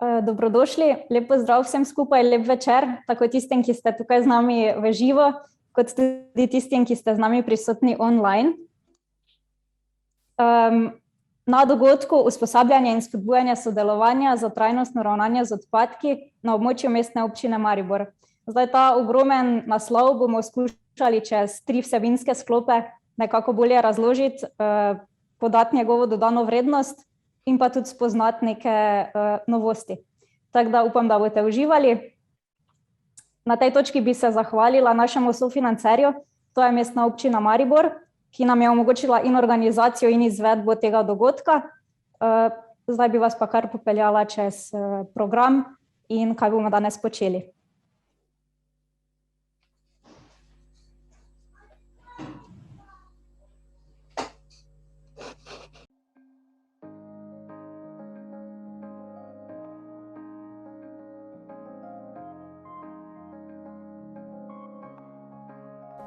Dobrodošli, lep pozdrav vsem skupaj, lep večer, tako tistim, ki ste tukaj z nami v živo, kot tudi tistim, ki ste z nami prisotni online. Na dogodku usposabljanja in spodbujanja sodelovanja za trajnostno ravnanje z odpadki na območju Mestne občine Maribor. Zdaj ta ogromen naslov bomo skušali čez 3 vsebinske sklope nekako bolje razložiti, podati njegovo dodano vrednost in pa tudi spoznati neke novosti. Tako da upam, da boste uživali. Na tej točki bi se zahvalila našemu sofinancerju, to je Mestna občina Maribor, ki nam je omogočila in organizacijo in izvedbo tega dogodka. Zdaj bi vas pa kar popeljala čez program in kaj bomo danes počeli.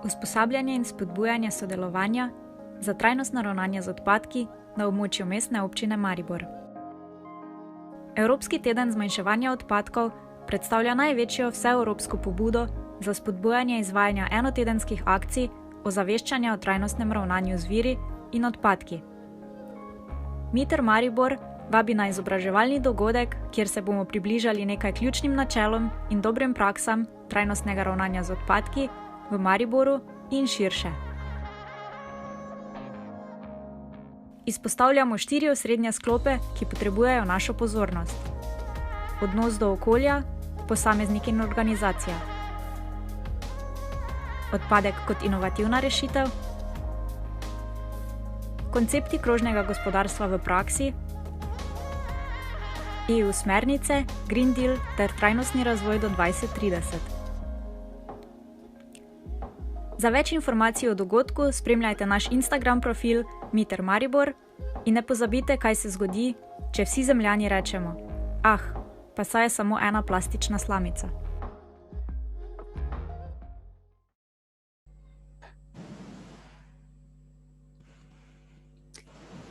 Usposabljanje in spodbujanje sodelovanja za trajnostno ravnanje z odpadki na območju Mestne občine Maribor. Evropski teden zmanjševanja odpadkov predstavlja največjo vseevropsko pobudo za spodbujanje izvajanja enotedenskih akcij ozaveščanja o trajnostnem ravnanju z viri in odpadki. Miter Maribor vabi na izobraževalni dogodek, kjer se bomo približali nekaj ključnim načelom in dobrim praksam trajnostnega ravnanja z odpadki v Mariboru in širše. Izpostavljamo 4 osrednje sklope, ki potrebujejo našo pozornost. Odnos do okolja, posameznik in organizacija. Odpadek kot inovativna rešitev. Koncepti krožnega gospodarstva v praksi. EU smernice, Green Deal ter trajnostni razvoj do 2030. Za več informacij o dogodku spremljajte naš Instagram profil Miter Maribor in ne pozabite, kaj se zgodi, če vsi zemljani rečemo: pa saj je samo ena plastična slamica.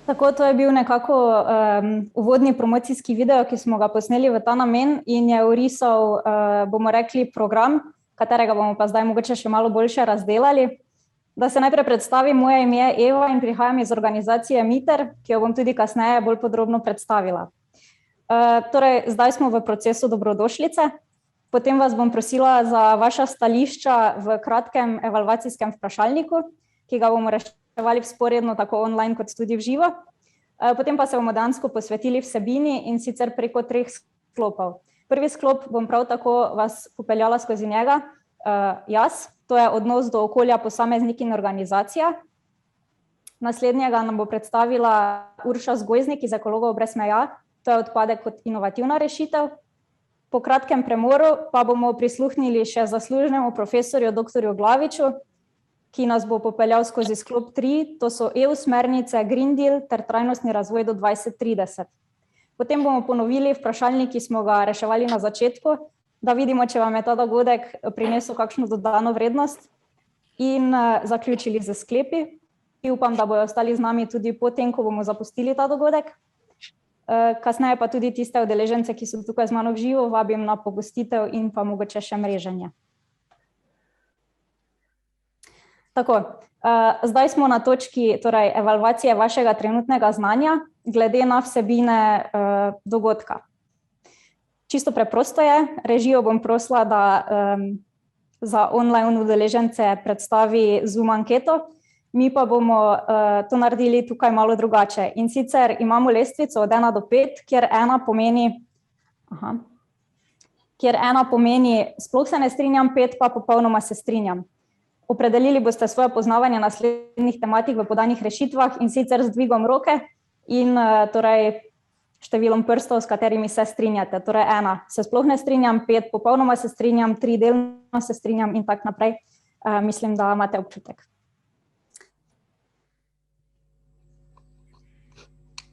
Tako, to je bil nekako uvodni promocijski video, ki smo ga posneli v ta namen in je orisal, bomo rekli, program, katerega bomo pa zdaj mogoče še malo boljše razdelali. Da se najprej predstavim, moje ime je Eva in prihajam iz organizacije Miter, ki jo bom tudi kasneje bolj podrobno predstavila. Torej, zdaj smo v procesu dobrodošlice, potem vas bom prosila za vaša stališča v kratkem evalvacijskem vprašalniku, ki ga bomo reševali vzporedno tako online kot tudi v živo. Potem pa se bomo dejansko posvetili vsebini in sicer preko 3 sklopov. Prvi sklop bom prav tako vas popeljala skozi njega, jaz, to je odnos do okolja, posameznik in organizacija. Naslednjega nam bo predstavila Urša Zgojznik iz Ekologov brez meja, to je odpadek kot inovativna rešitev. Po kratkem premoru pa bomo prisluhnili še zaslužnemu profesorju dr. Glaviču, ki nas bo popeljal skozi sklop 3, to so EU smernice, Green Deal ter trajnostni razvoj do 2030. Potem bomo ponovili vprašalnik, ki smo ga reševali na začetku, da vidimo, če vam je ta dogodek prinesel kakšno dodano vrednost in zaključili z sklepi. Upam, da bojo ostali z nami tudi potem, ko bomo zapustili ta dogodek. Kasneje pa tudi tiste udeležence, ki so tukaj z mano v živo, vabim na pogostitev in pa mogoče še mreženje. Tako, zdaj smo na točki evalvacije vašega trenutnega znanja glede na vsebine dogodka. Čisto preprosto je, režijo bom prosila, da za online udeležence predstavi Zoom anketo, mi pa bomo to naredili tukaj malo drugače. In sicer imamo lestvico od 1 do 5, kjer ena pomeni sploh se ne strinjam, 5 pa popolnoma se strinjam. Opredelili boste svoje poznavanje naslednjih tematik v podanih rešitvah in sicer z dvigom roke in torej številom prstov, s katerimi se strinjate. Torej 1 se sploh ne strinjam, 5 popolnoma se strinjam, 3 delno se strinjam in tako naprej. Mislim, da imate občutek.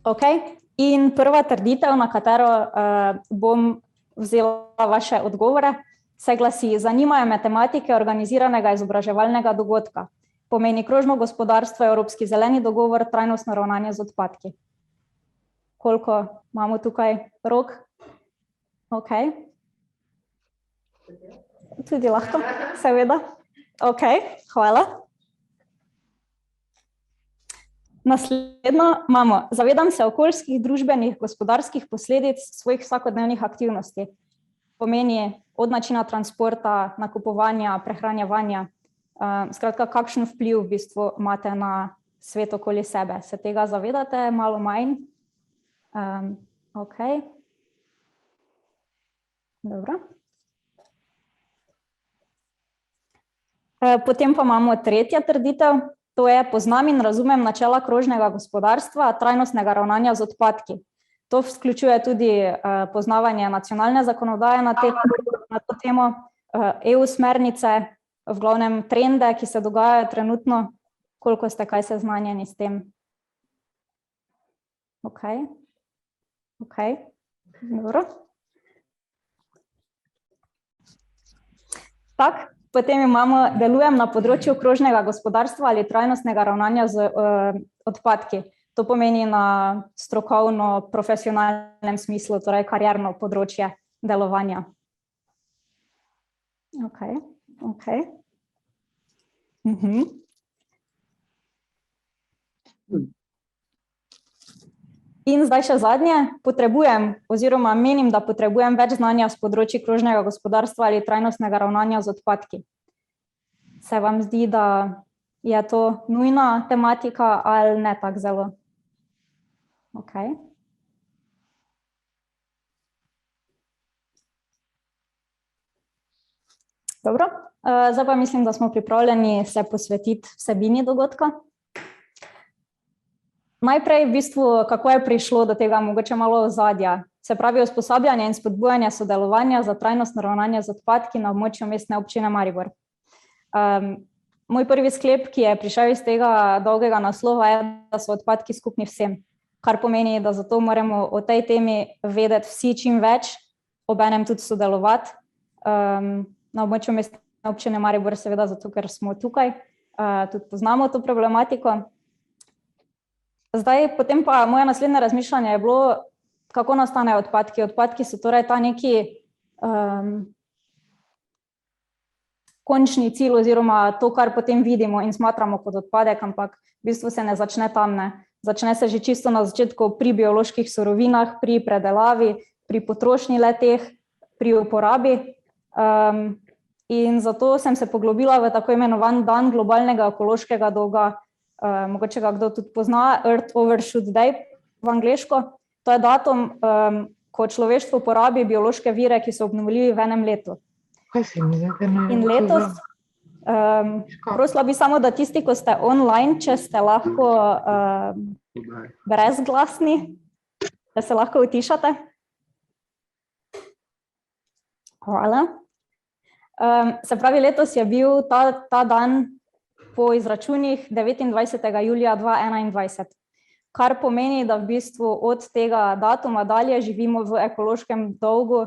Ok, in prva trditev, na katero bom vzela vaše odgovore, se glasi: zanimajo me tematike organiziranega izobraževalnega dogodka. Pomeni krožno gospodarstvo, Evropski zeleni dogovor, trajnostno ravnanje z odpadki. Koliko imamo tukaj rok? Ok. Tudi lahko, seveda. Ok, hvala. Naslednjo imamo, zavedam se okoljskih, družbenih, gospodarskih posledic svojih vsakodnevnih aktivnosti. Pomeni od načina transporta, nakupovanja, prehranjevanja. Skratka, kakšen vpliv v bistvu imate na svet okoli sebe. Se tega zavedate malo manj? Ok. Dobro. Potem pa imamo tretja trditev. To je, poznam in razumem načela krožnega gospodarstva, trajnostnega ravnanja z odpadki. To vključuje tudi poznavanje nacionalne zakonodaje na to temo, EU smernice, v glavnem trende, ki se dogajajo trenutno. Koliko ste kaj seznanjeni s tem? Ok. Ok. Dobro. Tak. Potem imamo, delujem na področju krožnega gospodarstva ali trajnostnega ravnanja z odpadki. To pomeni na strokovno, profesionalnem smislu, torej karierno področje delovanja. Ok, ok. In zdaj še zadnje, potrebujem oziroma menim, da potrebujem več znanja z področja krožnega gospodarstva ali trajnostnega ravnanja z odpadki. Se vam zdi, da je to nujna tematika ali ne tako zelo? Ok. Dobro, zdaj pa mislim, da smo pripravljeni se posvetiti vsebini dogodka. Najprej v bistvu, kako je prišlo do tega, mogoče malo ozadja. Se pravi, usposabljanje in spodbujanje sodelovanja za trajnostno ravnanje z odpadki na območju Mestne občine Maribor. Moj prvi sklep, ki je prišel iz tega dolgega naslova, je, da so odpadki skupni vsem, kar pomeni, da zato moramo o tej temi vedeti vsi čim več, obenem tudi sodelovati. Na območju Mestne občine Maribor, seveda zato, ker smo tukaj, tudi poznamo to problematiko. Zdaj, potem pa moje naslednje razmišljanje je bilo, kako nastanejo odpadki. Odpadki so torej ta neki končni cilj oziroma to, kar potem vidimo in smatramo kot odpadek, ampak v bistvu se ne začne tam, ne. Začne se že čisto na začetku pri bioloških surovinah, pri predelavi, pri potrošnji le-teh, pri uporabi. In zato sem se poglobila v tako imenovan dan globalnega ekološkega dolga. Mogoče ga kdo tudi pozna, Earth Overshoot Day v angleško. To je datum, ko človeštvo porabi biološke vire, ki so obnovljivi v enem letu. In letos, prosila bi samo, da tisti, ko ste online, če ste lahko brezglasni, da se lahko utišate. Hvala. Se pravi, letos je bil ta dan po izračunih 29. julija 2021, kar pomeni, da v bistvu od tega datuma dalje živimo v ekološkem dolgu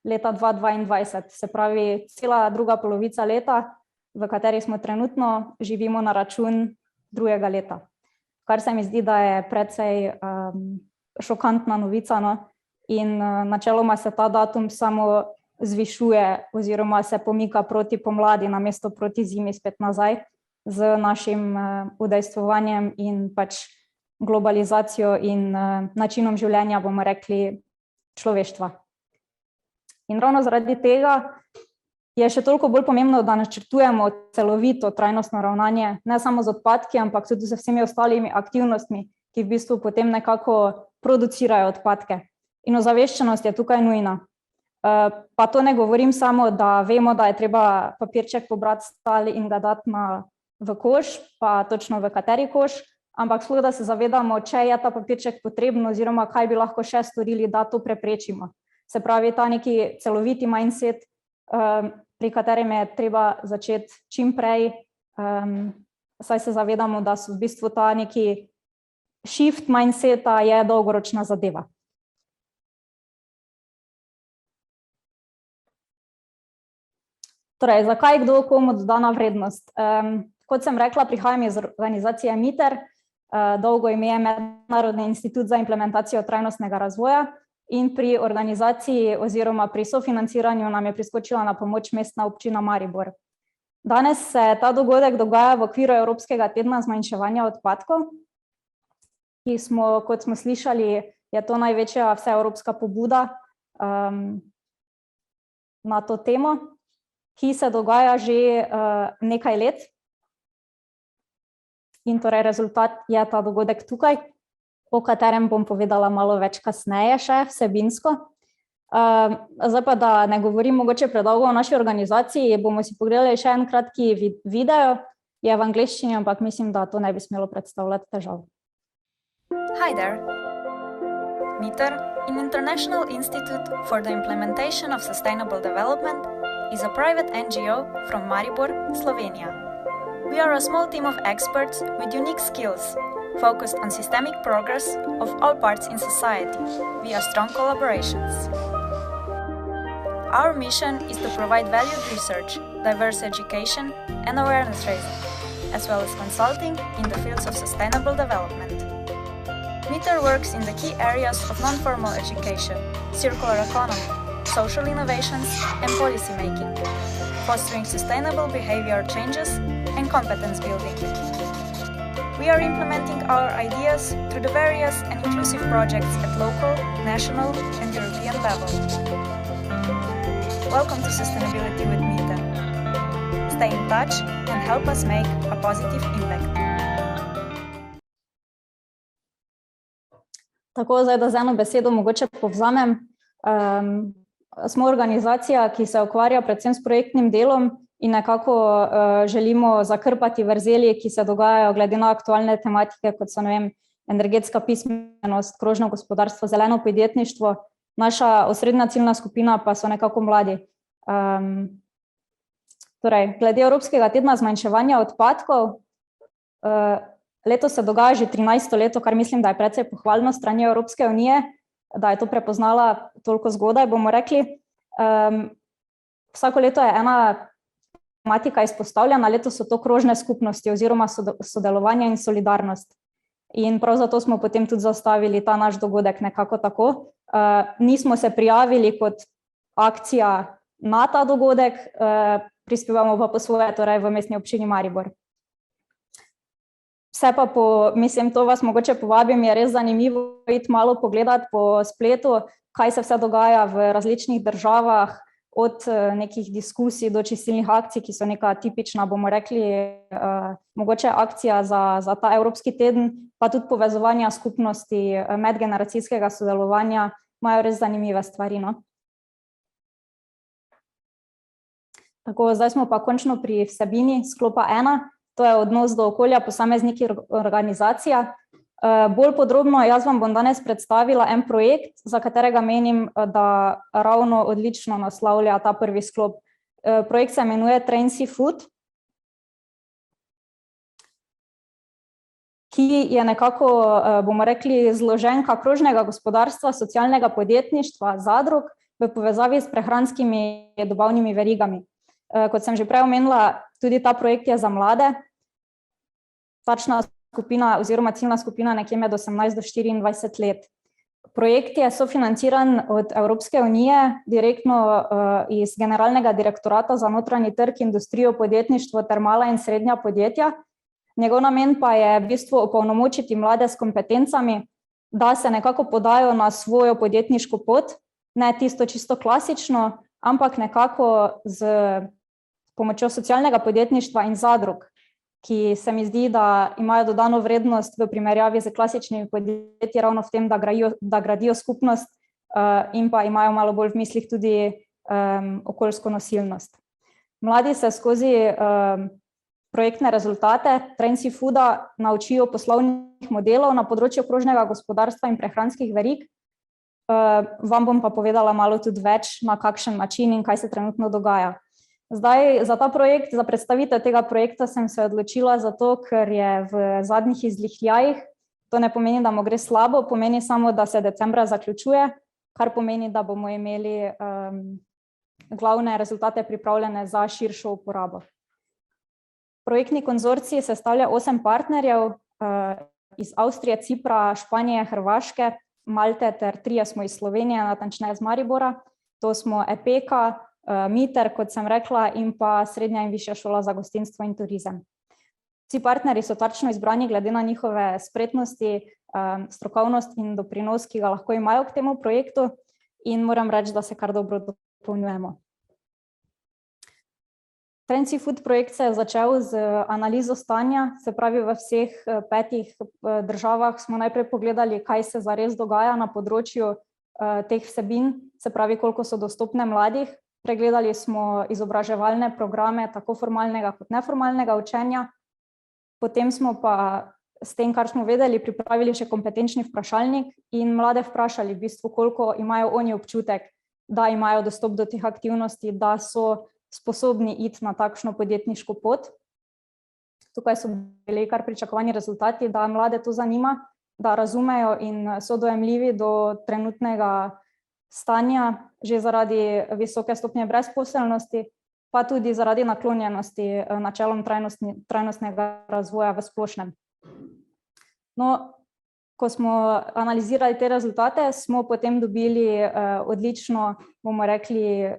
leta 2022. Se pravi, cela druga polovica leta, v kateri smo trenutno, živimo na račun drugega leta. Kar se mi zdi, da je precej šokantna novica, no? In načeloma se ta datum samo zvišuje oziroma se pomika proti pomladi, namesto proti zimi spet nazaj, z našim udejstvovanjem in pač globalizacijo in načinom življenja, bomo rekli, človeštva. In ravno zaradi tega je še toliko bolj pomembno, da načrtujemo celovito trajnostno ravnanje, ne samo z odpadki, ampak tudi z vsemi ostalimi aktivnostmi, ki v bistvu potem nekako producirajo odpadke. In ozaveščenost je tukaj nujna. Pa to ne govorim samo, da vemo, da je treba papirček pobrati stali in ga dati v koš, pa točno v kateri koš, ampak sploh, da se zavedamo, če je ta papirček potreben oziroma kaj bi lahko še storili, da to preprečimo. Se pravi, ta neki celoviti mindset, pri katerem je treba začeti čim prej, saj se zavedamo, da so v bistvu ta neki shift mindseta je dolgoročna zadeva. Torej, zakaj kdo komu dodana vrednost? Kot sem rekla, prihajam iz organizacije MITER, dolgo ime je Mednarodni institut za implementacijo trajnostnega razvoja in pri organizaciji oziroma pri sofinanciranju nam je priskočila na pomoč Mestna občina Maribor. Danes se ta dogodek dogaja v okviru Evropskega tedna zmanjševanja odpadkov, ki smo, kot smo slišali, je to največja vseevropska pobuda na to temo, ki se dogaja že nekaj let. In torej rezultat je ta dogodek tukaj, o katerem bom povedala malo več kasneje še vsebinsko. Zdaj pa, da ne govorim mogoče predolgo o naši organizaciji, bomo si pogledali še en kratki video, je v angleščini, ampak mislim, da to ne bi smelo predstavljati težav. Hi there. MITER, an International Institute for the Implementation of Sustainable Development, is a private NGO from Maribor, Slovenia. We are a small team of experts with unique skills, focused on systemic progress of all parts in society via strong collaborations. Our mission is to provide valued research, diverse education, and awareness raising, as well as consulting in the fields of sustainable development. MITER works in the key areas of non-formal education, circular economy, social innovations, and policy making, fostering sustainable behavior changes and competence building. We are implementing our ideas through the various and inclusive projects at local, national, and European level. Welcome to Sustainability with MITER. Stay in touch and help us make a positive impact. Tako, zdaj, da z eno besedo mogoče povzamem. Smo organizacija, ki se ukvarja predvsem s projektnim delom in nekako želimo zakrpati vrzeli, ki se dogajajo glede na aktualne tematike, kot so, energetska pismenost, krožno gospodarstvo, zeleno podjetništvo. Naša osrednja ciljna skupina pa so nekako mladi. Torej, glede Evropskega tedna zmanjševanja odpadkov, letos se dogaja že 13. leto, kar mislim, da je precej pohvalno strani Evropske unije, da je to prepoznala toliko zgodaj, bomo rekli. Vsako leto je ena tematika izpostavljena, letos so to krožne skupnosti oziroma sodelovanje in solidarnost. In prav zato smo potem tudi zastavili ta naš dogodek nekako tako. Nismo se prijavili kot akcija na ta dogodek, prispevamo pa po svoje, torej v Mestni občini Maribor. Vse pa mislim, to vas mogoče povabim, je res zanimivo iti malo pogledati po spletu, kaj se vse dogaja v različnih državah, od nekih diskusij do čistilnih akcij, ki so neka tipična, bomo rekli, mogoče akcija za ta Evropski teden, pa tudi povezovanja skupnosti, medgeneracijskega sodelovanja, imajo res zanimive stvari. No? Tako, zdaj smo pa končno pri vsebini sklopa 1, to je odnos do okolja, posamezniki, organizacija. Bolj podrobno jaz vam bom danes predstavila en projekt, za katerega menim, da ravno odlično naslavlja ta prvi sklop. Projekt se imenuje Train-C Food, ki je nekako, bomo rekli, zloženka krožnega gospodarstva, socialnega podjetništva, zadrug v povezavi s prehranskimi dobavnimi verigami. Kot sem že prej omenila, tudi ta projekt je za mlade. Tačna skupina oziroma ciljna skupina nekje med 18 do 24 let. Projekt je sofinanciran od Evropske unije, direktno iz Generalnega direktorata za notranji trg, industrijo, podjetništvo ter mala in srednja podjetja. Njegov namen pa je v bistvu opolnomočiti mlade s kompetencami, da se nekako podajo na svojo podjetniško pot, ne tisto čisto klasično, ampak nekako z pomočjo socialnega podjetništva in zadrug, ki se mi zdi, da imajo dodano vrednost v primerjavi z klasičnimi podjetji ravno v tem, da gradijo skupnost in pa imajo malo bolj v mislih tudi okoljsko nosilnost. Mladi se skozi projektne rezultate Train-C Fooda naučijo poslovnih modelov na področju krožnega gospodarstva in prehranskih verig. Vam bom pa povedala malo tudi več, na kakšen način in kaj se trenutno dogaja. Zdaj, za ta projekt, za predstavitev tega projekta sem se odločila zato, ker je v zadnjih izlihljajih. To ne pomeni, da mu gre slabo, pomeni samo, da se decembra zaključuje, kar pomeni, da bomo imeli glavne rezultate pripravljene za širšo uporabo. Projektni konzorcij sestavlja 8 partnerjev iz Avstrije, Cipra, Španije, Hrvaške, Malte ter 3 smo iz Slovenije, natančneje iz Maribora. To smo EPEKA, MITER, kot sem rekla, in pa Srednja in višja šola za gostinstvo in turizem. Vsi partnerji so tačno izbrani glede na njihove spretnosti, strokovnost in doprinos, ki ga lahko imajo k temu projektu, in moram reči, da se kar dobro dopolnjujemo. Trend Seafood projekt se je začel z analizo stanja, se pravi v vseh 5 državah smo najprej pogledali, kaj se zares dogaja na področju teh vsebin, se pravi, koliko so dostopne mladih. Pregledali smo izobraževalne programe, tako formalnega kot neformalnega učenja. Potem smo pa s tem, kar smo vedeli, pripravili še kompetenčni vprašalnik in mlade vprašali v bistvu, koliko imajo oni občutek, da imajo dostop do teh aktivnosti, da so sposobni iti na takšno podjetniško pot. Tukaj so bili kar pričakovani rezultati, da mlade to zanima, da razumejo in so dojemljivi do trenutnega stanja, že zaradi visoke stopnje brezposelnosti, pa tudi zaradi naklonjenosti načelom trajnostnega razvoja v splošnem. No, ko smo analizirali te rezultate, smo potem dobili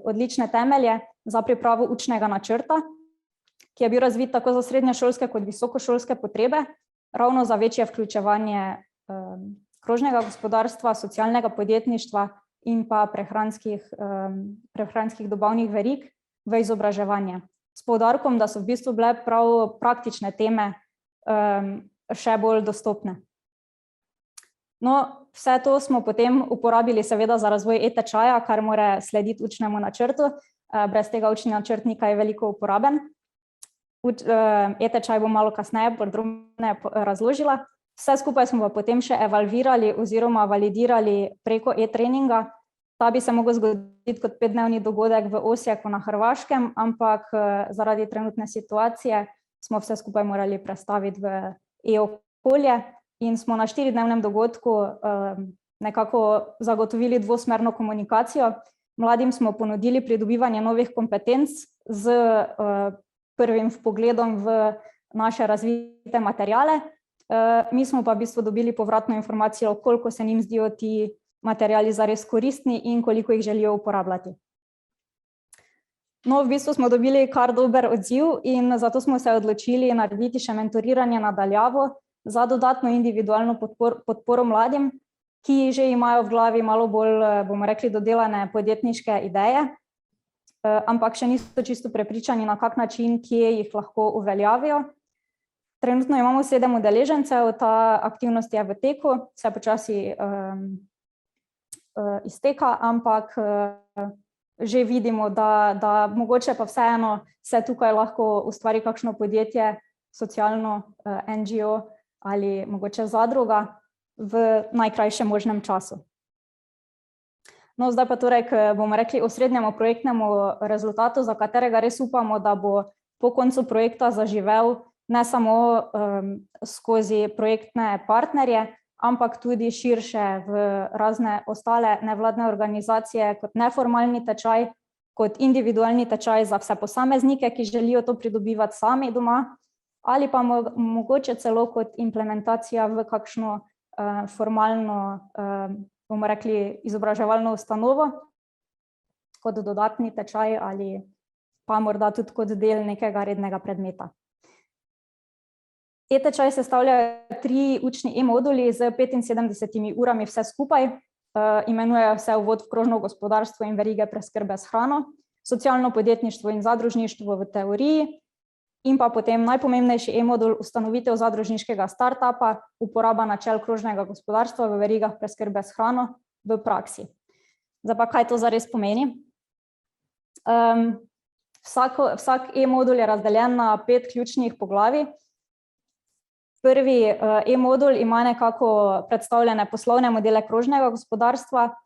odlične temelje za pripravo učnega načrta, ki je bil razvit tako za srednješolske kot visokošolske potrebe, ravno za večje vključevanje krožnega gospodarstva, socialnega podjetništva in pa prehranskih dobavnih verig v izobraževanje. S poudarkom, da so v bistvu bile prav praktične teme še bolj dostopne. No, vse to smo potem uporabili seveda za razvoj e-tečaja, kar mora slediti učnemu načrtu. Brez tega učni načrt ni kaj veliko uporaben. E-tečaj bom malo kasneje podrobneje razložila. Vse skupaj smo pa potem še evalvirali oziroma validirali preko e-treninga. Ta bi se mogel zgoditi kot 5-dnevni dogodek v Osijeku na Hrvaškem, ampak zaradi trenutne situacije smo vse skupaj morali prestaviti v e-okolje in smo na 4-dnevnem dogodku nekako zagotovili dvosmerno komunikacijo. Mladim smo ponudili pridobivanje novih kompetenc z prvim vpogledom v naše razvite materiale. Mi smo pa v bistvu dobili povratno informacijo, koliko se njim zdijo ti materiali zares koristni in koliko jih želijo uporabljati. No, v bistvu smo dobili kar dober odziv in zato smo se odločili narediti še mentoriranje na daljavo za dodatno individualno podporo mladim, ki že imajo v glavi malo bolj, bomo rekli, dodelane podjetniške ideje, ampak še niso čisto prepričani, na kak način, kje jih lahko uveljavijo. Trenutno imamo 7 udeležencev, ta aktivnost je v teku, se počasi izteka, ampak že vidimo, da mogoče pa vseeno se tukaj lahko ustvari kakšno podjetje, socialno NGO ali mogoče zadruga v najkrajšem možnem času. No, zdaj pa torej, bomo rekli, osrednjemu projektnemu rezultatu, za katerega res upamo, da bo po koncu projekta zaživel ne samo skozi projektne partnerje, ampak tudi širše v razne ostale nevladne organizacije kot neformalni tečaj, kot individualni tečaj za vse posameznike, ki želijo to pridobivati sami doma, ali pa mogoče celo kot implementacija v kakšno formalno, bomo rekli, izobraževalno ustanovo, kot dodatni tečaj ali pa morda tudi kot del nekega rednega predmeta. E-tečaj sestavljajo 3 učni e-moduli z 75 urami vse skupaj, imenujejo se Uvod v krožno gospodarstvo in verige preskrbe s hrano, socialno podjetništvo in zadružništvo v teoriji in pa potem najpomembnejši e-modul ustanovitev zadružniškega startupa, uporaba načel krožnega gospodarstva v verigah preskrbe s hrano v praksi. Zdaj pa, kaj to zares pomeni? Vsak e-modul je razdeljen na 5 ključnih poglavij. Prvi e-modul ima nekako predstavljene poslovne modele krožnega gospodarstva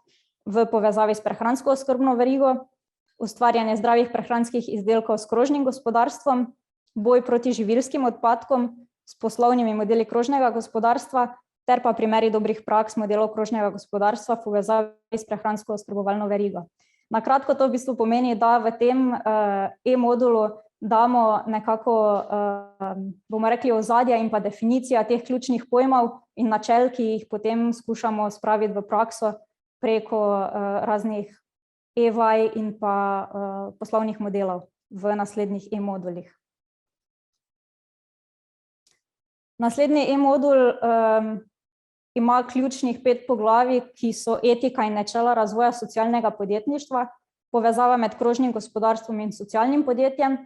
v povezavi s prehransko oskrbno verigo, ustvarjanje zdravih prehranskih izdelkov s krožnim gospodarstvom, boj proti živilskim odpadkom s poslovnimi modeli krožnega gospodarstva ter pa primeri dobrih praks modelov krožnega gospodarstva v povezavi s prehransko oskrbovalno verigo. Na kratko to v bistvu pomeni, da v tem e-modulu damo nekako, bomo rekli, ozadja in pa definicija teh ključnih pojmov in načel, ki jih potem skušamo spraviti v prakso preko raznih e-vaj in pa poslovnih modelov v naslednjih e-modulih. Naslednji e-modul ima ključnih 5 poglavij, ki so etika in načela razvoja socialnega podjetništva, povezava med krožnim gospodarstvom in socialnim podjetjem,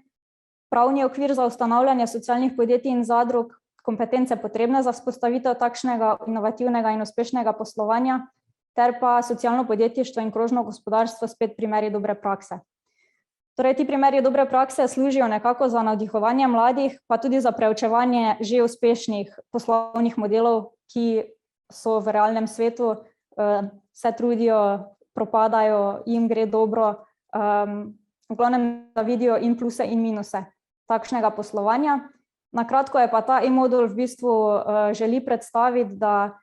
pravni okvir za ustanavljanje socialnih podjetij in zadrug, kompetence potrebne za vzpostavitev takšnega inovativnega in uspešnega poslovanja, ter pa socialno podjetništvo in krožno gospodarstvo, spet primeri dobre prakse. Torej, ti primeri dobre prakse služijo nekako za navdihovanje mladih, pa tudi za preučevanje že uspešnih poslovnih modelov, ki so v realnem svetu, se trudijo, propadajo, jim gre dobro, v glavnem, da vidijo in pluse in minuse takšnega poslovanja. Na kratko je pa ta e-modul v bistvu želi predstaviti, da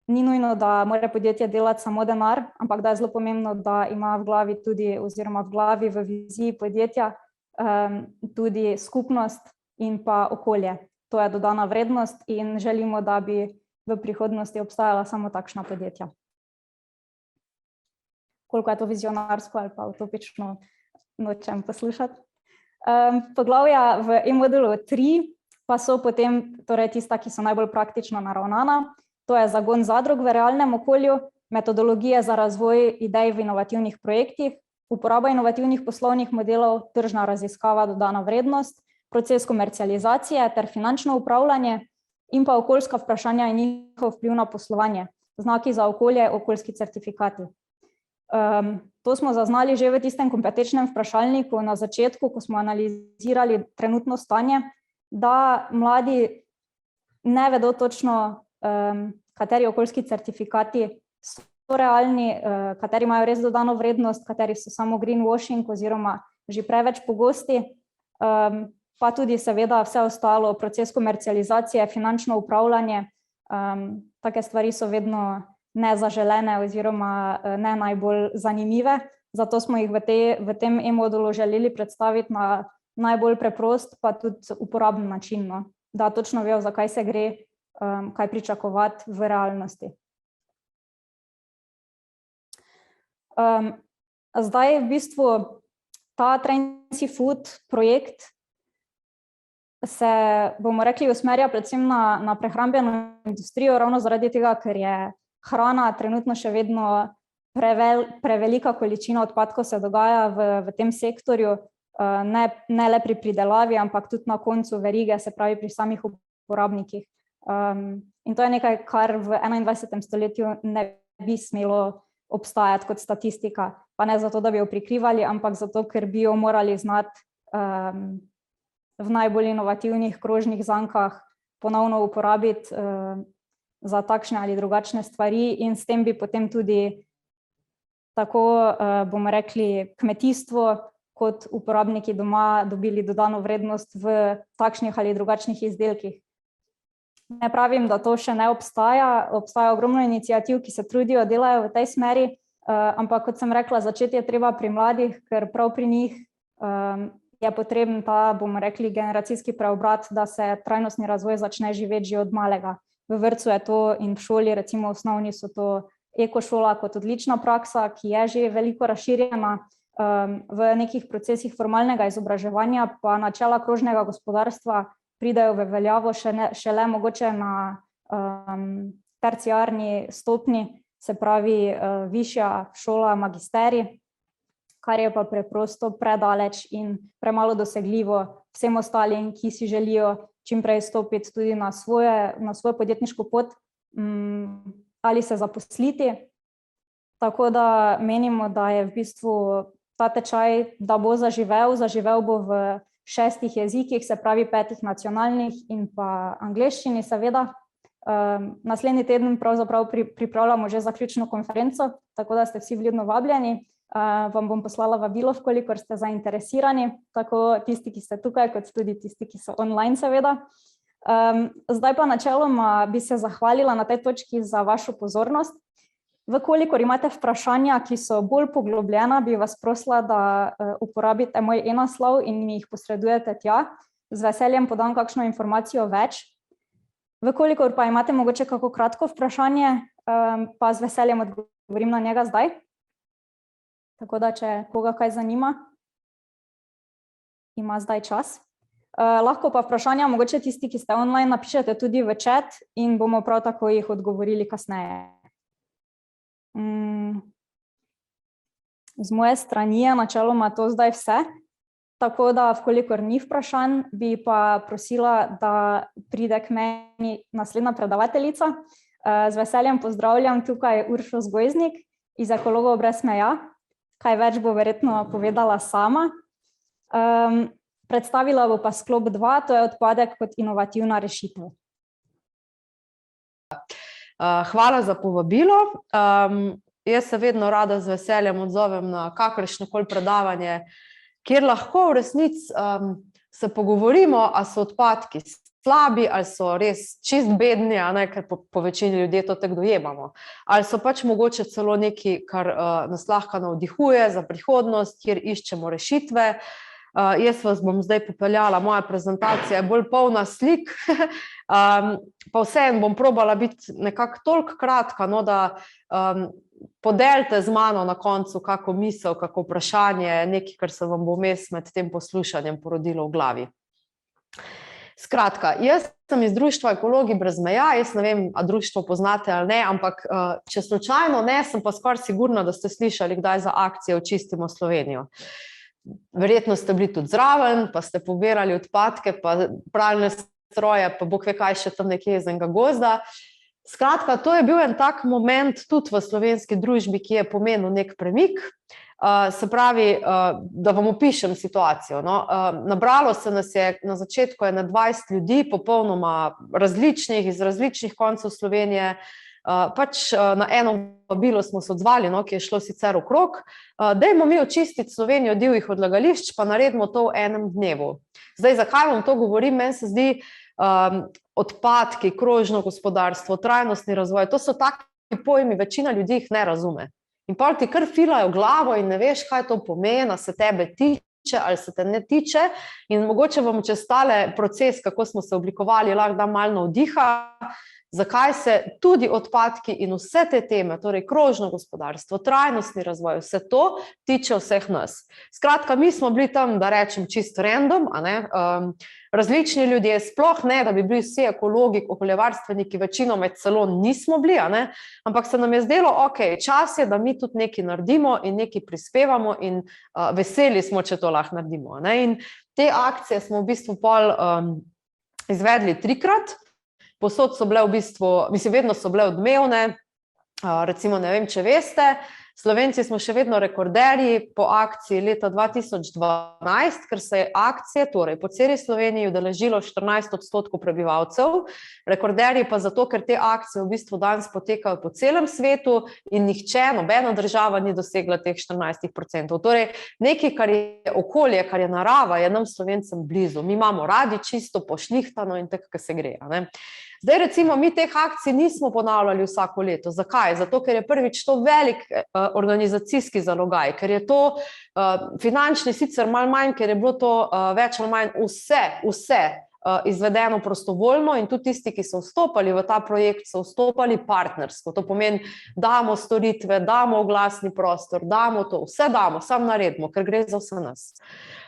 ni nujno, da mora podjetje delati samo denar, ampak da je zelo pomembno, da ima v glavi tudi, oziroma v glavi, v viziji podjetja tudi skupnost in pa okolje. To je dodana vrednost in želimo, da bi v prihodnosti obstajala samo takšna podjetja. Koliko je to vizionarsko ali pa utopično, nočem poslušati. Poglavja v e-modulu 3 pa so potem torej tista, ki so najbolj praktično naravnana. To je zagon zadrug v realnem okolju, metodologije za razvoj idej v inovativnih projektih, uporaba inovativnih poslovnih modelov, tržna raziskava, dodana vrednost, proces komercializacije ter finančno upravljanje in pa okoljska vprašanja in njihov vpliv na poslovanje, znaki za okolje, okoljski certifikati. To smo zaznali že v tistem kompetenčnem vprašalniku na začetku, ko smo analizirali trenutno stanje, da mladi ne vedo točno, kateri okoljski certifikati so realni, kateri imajo res dodano vrednost, kateri so samo greenwashing oziroma že preveč pogosti, pa tudi seveda vse ostalo, proces komercializacije, finančno upravljanje, take stvari so vedno nezaželene oziroma ne najbolj zanimive, zato smo jih v tem e-modulu želeli predstaviti na najbolj preprost, pa tudi uporaben način, da točno vejo, za kaj se gre, kaj pričakovati v realnosti. Zdaj v bistvu ta Trendsy Food projekt se, bomo rekli, usmerja predvsem na prehrambeno industrijo, ravno zaradi tega, ker je hrana trenutno še vedno prevelika količina odpadkov se dogaja v tem sektorju, ne le pri pridelavi, ampak tudi na koncu verige, se pravi pri samih uporabnikih. In to je nekaj, kar v 21. stoletju ne bi smelo obstajati kot statistika, pa ne zato, da bi jo prikrivali, ampak zato, ker bi jo morali znati v najbolj inovativnih krožnih zankah ponovno uporabiti za takšne ali drugačne stvari in s tem bi potem tudi tako, bomo rekli, kmetijstvo kot uporabniki doma dobili dodano vrednost v takšnih ali drugačnih izdelkih. Ne pravim, da to še ne obstaja, obstaja ogromno iniciativ, ki se trudijo, delajo v tej smeri, ampak kot sem rekla, začeti je treba pri mladih, ker prav pri njih je potreben ta, bomo rekli, generacijski preobrat, da se trajnostni razvoj začne živeti že od malega. V vrtcu je to in v šoli, recimo osnovni, so to ekošola kot odlična praksa, ki je že veliko razširjena. V nekih procesih formalnega izobraževanja pa načela krožnega gospodarstva pridejo v veljavo šele mogoče na terciarni stopni, se pravi višja šola, magisterij, kar je pa preprosto predaleč in premalo dosegljivo vsem ostalim, ki si želijo čim prej stopiti tudi na svojo podjetniško pot ali se zaposliti. Tako da menimo, da je v bistvu ta tečaj, da bo zaživel bo v 6 jezikih, se pravi 5 nacionalnih in pa angleščini seveda. Naslednji teden pravzaprav pripravljamo že zaključno konferenco, tako da ste vsi vljudno vabljeni. Vam bom poslala vabilo, kolikor ste zainteresirani, tako tisti, ki ste tukaj, kot tudi tisti, ki so online seveda. Zdaj pa načeloma bi se zahvalila na tej točki za vašo pozornost Vkolikor imate vprašanja, ki so bolj poglobljena, bi vas prosila, da uporabite moj e-naslov in mi jih posredujete tja. Z veseljem podam kakšno informacijo več. Vkolikor pa imate mogoče kako kratko vprašanje, pa z veseljem odgovorim na njega zdaj. Tako da, če koga kaj zanima, ima zdaj čas. Lahko pa vprašanja, mogoče tisti, ki ste online, napišete tudi v chat in bomo prav tako jih odgovorili kasneje. Z moje strani je načeloma to zdaj vse, tako da, vkolikor ni vprašanj, bi pa prosila, da pride k meni naslednja predavateljica. Z veseljem pozdravljam tukaj Uršo Zgojznik iz Ekologov brez meja. Kaj več bo verjetno povedala sama. Predstavila bo pa sklop 2, to je odpadek kot inovativna rešitev. Hvala za povabilo. Jaz se vedno rada z veseljem odzovem na kakršnokoli predavanje, kjer lahko v resnici se pogovorimo, ali so odpadki slabi, ali so res čist bedni, ker po večini ljudje to tako dojemamo. Ali so pač mogoče celo nekaj, kar nas lahko navdihuje za prihodnost, kjer iščemo rešitve. Jaz vas bom zdaj popeljala, moja prezentacija je bolj polna slik, pa vseeno bom probala biti nekako toliko kratka, da podelite z mano na koncu kako misel, kako vprašanje, nekaj, kar se vam bo vmes med tem poslušanjem porodilo v glavi. Skratka, jaz sem iz društva Ekologi brez meja, jaz ne vem, a društvo poznate ali ne, ampak če slučajno ne, sem pa skoraj sigurna, da ste slišali kdaj za akcijo Očistimo Slovenijo. Verjetno ste bili tudi zraven, pa ste pobirali odpadke, pa pralne stroje, pa bog ve kaj še tam nekje iz enega gozda. Skratka, to je bil en tak moment tudi v slovenski družbi, ki je pomenil nek premik. Se pravi, da vam opišem situacijo. Nabralo se nas je na začetku 20 ljudi, popolnoma različnih, iz različnih koncev Slovenije. Pač na eno vabilo smo se odzvali, ki je šlo sicer okrog, dajmo mi očistiti Slovenijo divjih odlagališč, pa naredimo to v enem dnevu. Zdaj, zakaj vam to govorim? Meni se zdi, odpadki, krožno gospodarstvo, trajnostni razvoj, to so taki pojmi, večina ljudi jih ne razume. In pol ti kar filajo glavo in ne veš, kaj to pomeni, se tebe tiče ali se te ne tiče. In mogoče vam čez tale proces, kako smo se oblikovali, lahko da malo navdiha, zakaj se tudi odpadki in vse te teme, torej krožno gospodarstvo, trajnostni razvoj, vse to tiče vseh nas. Skratka, mi smo bili tam, da rečem, čist random, različni ljudje, sploh ne, da bi bili vsi ekologi, okoljevarstveniki, večinoma celo nismo bili, ampak se nam je zdelo, čas je, da mi tudi nekaj naredimo in nekaj prispevamo in veseli smo, če to lahko naredimo. In te akcije smo v bistvu pol izvedli 3-krat. Posod so bile v bistvu, vedno so bile odmevne, recimo ne vem, če veste, Slovenci smo še vedno rekorderji po akciji leta 2012, ker se je akcije, torej po celi Sloveniji udeležilo 14% prebivalcev, rekorderji pa zato, ker te akcije v bistvu danes potekajo po celem svetu in nihče, nobena država ni dosegla teh 14%. Torej nekaj, kar je okolje, kar je narava, je nam Slovencem blizu. Mi imamo radi čisto pošlihtano in tako, se gre. Zdaj, recimo, mi teh akcij nismo ponavljali vsako leto. Zakaj? Zato, ker je prvič to velik organizacijski zalogaj, ker je to finančni sicer malo manj, ker je bilo to več ali manj vse izvedeno prostovoljno in tudi tisti, ki so vstopali v ta projekt, so vstopali partnersko. To pomeni, damo storitve, damo oglasni prostor, damo to, vse damo, samo naredimo, ker gre za vse nas.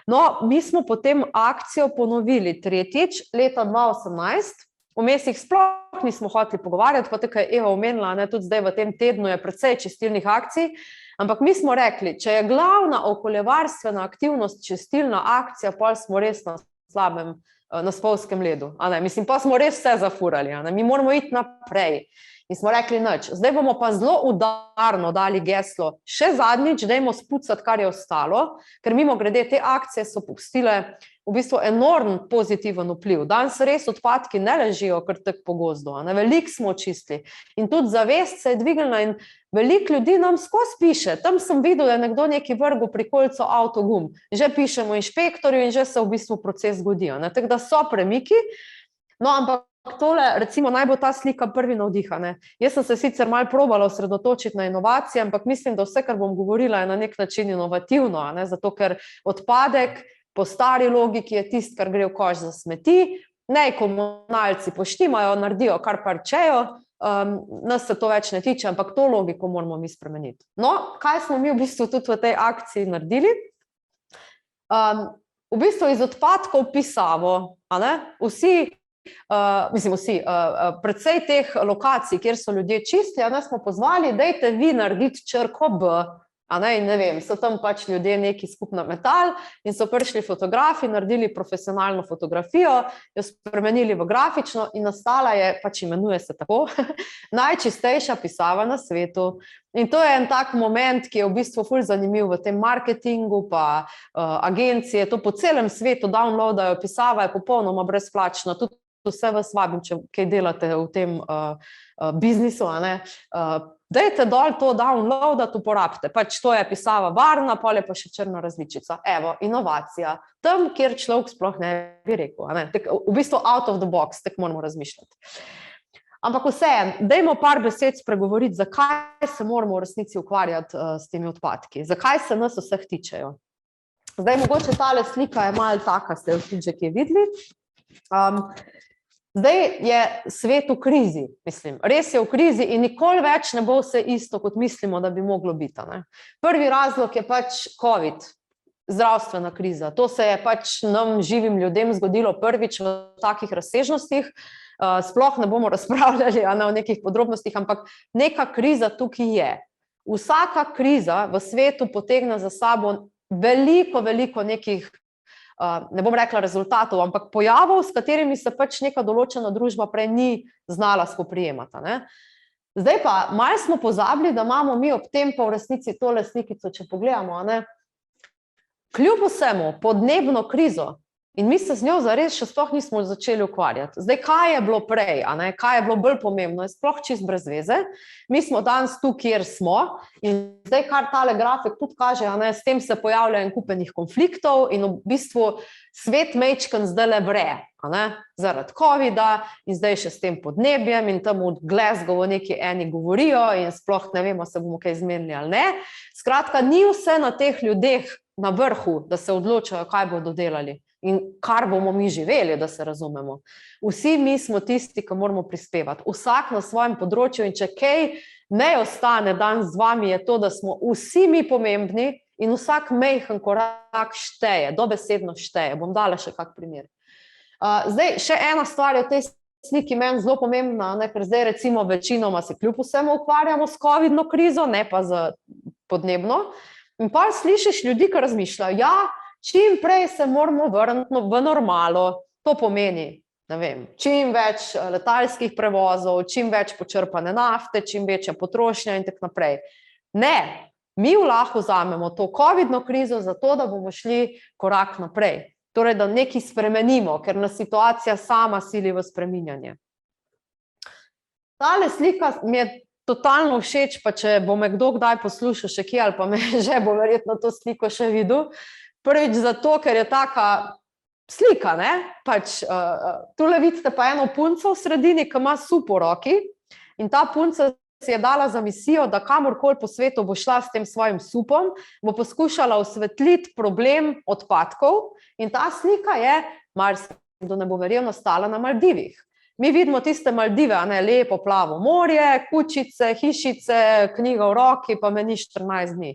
No, mi smo potem akcijo ponovili tretjič, leta 2018, vmes jih sploh nismo hoteli pogovarjati, pa tako je Eva omenila, tudi zdaj v tem tednu je precej čistilnih akcij, ampak mi smo rekli, če je glavna okoljevarstvena aktivnost čistilna akcija, pol smo res na slabem, na spolskem ledu. Pa smo res vse zafurali, mi moramo iti naprej. In smo rekli nič. Zdaj bomo pa zelo udarno dali geslo. Še zadnjič, dajmo spucati, kar je ostalo, ker mimogrede te akcije so pustile v bistvu enorm pozitiven vpliv. Danes res odpadki ne ležijo kar tako po gozdu, veliko smo očistili. In tudi zavest se je dvignila in veliko ljudi nam skozi piše. Tam sem videl, da je nekdo nekaj vrgel pri kolcu avtogum. Že pišemo inšpektorju in že se v bistvu proces zgodi. Tako da so premiki. No, ampak tole, recimo, naj bo ta slika prvi navdih, ne. Jaz sem se sicer malo probala osredotočiti na inovacije, ampak mislim, da vse, kar bom govorila, je na nek način inovativno, ne, zato ker odpadek po stari logiki je tisto, kar gre v koš za smeti, ne, komunalci poštimajo, naredijo, kar parčejo, nas se to več ne tiče, ampak to logiko moramo mi spremeniti. No, kaj smo mi v bistvu tudi v tej akciji naredili? V bistvu iz odpadkov pisavo, a ne, predvsej teh lokacij, kjer so ljudje čistili, a ne, smo pozvali, dajte vi narediti črko B, a ne, in ne vem, so tam pač ljudje neki skupno metali in so prišli fotografi, naredili profesionalno fotografijo, jo spremenili v grafično in nastala je, pač imenuje se tako, najčistejša pisava na svetu. In to je en tak moment, ki je v bistvu ful zanimiv v tem marketingu, pa agencije, to po celem svetu downloadajo, pisava je popolnoma brezplačna, tudi vse vas vabim, če kaj delate v tem biznisu, a ne, dajte dol to downloadati, uporabite, pač to je pisava varna, pol je pa še črna različica. Evo, inovacija, tam, kjer človek sploh ne bi rekel, a ne, v bistvu out of the box, tako moramo razmišljati. Ampak vseeno, dajmo par besed spregovoriti, zakaj se moramo v resnici ukvarjati s temi odpadki, zakaj se nas vseh tičejo. Zdaj, mogoče tale slika je malo taka, ste jo tudi že kje videli. Zdaj je svet v krizi, mislim, res je v krizi in nikoli več ne bo vse isto, kot mislimo, da bi moglo biti, ne. Prvi razlog je pač COVID, zdravstvena kriza. To se je pač nam živim ljudem zgodilo prvič v takih razsežnostih, sploh ne bomo razpravljali o nekih podrobnostih, ampak neka kriza tukaj je. Vsaka kriza v svetu potegne za sabo veliko nekih, ne bom rekla rezultatov, ampak pojavov, s katerimi se pač neka določena družba prej ni znala spoprijemati, ne. Zdaj pa, malo smo pozabili, da imamo mi ob tem pa v resnici tole slikico, če pogledamo, a ne, kljub vsemu podnebno krizo in mi se z njo zares še sploh nismo začeli ukvarjati. Zdaj, kaj je bilo prej, a ne, kaj je bilo bolj pomembno, je sploh čist brez veze. Mi smo danes tu, kjer smo in zdaj, kar tale grafik tudi kaže, a ne, s tem se pojavlja en kup enih konfliktov in v bistvu svet majčken zdajle vre, a ne, zaradi covida in zdaj še s tem podnebjem in tam v Glasgowu neki eni govorijo in sploh ne vemo, se bomo kaj zmenili ali ne. Skratka, ni vse na teh ljudeh na vrhu, da se odločajo, kaj bodo delali in kar bomo mi živeli, da se razumemo. Vsi mi smo tisti, ki moramo prispevati, vsak na svojem področju in če kaj ne ostane danes z vami, je to, da smo vsi mi pomembni in vsak majhen korak šteje, dobesedno šteje. Bom dala še kak primer. Zdaj, še ena stvar je v tej sliki meni zelo pomembna, ne, ker zdaj recimo večinoma se kljub vsemu ukvarjamo s covidno krizo, ne pa z podnebno. In pa slišiš ljudi, ki razmišljajo, ja, čim prej se moramo vrniti v normalo, to pomeni, ne vem, čim več letalskih prevozov, čim več počrpane nafte, čim večja potrošnja in tako naprej. Ne, mi lahko vzamemo to covidno krizo zato, da bomo šli korak naprej. Torej, da nekaj spremenimo, ker nas situacija sama sili v spreminjanje. Tale slika mi je totalno všeč, pa če bo me kdo kdaj poslušal še kje, ali pa me že bo verjetno to sliko še videl. Prvič zato, ker je taka slika, ne, pač tule vidite pa eno punco v sredini, ki ima sup v roki in ta punca si je dala za misijo, da kamorkoli po svetu bo šla s tem svojim supom, bo poskušala osvetliti problem odpadkov in ta slika je, marsikdo ne bo verjel, nastala na Maldivih. Mi vidimo tiste Maldive, a ne, lepo plavo morje, kučice, hišice, knjiga v roki, pa meni 14 dni.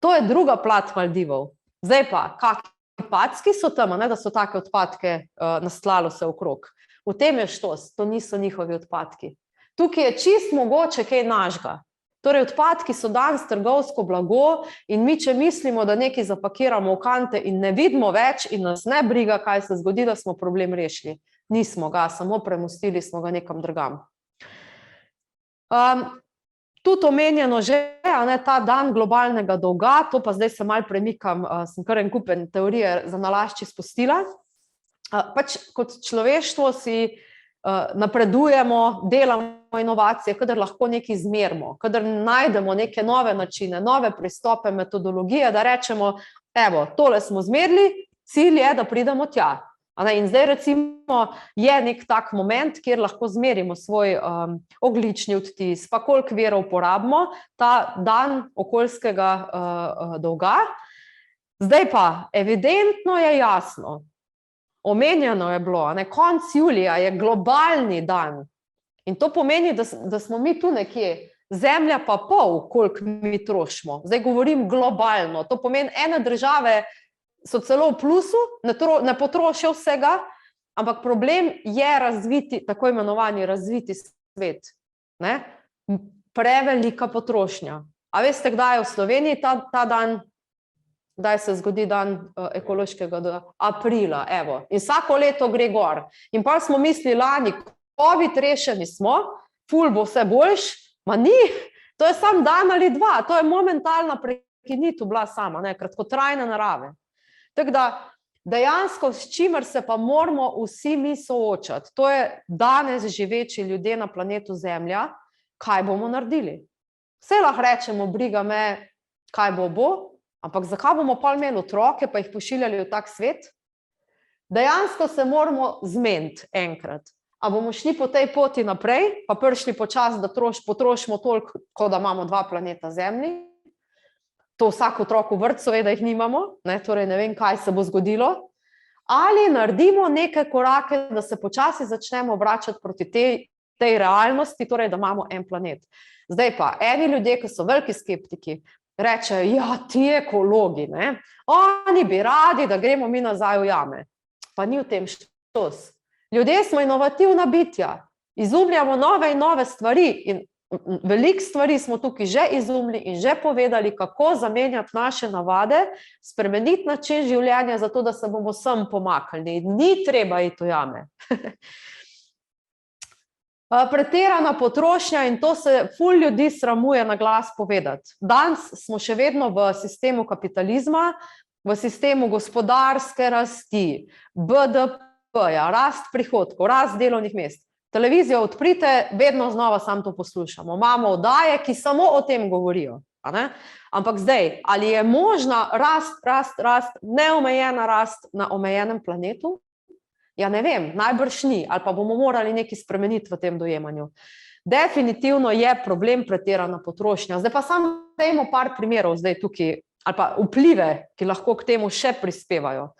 To je druga plat Maldivov. Zdaj pa, kakšni packi so tam, ne, da so take odpadke nastlalo se okrog. V tem je štos, to niso njihovi odpadki. Tukaj je čist mogoče kaj našega. Torej, odpadki so danes trgovsko blago in mi, če mislimo, da nekaj zapakiramo v kante in ne vidimo več in nas ne briga, kaj se zgodi, da smo problem rešili. Nismo ga, samo premostili smo ga nekam drugam. Tudi omenjeno že, a ne, ta dan globalnega dolga, to pa zdaj se malo premikam, sem kar en kupen teorije za nalašči spustila. Pač kot človeštvo si napredujemo, delamo inovacije, kadar lahko nekaj zmerimo, kadar najdemo neke nove načine, nove pristope, metodologije, da rečemo, evo, tole smo zmerili, cilj je, da pridemo tja. In zdaj recimo je nek tak moment, kjer lahko zmerimo svoj ogljični odtis, pa koliko virov porabimo, ta dan okoljskega dolga. Zdaj pa, evidentno je jasno, omenjeno je bilo, konec julija je globalni dan in to pomeni, da smo mi tu nekje, Zemlja pa pol, koliko mi trošimo. Zdaj govorim globalno, to pomeni ene države so celo v plusu, ne potrošijo vsega, ampak problem je razviti, tako imenovani razviti svet. Prevelika potrošnja. A veste, kdaj je v Sloveniji ta dan, kdaj se zgodi dan ekološkega aprila, evo. In vsako leto gre gor. In pa smo mislili lani, COVID rešeni smo, ful bo vse boljš, ma ni, to je sam dan ali dva, to je momentalna prekinitev bila sama, kratkotrajne narave. Tako da dejansko s čimer se pa moramo vsi mi soočati, to je danes živeči ljudje na planetu Zemlja, kaj bomo naredili. Vse lahko rečemo, briga me, kaj bo, ampak zakaj bomo pa imeli otroke, pa jih pošiljali v tak svet? Dejansko se moramo zmeniti enkrat. A bomo šli po tej poti naprej, pa prišli počas, da potrošimo toliko, kot da imamo 2 planeta Zemlji. To vsak otrok v vrtcu ve, da jih nimamo, torej ne vem, kaj se bo zgodilo. Ali naredimo neke korake, da se počasi začnemo vračati proti tej realnosti, torej da imamo en planet. Zdaj pa, eni ljudje, ki so veliki skeptiki, rečejo, ja, ti ekologi, oni bi radi, da gremo mi nazaj v jame. Pa ni v tem štos. Ljudje smo inovativna bitja, izumljamo nove in nove stvari in veliko stvari smo tukaj že izumili in že povedali, kako zamenjati naše navade, spremeniti način življenja, zato da se bomo sem pomaknili. Ni treba iti v jame. Pretirana potrošnja in to se ful ljudi sramuje na glas povedati. Danes smo še vedno v sistemu kapitalizma, v sistemu gospodarske rasti, BDP-ja, rast prihodkov, rast delovnih mest. Televizijo odprite, vedno znova samo to poslušamo. Imamo oddaje, ki samo o tem govorijo. Ampak zdaj, ali je možna rast, neomejena rast na omejenem planetu? Ja, ne vem, najbrž ni, ali pa bomo morali nekaj spremeniti v tem dojemanju. Definitivno je problem pretirana potrošnja. Zdaj pa samo dajmo par primerov zdaj tukaj, ali pa vplive, ki lahko k temu še prispevajo.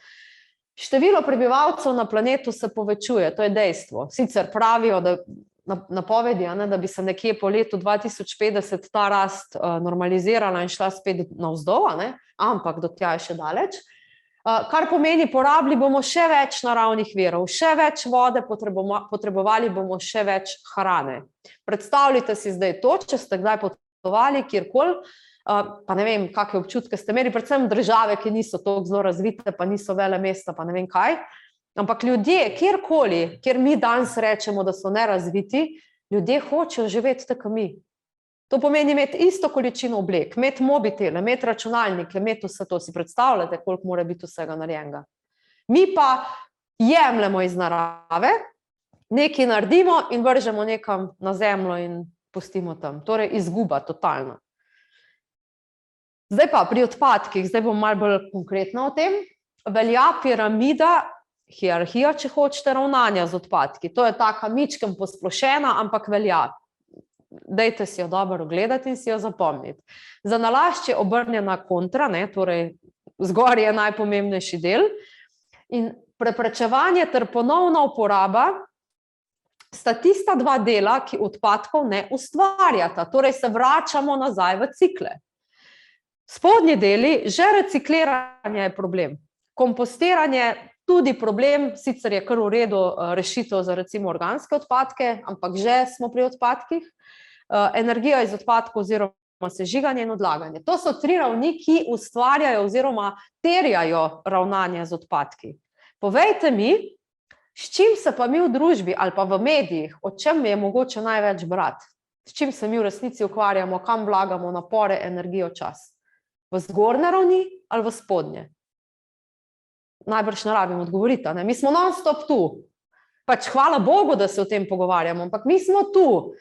Število prebivalcev na planetu se povečuje, to je dejstvo. Sicer pravijo, da napovedi, da bi se nekje po letu 2050 ta rast normalizirala in šla spet navzdol, ampak do tja je še daleč. Kar pomeni, porabili bomo še več naravnih virov, še več vode, potrebovali bomo še več hrane. Predstavljite si zdaj to, če ste kdaj potovali kjerkoli, pa ne vem, kakšne občutke ste imeli, predvsem države, ki niso toliko zelo razvite, pa niso vele mesta, pa ne vem kaj. Ampak ljudje, kjerkoli, kjer mi danes rečemo, da so nerazviti, ljudje hočejo živeti tako mi. To pomeni imeti isto količino oblek, imeti mobitele, imeti računalnike, imeti vse to. Si predstavljate, koliko mora biti vsega narejenega. Mi pa jemljemo iz narave, nekaj naredimo in vržemo nekam na zemljo in pustimo tam. Torej izguba totalna. Zdaj pa pri odpadkih, zdaj bom malo bolj konkretna o tem, velja piramida, hierarhija, če hočete, ravnanja z odpadki. To je taka mičkem posplošena, ampak velja. Dajte si jo dobro ogledati in si jo zapomniti. Za nalašč je obrnjena kontra, torej zgoraj je najpomembnejši del in preprečevanje ter ponovna uporaba sta tista 2 dela, ki odpadkov ne ustvarjata, torej se vračamo nazaj v cikle. Spodnji deli, že recikliranje je problem. Kompostiranje tudi problem, sicer je kar v redu rešitev za recimo organske odpadke, ampak že smo pri odpadkih. Energija iz odpadkov oziroma sežiganje in odlaganje. To so 3 ravni, ki ustvarjajo oziroma terjajo ravnanje z odpadki. Povejte mi, s čim se pa mi v družbi ali pa v medijih, o čem je mogoče največ brati? S čim se mi v resnici ukvarjamo, kam vlagamo napore, energijo, čas? V zgornje ravni ali v spodnje? Najbrž ne rabim odgovoriti, mi smo non-stop tu. Pač hvala Bogu, da se o tem pogovarjamo, ampak mi smo tu.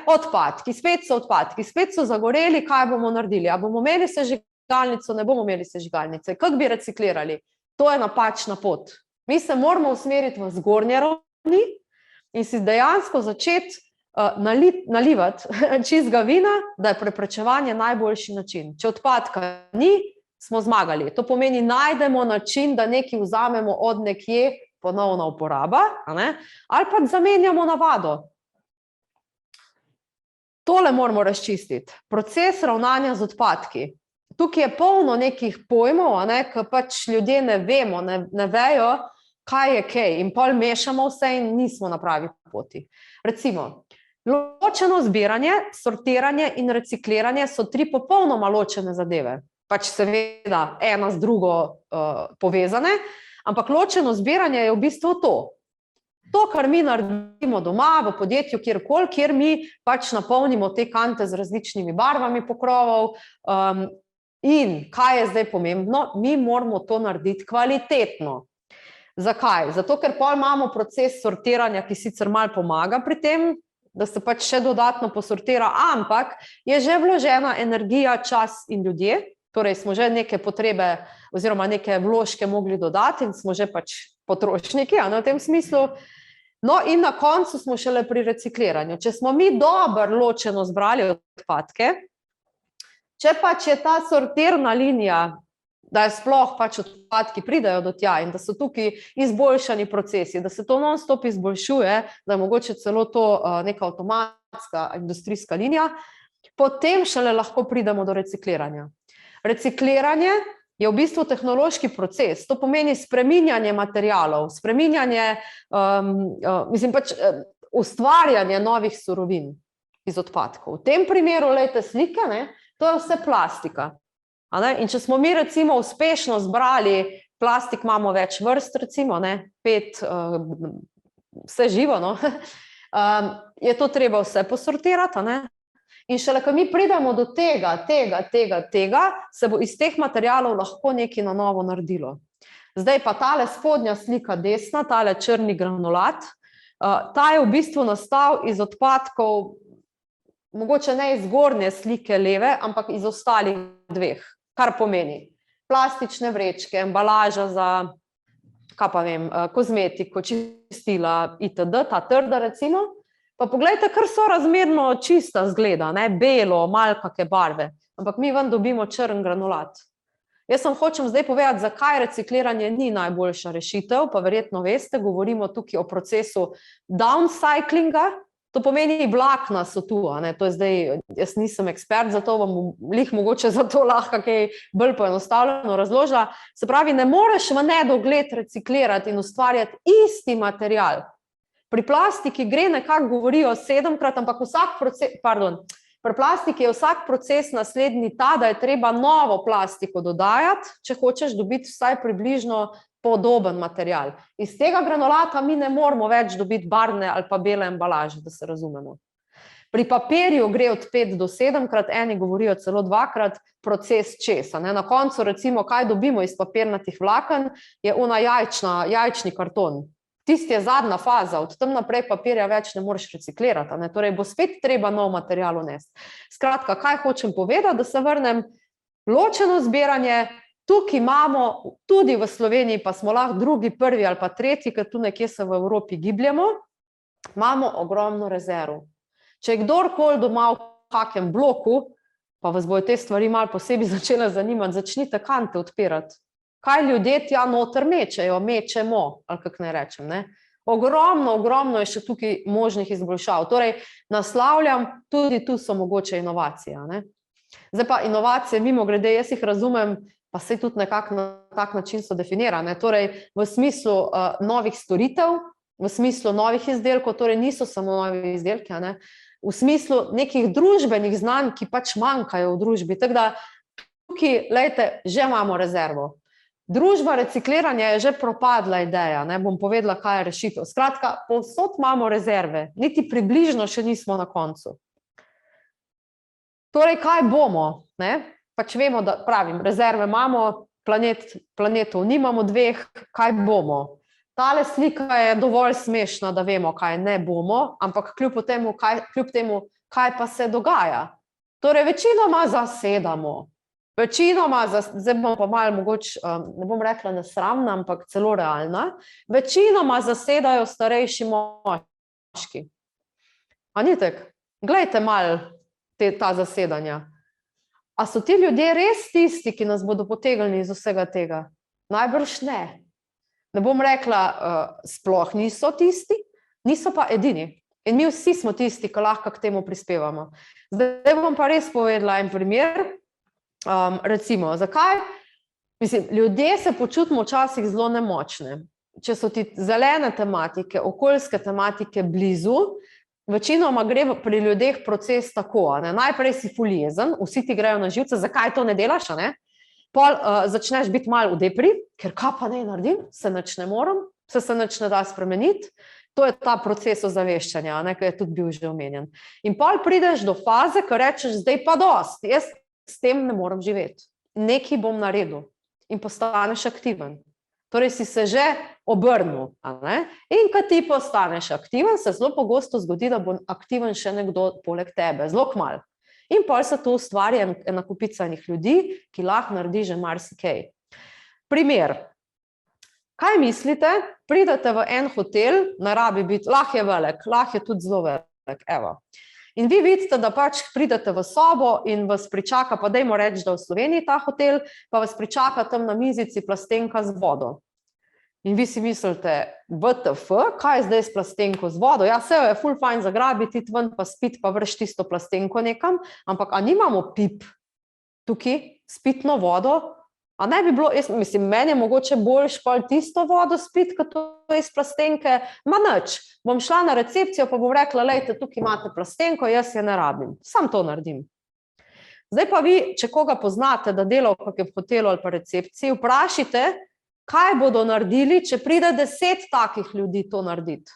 Odpadki, spet so zagoreli, kaj bomo naredili? A bomo imeli sežigalnico, ne bomo imeli sežigalnice? Kako bi reciklirali? To je napačna pot. Mi se moramo usmeriti v zgornje ravni in si dejansko začeti nalivati čistega vina, da je preprečevanje najboljši način. Če odpadka ni, smo zmagali. To pomeni, najdemo način, da nekaj vzamemo od nekje, ponovna uporaba, ali pa zamenjamo navado. Tole moramo razčistiti. Proces ravnanja z odpadki. Tukaj je polno nekih pojmov, ki pač ljudje ne vemo, ne vejo, kaj je kaj. In pol mešamo vse in nismo na pravi poti. Recimo, ločeno zbiranje, sortiranje in recikliranje so 3 popolnoma ločene zadeve. Pač seveda ena z drugo povezane, ampak ločeno zbiranje je v bistvu to. To, kar mi naredimo doma, v podjetju, kjerkoli, kjer mi pač napolnimo te kante z različnimi barvami pokrovov. In kaj je zdaj pomembno? Mi moramo to narediti kvalitetno. Zakaj? Zato, ker pol imamo proces sortiranja, ki sicer malo pomaga pri tem, da se pač še dodatno posortira, ampak je že vložena energija, čas in ljudje, torej smo že neke potrebe oziroma neke vložke mogli dodati in smo že pač potrošniki, v tem smislu. No in na koncu smo šele pri recikliranju. Če smo mi dobro ločeno zbrali odpadke, če pač je ta sortirna linija, da je sploh pač odpadki pridajo do tja in da so tukaj izboljšani procesi, da se to non-stop izboljšuje, da je mogoče celo to neka avtomatska industrijska linija, potem šele lahko pridemo do recikliranja. Recikliranje je v bistvu tehnološki proces, to pomeni spreminjanje materialov, spreminjanje, ustvarjanje novih surovin iz odpadkov. V tem primeru, lejte slike, to je vse plastika. In če smo mi recimo uspešno zbrali, plastik imamo več vrst, recimo, 5, vse živo, je to treba vse posortirati, in šele, ko mi pridemo do tega, se bo iz teh materialov lahko nekaj na novo naredilo. Zdaj pa tale spodnja slika desna, tale črni granulat, ta je v bistvu nastal iz odpadkov, mogoče ne iz zgornje slike leve, ampak iz ostalih 2, kar pomeni plastične vrečke, embalaža za, kaj pa vem, kozmetiko, čistila itd., ta trda recimo. Pa poglejte, kar sorazmerno čista zgleda, belo, malo kakšne barve, ampak mi ven dobimo črn granulat. Jaz vam hočem zdaj povedati, zakaj recikliranje ni najboljša rešitev, pa verjetno veste, govorimo tukaj o procesu downcyclinga, to pomeni vlakna so tu, to je zdaj, jaz nisem ekspert, zato vam mogoče zato lahko kaj bolj poenostavljeno razložila. Se pravi, ne moreš v nedogled reciklirati in ustvarjati isti material. Pri plastiki gre nekako govorijo 7-krat, ampak pri plastiki je vsak proces naslednji ta, da je treba novo plastiko dodajati, če hočeš dobiti vsaj približno podoben material. Iz tega granulata mi ne moramo več dobiti barvne ali pa bele embalaže, da se razumemo. Pri papirju gre od 5 do 7-krat, eni govorijo celo 2-krat, proces česa. Na koncu recimo, kaj dobimo iz papirnatih vlaken, je jajčni karton. Tisti je zadnja faza, od tam naprej papirja več ne moreš reciklirati, torej bo spet treba nov material unesti. Skratka, kaj hočem povedati, da se vrnem, ločeno zbiranje, tukaj imamo, tudi v Sloveniji, pa smo lahko 2., 1. ali pa 3., ker tu nekje se v Evropi gibljemo, imamo ogromno rezerv. Če je kdorkoli doma v kakem bloku, pa vas bojo te stvari malo posebej začele zanimati, začnite kante odpirati. Kaj ljudje tja noter mečemo, ali kako ne rečem. Ogromno je še tukaj možnih izboljšav. Torej, naslavljam, tudi tu so mogoče inovacije. Zdaj pa inovacije, mimogrede, jaz jih razumem, pa saj tudi nekako na tak način so definirane. Torej, v smislu novih storitev, v smislu novih izdelkov, torej niso samo novi izdelki, v smislu nekih družbenih znanj, ki pač manjkajo v družbi. Tako da tukaj, lejte, že imamo rezervo. Družba recikliranja je že propadla ideja, bom povedala, kaj je rešitev. Skratka, povsod imamo rezerve, niti približno še nismo na koncu. Torej, kaj bomo? Pač vemo, da pravim, rezerve imamo, planetov nimamo 2, kaj bomo? Tale slika je dovolj smešna, da vemo, kaj ne bomo, ampak kljub temu, kaj pa se dogaja? Torej, večinoma zasedamo. Večinoma, zdaj bom pa malo mogoče, ne bom rekla nesramna, ampak celo realna, večinoma zasedajo starejši moški. A ni tako? Glejte malo ta zasedanja. A so ti ljudje res tisti, ki nas bodo potegnili iz vsega tega? Najbrž ne. Ne bom rekla, sploh niso tisti, niso pa edini. In mi vsi smo tisti, ki lahko k temu prispevamo. Zdaj bom pa res povedala en primer. Recimo, zakaj? Mislim, ljudje se počutimo včasih zelo nemočne. Če so ti zelene tematike, okoljske tematike blizu, večinoma gre pri ljudeh proces tako, ne? Najprej si ful jezen, vsi ti grejo na živce, zakaj to ne delaš, ne? Pol začneš biti malo v depri, ker kaj pa ne naredim, se nič ne morem, se nič ne da spremeniti. To je ta proces ozaveščanja, ne, ki je tudi bil že omenjen. In pol prideš do faze, ko rečeš, zdaj pa dost, jaz s tem ne morem živeti. Nekaj bom naredil in postaneš aktiven. Torej si se že obrnil. Ne? In ko ti postaneš aktiven, se zelo pogosto zgodi, da bo aktiven še nekdo poleg tebe, zelo kmalu. In pol se tu ustvari ena kupica ljudi, ki lahko naredi že marsikaj. Primer. Kaj mislite? Pridete v en hotel, ne rabi biti, lahko je velik, lahko je tudi zelo velik, evo. In vi vidite, da pač pridete v sobo in vas pričaka, pa dajmo reči, da v Sloveniji ta hotel, pa vas pričaka tam na mizici plastenka z vodo. In vi si mislite, WTF, kaj je zdaj s plastenko z vodo? Ja, se jo je ful fajn zagrabiti, iti ven pa spiti, pa vrš tisto plastenko nekam, ampak a nimamo pip tukaj s pitno vodo? A ne bi bilo, jaz mislim, meni je mogoče boljš pa tisto vodo spiti, kot to iz plastenke, ma nič. Bom šla na recepcijo, pa bom rekla, lejte, tukaj imate plastenko, jaz je ne rabim. Sam to naredim. Zdaj pa vi, če koga poznate, da dela v kakem hotelu ali pa recepciji, vprašajte, kaj bodo naredili, če pride 10 takih ljudi to narediti.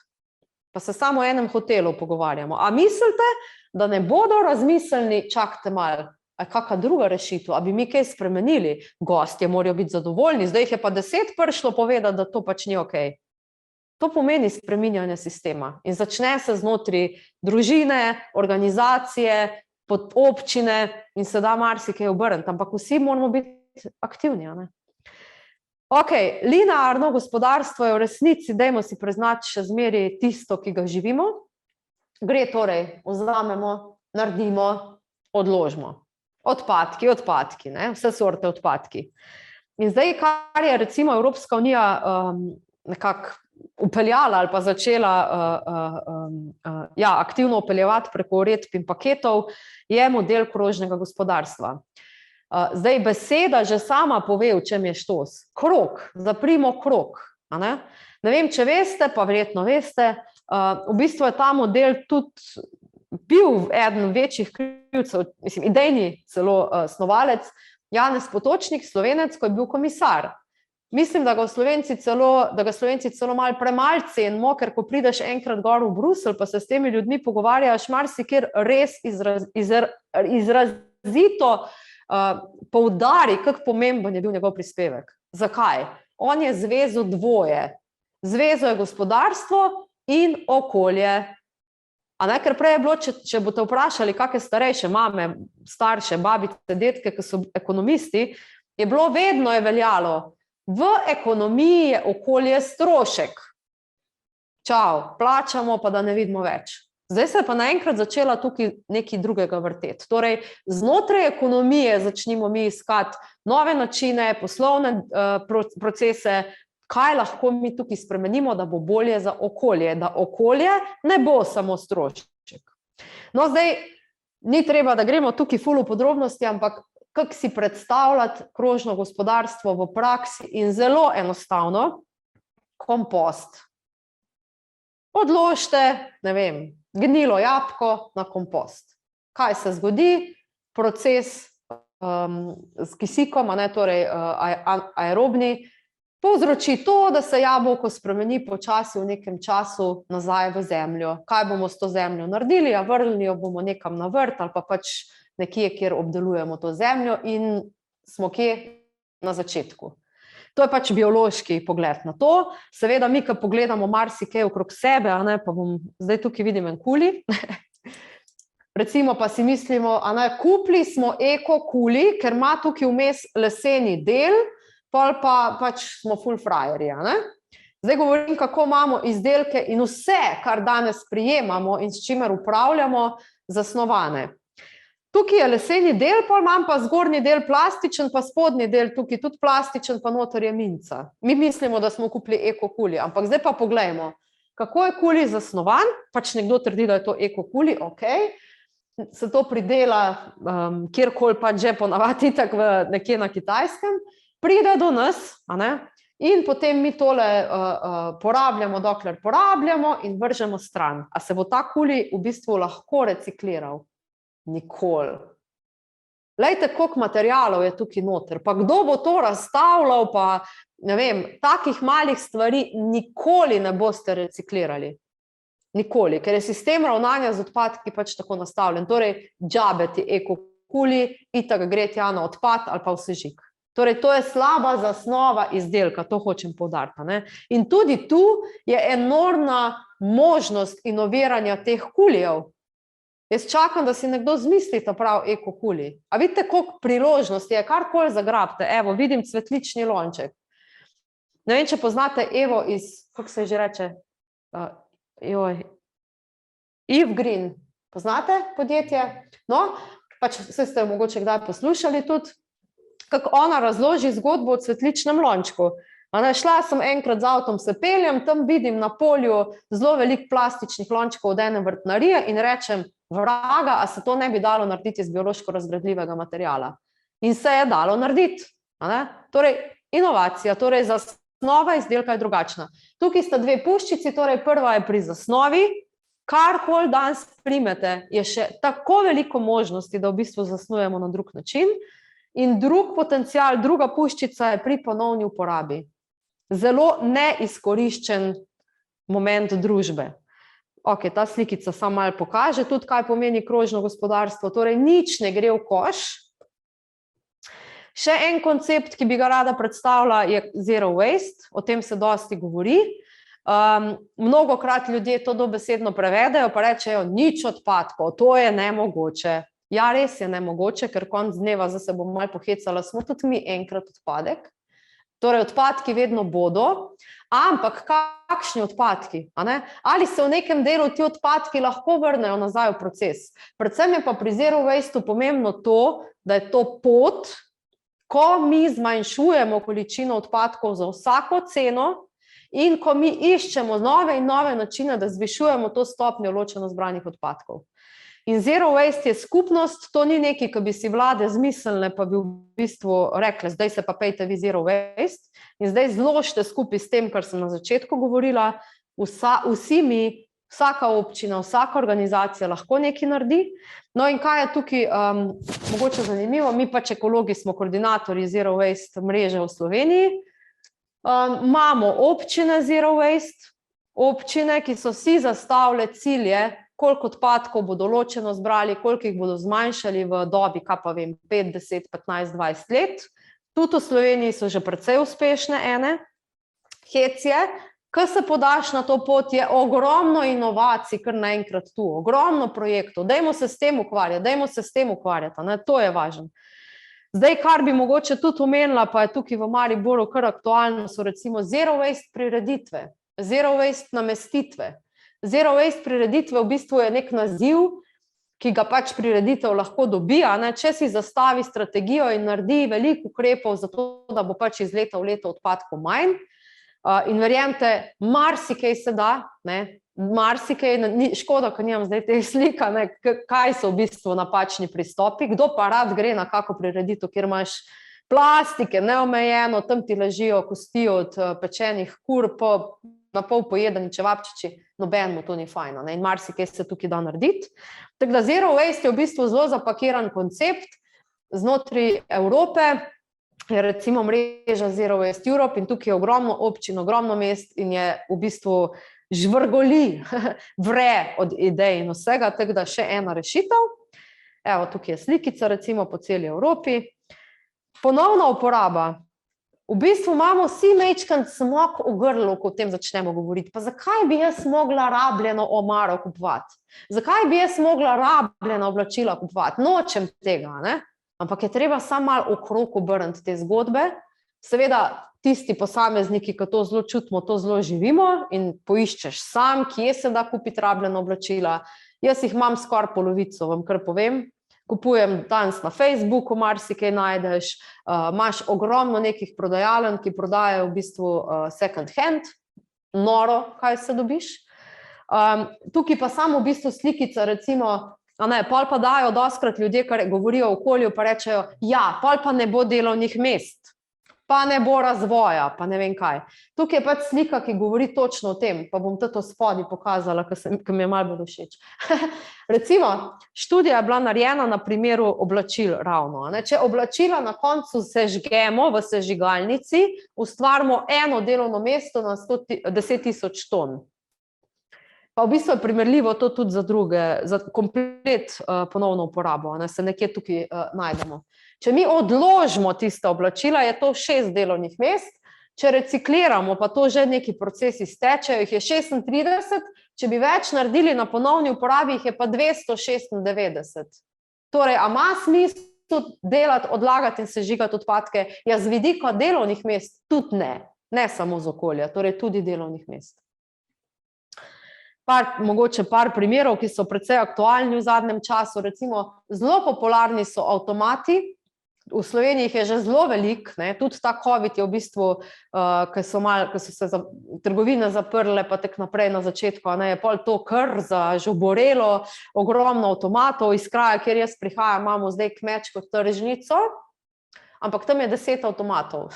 Pa se samo o enem hotelu pogovarjamo. A mislite, da ne bodo razmislili, čakajte malo, a kakšna druga rešitev, a bi mi kaj spremenili? Gostje morajo biti zadovoljni, zdaj jih je pa 10 prišlo povedati, da to pač ni okej. To pomeni spreminjanje sistema in začne se znotraj družine, organizacije, pod občine in se da marsikaj obrniti, ampak vsi moramo biti aktivni, ne? Ok, linearno gospodarstvo je v resnici, dajmo si priznati še zmeri tisto, ki ga živimo. Gre torej, vzamemo, naredimo, odložimo. Odpadki, ne? Vse sorte odpadki. In zdaj, kar je recimo Evropska unija nekako upeljala ali pa začela aktivno upeljevati preko uredb in paketov, je model krožnega gospodarstva. Zdaj, beseda že sama pove, v čem je štos. Krog, zaprimo krog. Ne vem, če veste, pa verjetno veste, v bistvu je ta model tudi bil eden večjih krivcev, mislim, idejni celo snovalec, Janez Potočnik, Slovenec, ko je bil komisar. Mislim, da ga Slovenci celo malo premalo cenimo, ker ko prideš enkrat gor v Bruselj, pa se s temi ljudmi pogovarjaš, marsikjer res izrazito poudari, kako pomemben je bil njegov prispevek. Zakaj? On je zvezal dvoje. Zvezal je gospodarstvo in okolje. A ne, ker prej je bilo, če boste vprašali, kakšne starejše mame, starše, babice, detke, ki so ekonomisti, je bilo vedno je veljalo, v ekonomiji je okolje strošek. Čau, plačamo, pa da ne vidimo več. Zdaj se je pa naenkrat začela tukaj nekaj drugega vrteti. Torej, znotraj ekonomije začnimo mi iskati nove načine, poslovne procese, kaj lahko mi tukaj spremenimo, da bo bolje za okolje, da okolje ne bo samo strošek. No, zdaj, ni treba, da gremo tukaj ful v podrobnosti, ampak kako si predstavljati krožno gospodarstvo v praksi in zelo enostavno, kompost. Odložite, ne vem, gnilo jabolko na kompost. Kaj se zgodi? Proces s kisikom, torej aerobni, povzroči to, da se jabolko spremeni počasi v nekem času nazaj v zemljo. Kaj bomo s to zemljo naredili? Vrnili jo bomo nekam na vrt ali pa pač nekje, kjer obdelujemo to zemljo in smo kje na začetku. To je pač biološki pogled na to. Seveda mi, ko pogledamo marsikaj okrog sebe, pa bom zdaj tukaj vidim en kuli. recimo pa si mislimo, kupili smo eko kuli, ker ima tukaj vmes leseni del, pol pa pač smo full frajerji, Zdaj govorim, kako imamo izdelke in vse, kar danes prijemamo in s čimer upravljamo, zasnovane. Tukaj je leseni del, pol imam pa zgornji del plastičen, pa spodnji del tukaj tudi plastičen, pa noter je minca. Mi mislimo, da smo kupili eko kuli, ampak zdaj pa poglejmo, kako je kuli zasnovan, pač nekdo trdi, da je to eko kuli, se to pridela kjerkoli pač že ponavadi itak nekje na Kitajskem, pride do nas, in potem mi tole porabljamo, dokler porabljamo in vržemo stran. A se bo ta kuli v bistvu lahko recikliral? Nikoli. Lejte, koliko materialov je tukaj noter, pa kdo bo to razstavljal, pa ne vem, takih malih stvari nikoli ne boste reciklirali. Nikoli, ker je sistem ravnanja z odpadki pač tako nastavljen. Torej, džabeti eko kuli, itak gre tja na odpad ali pa v sežig. Torej, to je slaba zasnova izdelka, to hočem poudariti. In tudi tu je enormna možnost inoviranja teh kulijev. Jaz čakam, da si nekdo zmisli ta prav eko kuli. A vidite, koliko priložnosti je, karkoli zagrabite. Evo, vidim cvetlični lonček. Ne vem, če poznate Evo iz, kako se že reče, Eve Green. Poznate podjetje? No, pač vse ste mogoče kdaj poslušali tudi, kako ona razloži zgodbo o cvetličnem lončku. Šla sem enkrat z avtom, se peljem, tam vidim na polju zelo veliko plastičnih lončkov od ene vrtnarije in rečem, vraga, a se to ne bi dalo narediti iz biološko razgradljivega materiala. In se je dalo narediti. Torej, inovacija, torej zasnova izdelka je drugačna. Tukaj sta dve puščici, torej prva je pri zasnovi, karkoli danes primete, je še tako veliko možnosti, da v bistvu zasnujemo na drug način. In drug potencial, druga puščica je pri ponovni uporabi. Zelo neizkoriščen moment družbe. Ta slikica samo malo pokaže tudi, kaj pomeni krožno gospodarstvo. Torej, nič ne gre v koš. Še en koncept, ki bi ga rada predstavila, je zero waste. O tem se dosti govori. Mnogokrat ljudje to dobesedno prevedejo, pa rečejo, nič odpadkov, to je nemogoče. Ja, res je nemogoče, ker konc dneva, zdaj se bom malo pohecala, smo tudi mi enkrat odpadek. Torej, odpadki vedno bodo, ampak kakšni odpadki? Ali se v nekem delu ti odpadki lahko vrnejo nazaj v proces? Predvsem je pa pri zero wasteu pomembno to, da je to pot, ko mi zmanjšujemo količino odpadkov za vsako ceno in ko mi iščemo nove in nove načine, da zvišujemo to stopnjo ločeno zbranih odpadkov. In zero waste je skupnost, to ni nekaj, ki bi si vlade zmislile, pa bi v bistvu rekle, zdaj se pa pejte vi zero waste in zdaj zložite skupaj s tem, kar sem na začetku govorila, vsi mi, vsaka občina, vsaka organizacija lahko nekaj naredi. No in kaj je tukaj mogoče zanimivo, mi pač ekologi smo koordinatorji zero waste mreže v Sloveniji, imamo občine zero waste, občine, ki so si zastavile cilje, koliko odpadkov bodo ločeno zbrali, koliko jih bodo zmanjšali v dobi, 5, 10, 15, 20 let. Tudi v Sloveniji so že precej uspešne ene. Hec je, ko se podaš na to pot, je ogromno inovacij, kar naenkrat tu, ogromno projektov. Dajmo se s tem ukvarjati, to je važno. Zdaj, kar bi mogoče tudi omenila, pa je tukaj v Mariboru kar aktualno, so recimo zero waste prireditve, zero waste namestitve. Zero waste prireditve v bistvu je nek naziv, ki ga pač prireditev lahko dobi, če si zastavi strategijo in naredi veliko ukrepov za to, da bo pač iz leta v leto odpadkov manj. In verjemite, marsikaj se da, marsikaj, škoda, ko nimam zdaj teh slika, kaj so v bistvu napačni pristopi, kdo pa rad gre na kako prireditev, kjer imaš plastike neomejeno, tam ti ležijo kosti od pečenih kur, na pol pojedeni čevapčiči, nobenemu to ni fajn, in marsikaj se tukaj da narediti. Tako da zero waste je v bistvu zelo zapakiran koncept znotraj Evrope, je recimo mreža Zero Waste Europe in tukaj je ogromno občin, ogromno mest in je v bistvu žvrgoli, vre od idej in vsega, tako da še ena rešitev. Evo, tukaj je slikica recimo po celi Evropi. Ponovna uporaba. v bistvu imamo vsi majčkeno smok v grlu, ko o tem začnemo govoriti. Pa zakaj bi jaz mogla rabljeno omaro kupovati? Zakaj bi jaz mogla rabljena oblačila kupovati? Nočem tega, ne? Ampak je treba samo malo okrog obrniti te zgodbe. Seveda, tisti posamezniki, ki to zelo čutimo, to zelo živimo in poiščeš sam, kje se da kupiti rabljena oblačila. Jaz jih imam skoraj polovico, vam kar povem. Kupujem danes na Facebooku, marsikaj najdeš, imaš ogromno nekih prodajaln, ki prodajajo v bistvu second hand, noro, kaj se dobiš. Tukaj pa samo v bistvu slikica, recimo, pol pa dajo dostikrat ljudje, ki govorijo o okolju, pa rečejo, ja, pol pa ne bo delovnih mest, pa ne bo razvoja, pa ne vem kaj. Tukaj je pač slika, ki govori točno o tem, pa bom to spodaj pokazala, ki mi je malo bolj všeč. Recimo, študija je bila narejena na primeru oblačil ravno. Če oblačila na koncu sežgemo v sežigalnici, ustvarimo eno delovno mesto na 10.000 ton. Pa v bistvu je primerljivo to tudi za druge, za komplet ponovno uporabo, se nekje tukaj najdemo. Če mi odložimo tiste oblačila, je to 6 delovnih mest, če recikliramo, pa to že neki procesi stečejo, jih je 36, če bi več naredili na ponovni uporabi, jih je pa 296. Torej, a ima smisel delati, odlagati in sežigati odpadke? Ja, z vidika delovnih mest tudi ne samo z okolja, torej tudi delovnih mest. Mogoče par primerov, ki so precej aktualni v zadnjem času, recimo zelo popularni so avtomati, v Sloveniji jih je že zelo veliko, tudi ta COVID je v bistvu, ko so se trgovine zaprle, pa tako naprej na začetku, je pol to kar zažuborelo, ogromno avtomatov, iz kraja, kjer jaz prihajam, imamo zdaj kmečko tržnico, ampak tam je 10 avtomatov.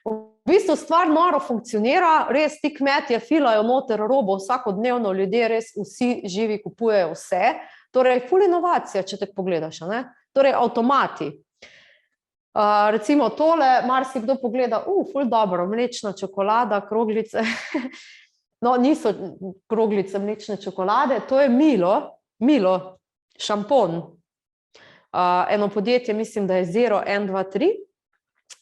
V bistvu stvar noro funkcionira, res ti kmetje filajo noter robo vsakodnevno, ljudje res vsi živi kupujejo vse, torej ful inovacija, če tako pogledaš, torej avtomati. Recimo tole, marsikdo pogleda, ful dobro, mlečna čokolada, kroglice, no niso kroglice mlečne čokolade, to je Milo, šampon. Eno podjetje, mislim, da je Zero 1, 2, 3,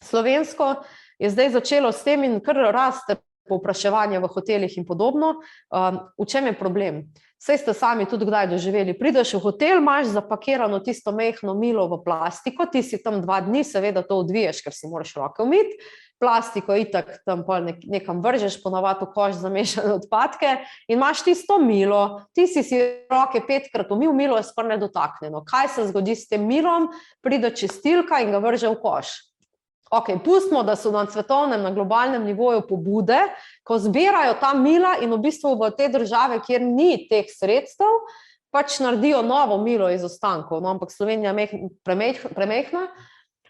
slovensko, je zdaj začelo s tem in kar raste povpraševanje v hotelih in podobno. V čem je problem? Saj ste sami tudi kdaj doživeli. Prideš v hotel, imaš zapakirano tisto mehno Milo v plastiko, ti si tam 2 dni, seveda to odviješ, ker si moraš roke umiti, plastiko itak tam nekam vržeš, ponavadi v koš za mešane odpadke in imaš tisto Milo, ti si roke 5-krat umil, Milo je skoraj nedotaknjeno. Kaj se zgodi s tem Milom? Pride čistilka in ga vrže v koš. Ok, pustimo, da so na svetovnem, na globalnem nivoju pobude, ko zbirajo ta Mila in v bistvu v te države, kjer ni teh sredstev, pač naredijo novo Milo iz ostankov, ampak Slovenija je premehna.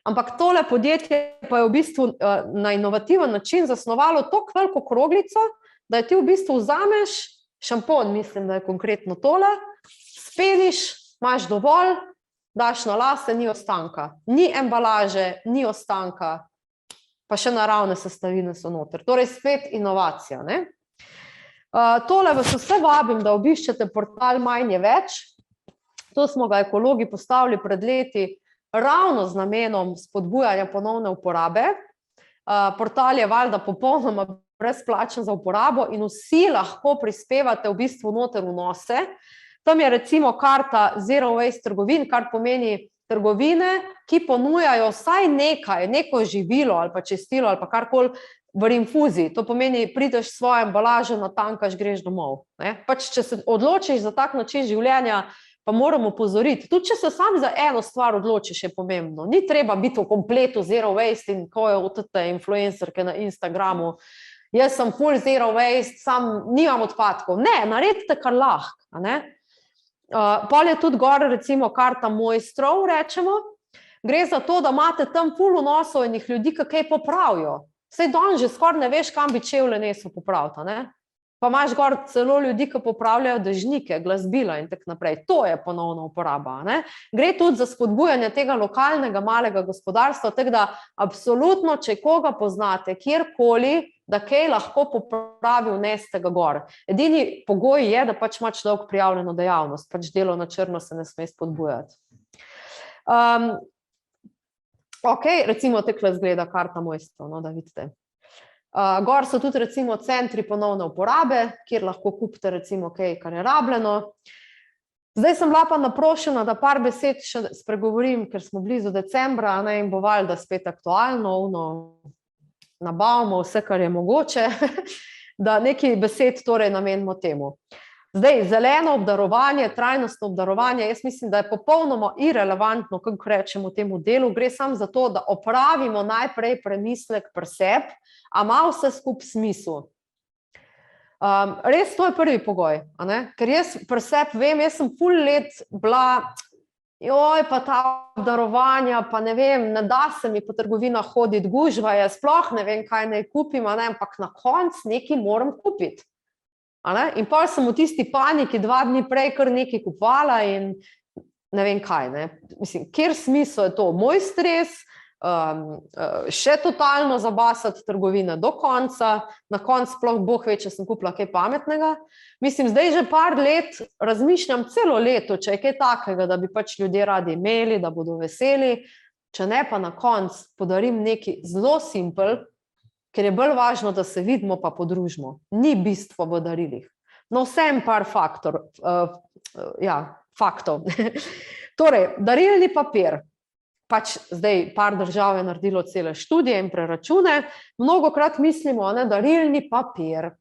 Ampak tole podjetje pa je v bistvu na inovativen način zasnovalo toliko veliko kroglico, da je ti v bistvu vzameš šampon, mislim, da je konkretno tole, speliš, imaš dovolj, daš na lase, ni ostanka. Ni embalaže, ni ostanka, pa še naravne sestavine so noter. Torej spet inovacija. Tole vas vse vabim, da obiščete portal Manj je več. To smo ga ekologi postavili pred leti ravno z namenom spodbujanja ponovne uporabe. Portal je valjda popolnoma brezplačen za uporabo in vsi lahko prispevate v bistvu noter vnose. Tam je recimo karta Zero Waste trgovin, kar pomeni trgovine, ki ponujajo vsaj nekaj, neko živilo ali pa čistilo ali pa karkoli v rinfuziji. To pomeni, prideš svojo embalažo, natankaš, greš domov. Pač, če se odločiš za tak način življenja, pa moramo opozoriti. Tudi, če se sam za eno stvar odločiš, je pomembno. Ni treba biti v kompletu Zero Waste in ko je od te influencerke na Instagramu. Jaz sem full Zero Waste, sam nimam odpadkov. Ne, naredite kar lahko, Pol je tudi gor, recimo, karta mojstrov, rečemo. Gre za to, da imate tam ful vnosov in jih ljudi kaj popravijo. Saj danes že skoraj ne veš, kam bi čevlje nesel popraviti, Pa imaš gor celo ljudi, ki popravljajo dežnike, glasbila in tako naprej. To je ponovna uporaba, Gre tudi za spodbujanje tega lokalnega malega gospodarstva, tako da absolutno, če koga poznate, kjerkoli, da kaj lahko popravi, vneste ga gor. Edini pogoj je, da pač ima človek prijavljeno dejavnost, pač delo na črno se ne sme spodbujati. Ok, recimo tekle zgleda karta mojstrov, no, da vidite. Gor so tudi recimo centri ponovne uporabe, kjer lahko kupite recimo kaj, kar je rabljeno. Zdaj sem bila pa naprošena, da par besed še spregovorim, ker smo blizu decembra, ne, in bo valjda spet aktualno, nabavimo vse, kar je mogoče, da nekaj besed torej namenimo temu. Zdaj, zeleno obdarovanje, trajnostno obdarovanje, jaz mislim, da je popolnoma irelevantno, kako rečemo temu delu, gre samo za to, da opravimo najprej premislek pri sebi, a ima vse skupaj smisel. Res to je prvi pogoj, a ne? Ker jaz pri sebi vem, jaz sem ful let bila, pa ta obdarovanja, pa ne vem, ne da se mi po trgovinah hoditi, gužva je, sploh ne vem, kaj naj kupim, a ne? Ampak na koncu nekaj moram kupiti. In potem sem v tisti paniki 2 dni prej kar nekaj kupovala in ne vem kaj. Ne? Mislim, kjer smisel je to? Moj stres, še totalno zabasati trgovine do konca, na koncu sploh boh ve, če sem kupila kaj pametnega. Mislim, zdaj že par let razmišljam celo leto, če je kaj takega, da bi pač ljudje radi imeli, da bodo veseli, če ne pa na koncu podarim nekaj zelo simpel, ker je bolj važno, da se vidimo pa podružimo. Ni bistvo v darilih. No, vsem par faktov. Torej, darilni papir. Pač zdaj par držav je naredilo cele študije in preračune. Mnogokrat mislimo, ne, darilni papir.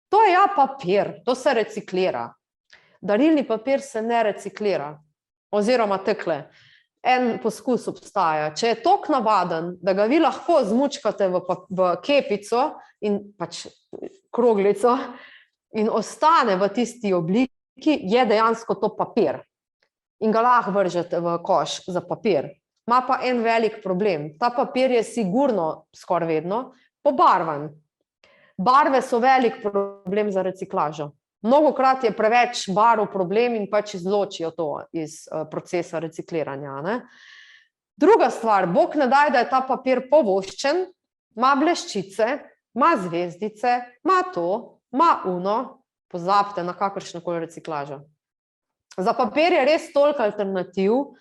To je papir, to se reciklira. Darilni papir se ne reciklira. Oziroma tekle. En poskus obstaja. Če je toliko navaden, da ga vi lahko zmučkate v kepico in pač kroglico in ostane v tisti obliki, je dejansko to papir. In ga lahko vržete v koš za papir. Ma pa en velik problem. Ta papir je sigurno, skoraj vedno, pobarvan. Barve so velik problem za reciklažo. Mnogokrat je preveč barv problem in pač izločijo to iz procesa recikliranja. Ne? Druga stvar, bog ne daj, da je ta papir povoščen, ima bleščice, ima zvezdice, ima to, ima pozabite na kakršnokoli reciklažo. Za papir je res toliko alternativ,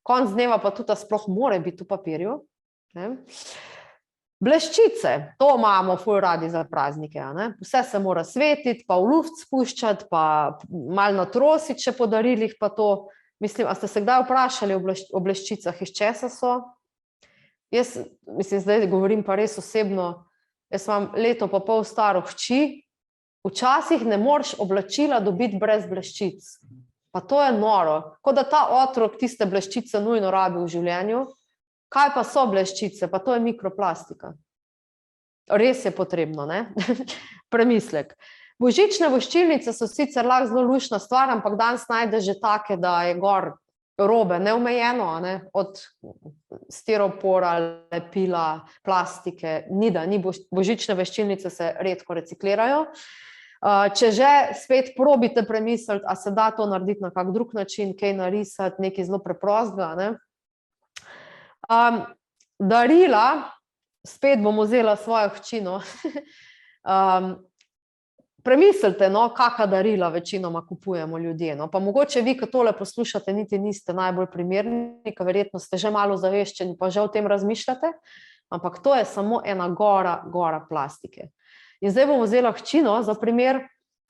konc dneva pa tudi sploh more biti v papirju. Ne? Bleščice, to imamo ful radi za praznike. Ne? Vse se mora svetiti, pa v luft spuščati, pa malo natrositi še po darilih, pa to. Mislim, a ste se kdaj vprašali o bleščicah, iz česa so? Jaz, mislim, zdaj govorim pa res osebno, jaz imam leto pa pol staro hči, včasih ne moreš oblačila dobiti brez bleščic. Pa to je noro, kot da ta otrok tiste bleščice nujno rabi v življenju. Kaj pa so bleščice? Pa to je mikroplastika. Res je potrebno, ne? Premislek. Božične voščilnice so sicer lahko zelo luštna stvar, ampak danes najde že take, da je gor robe neomejeno, ne? Od stiropora, lepila, plastike, ni božične voščilnice se redko reciklirajo. Če že spet probite premisliti, a se da to narediti na kak drug način, kaj narisati, nekaj zelo preprostega, ne? Darila, spet bom vzela svojo hčino, premislite, no, kaka darila večinoma kupujemo ljudje, no, pa mogoče vi, ko tole poslušate, niti niste najbolj primerni, ker verjetno ste že malo zaveščeni, pa že o tem razmišljate, ampak to je samo ena gora plastike. In zdaj bom vzela hčino za primer,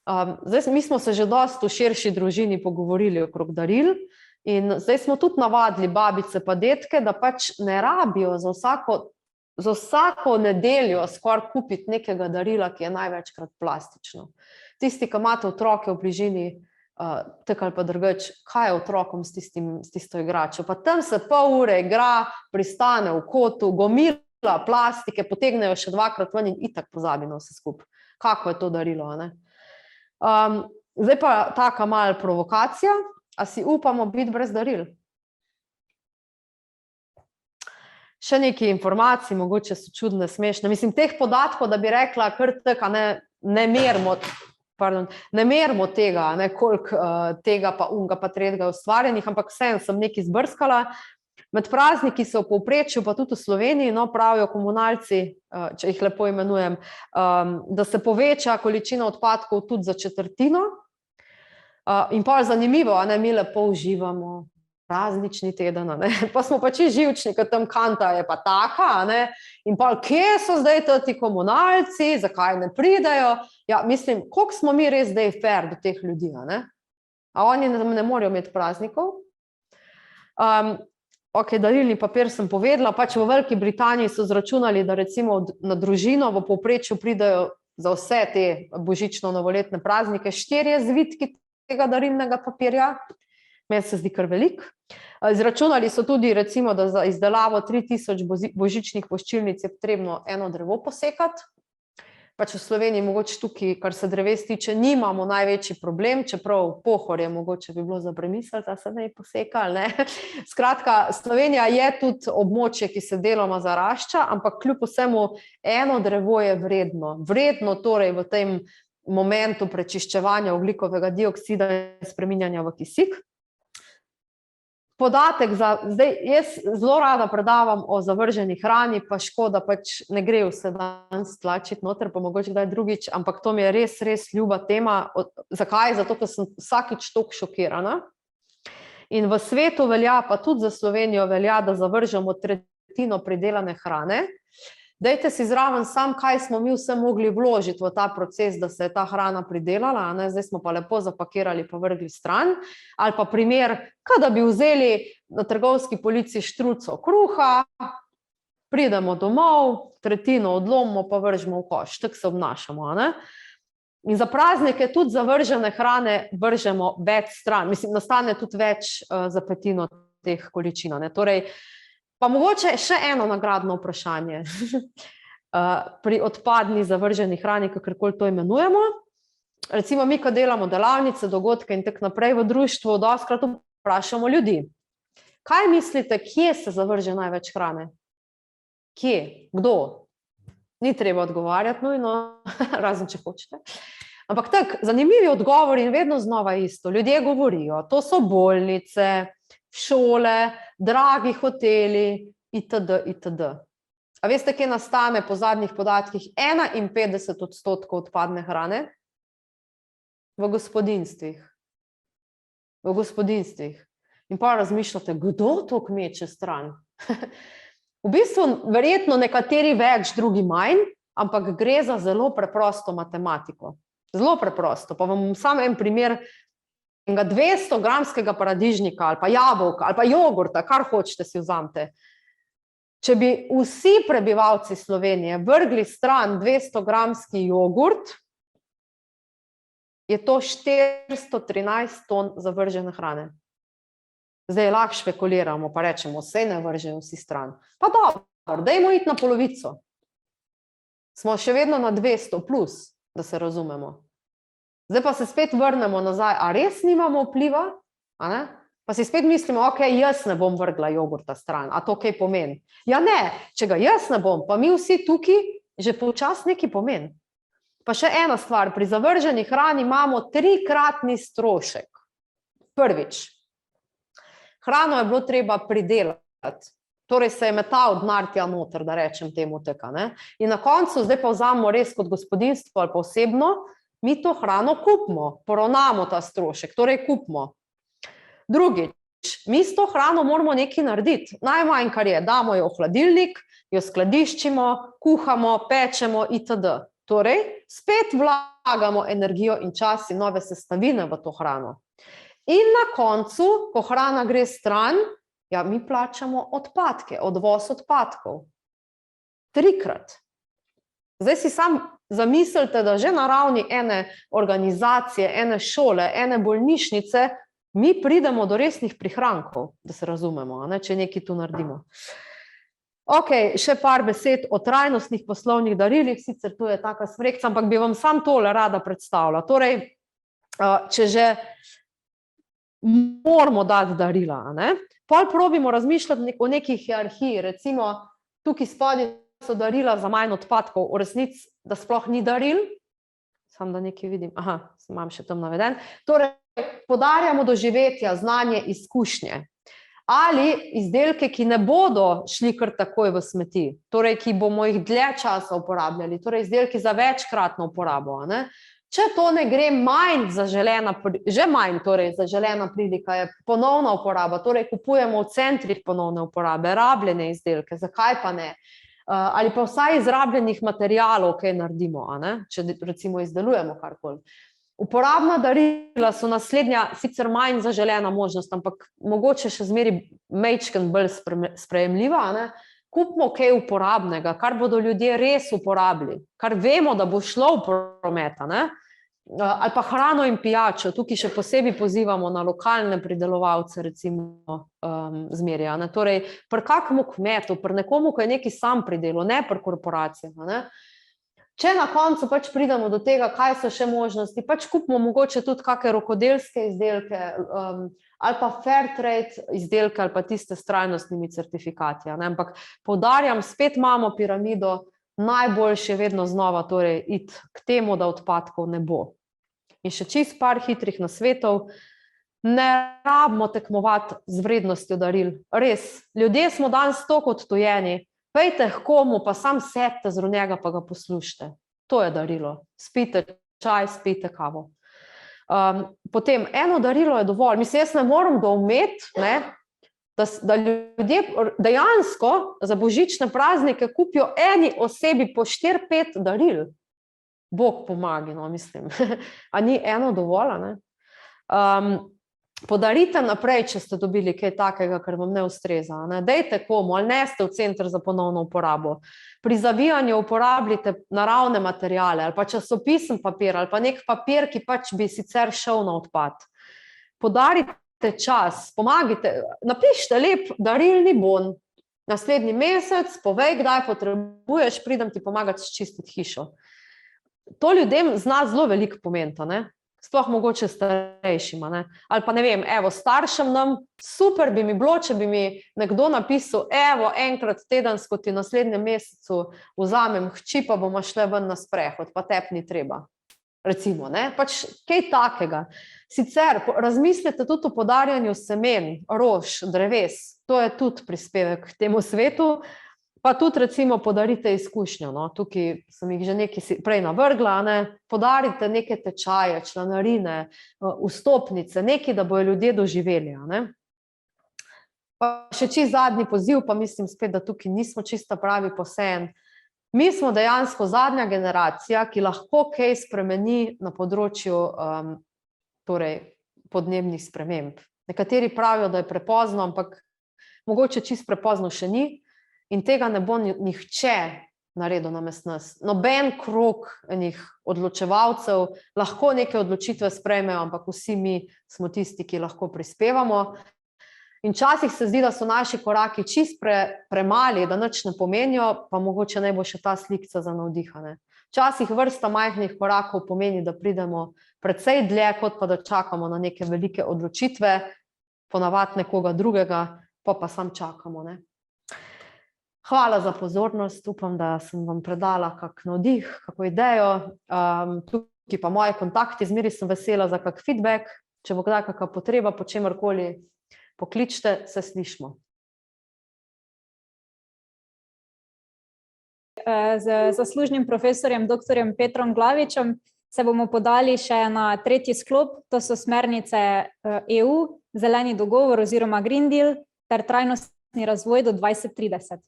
zdaj mi smo se že dosti v širši družini pogovorili okrog daril in zdaj smo tudi navadili babice pa detke, da pač ne rabijo za vsako nedeljo skoraj kupiti nekega darila, ki je največkrat plastično. Tisti, ki imate otroke v bližini, tako ali pa drugače, kaj je otrokom s tisto igračo? Pa tam se pol ure igra, pristane v kotu, gomila plastike, potegnejo še 2-krat ven in itak pozabi na vse skupaj. Kako je to darilo, ne? Zdaj pa taka malo provokacija, a si upamo biti brez daril? Še nekaj informacij, mogoče so čudne, smešne. Mislim, teh podatkov, da bi rekla, kar tako, ne merimo tega, ne, koliko tega pa unga pa tretjega ustvarjenih, ampak vsem sem nekaj zbrskala. Med prazniki so v povprečju, pa tudi v Sloveniji, no, pravijo komunalci, če jih lepo imenujem, da se poveča količina odpadkov tudi za četrtino. In pa zanimivo, mi lepo uživamo, praznični teden, pa smo pa čisto živčni, ker tam kanta je pa taka, in pa kje so zdaj ti komunalci, zakaj ne pridejo? Ja, mislim, koliko smo mi res zdaj fair do teh ljudi, a oni ne morajo imeti praznikov? Ok, darilni papir sem povedala, pač v Veliki Britaniji so zračunali, da recimo na družino v povprečju pridejo za vse te božično-novoletne praznike 4 zvitki tega darilnega papirja. Meni se zdi kar velik. Izračunali so tudi, recimo, da za izdelavo 3000 božičnih voščilnic je potrebno 1 drevo posekati. Pač v Sloveniji mogoče tukaj, kar se dreves tiče, nimamo največji problem, čeprav Pohorje mogoče bi bilo za premisliti, da se ne posekali, ne. Skratka, Slovenija je tudi območje, ki se deloma zarašča, ampak kljub vsemu 1 drevo je vredno. Vredno torej v tem momentu prečiščevanja ogljikovega dioksida in spreminjanja v kisik. Podatek zdaj, jaz zelo rada predavam o zavrženi hrani, pa škoda, pač ne gre vse danes tlačiti noter, pa mogoče kdaj drugič, ampak to mi je res, res ljuba tema. Zakaj? Zato, ker sem vsakič toliko šokirana. In v svetu velja, pa tudi za Slovenijo velja, da zavržemo 1/3 pridelane hrane. Dajte si zraven sam, kaj smo mi vse mogli vložiti v ta proces, da se je ta hrana pridelala, zdaj smo pa lepo zapakirali pa vrgli stran. Ali pa primer, kada bi vzeli na trgovski polici štruco kruha, pridemo domov, 1/3 odlomimo pa vržemo v koš, tako se obnašamo. In za praznike tudi zavržene hrane vržemo več stran, mislim, nastane tudi več za 1/5 teh količin. Torej, pa mogoče še eno nagradno vprašanje pri odpadni zavrženi hrani, kakorkoli to imenujemo. Recimo mi, ko delamo delavnice, dogodke in tako naprej v društvu, dostikrat vprašamo ljudi. Kaj mislite, kje se zavrže največ hrane? Kje? Kdo? Ni treba odgovarjati nujno, razen če hočete. Ampak tako, zanimivi odgovori in vedno znova isto. Ljudje govorijo, to so bolnice, šole, dragi hoteli, itd., itd. A veste, kje nastane po zadnjih podatkih 51% odpadne hrane? V gospodinjstvih. V gospodinjstvih. In pa razmišljate, kdo to kmeče stran? V bistvu verjetno nekateri več, drugi manj, ampak gre za zelo preprosto matematiko. Zelo preprosto. Pa vam samo en primer, 200-gramskega paradižnika ali pa jabolka ali pa jogurta, kar hočete si vzamete. Če bi vsi prebivalci Slovenije vrgli stran 200-gramski jogurt, je to 413 ton zavržene hrane. Zdaj lahko špekuliramo, pa rečemo, vse ne vržejo vsi stran. Pa dobro, dajmo iti na polovico. Smo še vedno na 200 plus, da se razumemo. Zdaj pa se spet vrnemo nazaj, a res nimamo vpliva? Pa si spet mislimo, ok, jaz ne bom vrgla jogurta stran, a to kaj pomeni? Ja ne, če ga jaz ne bom, pa mi vsi tukaj že počas nekaj pomeni. Pa še ena stvar, pri zavrženi hrani imamo 3-kratni strošek. Prvič, hrano je bilo treba pridelati, torej se je metal denar tja noter, da rečem temu teka. In na koncu, zdaj pa vzamemo res kot gospodinjstvo ali pa osebno, mi to hrano kupimo, poravnamo ta strošek, torej kupimo. Drugič, mi s to hrano moramo nekaj narediti. Najmanj, kar je, damo jo v hladilnik, jo skladiščimo, kuhamo, pečemo itd. Torej, spet vlagamo energijo in čas in nove sestavine v to hrano. In na koncu, ko hrana gre stran, ja, mi plačamo odpadke, odvoz odpadkov. 3-krat. Zdaj si sam zamislite, da že na ravni ene organizacije, ene šole, ene bolnišnice, mi pridemo do resnih prihrankov, da se razumemo, če nekaj tu naredimo. Ok, še par besed o trajnostnih poslovnih darilih, sicer tu je taka smrekca, ampak bi vam sam tole rada predstavila. Torej, če že moramo dati darila, pol probimo razmišljati o neki hierarhiji, recimo tukaj spodaj so darila za manj odpadkov, v resnici, da sploh ni daril, samo da nekaj vidim, imam še tam naveden, torej podarjamo doživetja, znanje, izkušnje ali izdelke, ki ne bodo šli kar takoj v smeti, torej ki bomo jih dlje časa uporabljali, torej izdelki za večkratno uporabo. Če to ne gre manj zaželena, že manj torej zaželena prilika je ponovna uporaba, torej kupujemo v centrih ponovne uporabe, rabljene izdelke, zakaj pa ne? Ali pa vsaj izrabljenih materialov, kaj naredimo, a ne? Če recimo izdelujemo karkoli. Uporabna darila so naslednja, sicer manj zaželena možnost, ampak mogoče še zmeri majčken bolj sprejemljiva, a ne? Kupimo kaj uporabnega, kar bodo ljudje res uporabili, kar vemo, da bo šlo v promet, a ne? Ali pa hrano in pijačo, tukaj še posebej pozivamo na lokalne pridelovalce, recimo zmerja, ne? Torej, pri kakemu kmetu, pri nekomu, ko je nekaj sam pridelal, ne pri korporacijah, ne? Če na koncu pač pridemo do tega, kaj so še možnosti, pač kupimo mogoče tudi kakšne rokodelske izdelke ali pa fair trade izdelke ali pa tiste s trajnostnimi certifikati, ne? Ampak poudarjam, spet imamo piramido, najboljše vedno znova torej iti k temu, da odpadkov ne bo. In še čist par hitrih nasvetov, ne rabimo tekmovati z vrednostjo daril. Res, ljudje smo danes toliko odtujeni, pejte k komu, pa sam sedite zraven njega, pa ga poslušajte. To je darilo. Spijte čaj, spijte kavo. Potem, eno darilo je dovolj. Mislim, jaz ne moram doumeti, ne, da ljudje dejansko za božične praznike kupijo eni osebi po 4-5 daril. Bog pomagi, no, mislim. A ni eno dovolj, ne? Podarite naprej, če ste dobili kaj takega, kar vam ne ustreza, ne? Dejte komu, ali neste v center za ponovno uporabo. Pri zavijanju uporabljite naravne materiale, ali pa časopisen papir, ali pa nek papir, ki pač bi sicer šel na odpad. Podarite čas, pomagite, napišite lep darilni bon. Naslednji mesec, povej, kdaj potrebuješ, pridem ti pomagati čistiti hišo. To ljudem zna zelo veliko pomenta, ne? Sploh mogoče starejšima, ne? Ali pa ne vem, evo, staršem nam, super bi mi bilo, če bi mi nekdo napisal, evo, enkrat tedensko ti naslednjem mesecu vzamem hči, pa bomo šle ven na sprehod, pa tep ni treba. Recimo, ne? Pač kaj takega. Sicer razmislite tudi o podarjanju semen, rož, dreves, to je tudi prispevek k temu svetu, pa tudi recimo podarite izkušnjo, no? Tukaj sem jih že nekaj prej navrgla, ne? Podarite neke tečaje, članarine, vstopnice, nekaj, da bojo ljudje doživeli, ne? Pa še čisto zadnji poziv, pa mislim spet, da tukaj nismo čisto pravi posejen. Mi smo dejansko zadnja generacija, ki lahko kaj spremeni na področju torej podnebnih sprememb. Nekateri pravijo, da je prepozno, ampak mogoče čisto prepozno še ni. In tega ne bo nihče naredil namesto nas. Noben krog enih odločevalcev lahko neke odločitve sprejmejo, ampak vsi mi smo tisti, ki lahko prispevamo. In včasih se zdi, da so naši koraki čist premali, da nič ne pomenijo, pa mogoče naj bo še ta slikca za navdihane. Včasih vrsta majhnih korakov pomeni, da pridemo precej dlje, kot pa da čakamo na neke velike odločitve, ponavadi nekoga drugega, pa sam čakamo, ne. Hvala za pozornost, upam, da sem vam predala kak navdih, kako idejo. Tukaj pa moje kontakti, zmeri sem vesela za kak feedback, če bo kdaj kakva potreba, po čemerkoli pokličite, se slišmo. Z zaslužnim profesorjem dr. Petrom Glavičem se bomo podali še na tretji sklop, to so smernice EU, zeleni dogovor oziroma Green Deal ter trajnostni razvoj do 2030.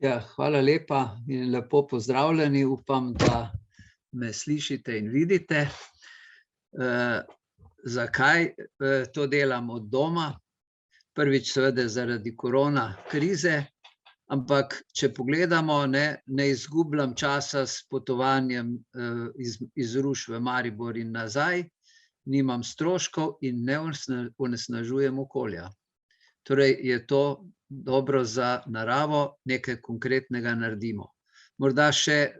Ja, hvala lepa in lepo pozdravljeni. Upam, da me slišite in vidite. Zakaj to delam od doma? Prvič seveda zaradi korona krize, ampak če pogledamo, ne izgubljam časa s potovanjem iz Ruš v Maribor in nazaj, nimam stroškov in ne onesnažujem okolja. Torej je to dobro za naravo, nekaj konkretnega naredimo. Morda še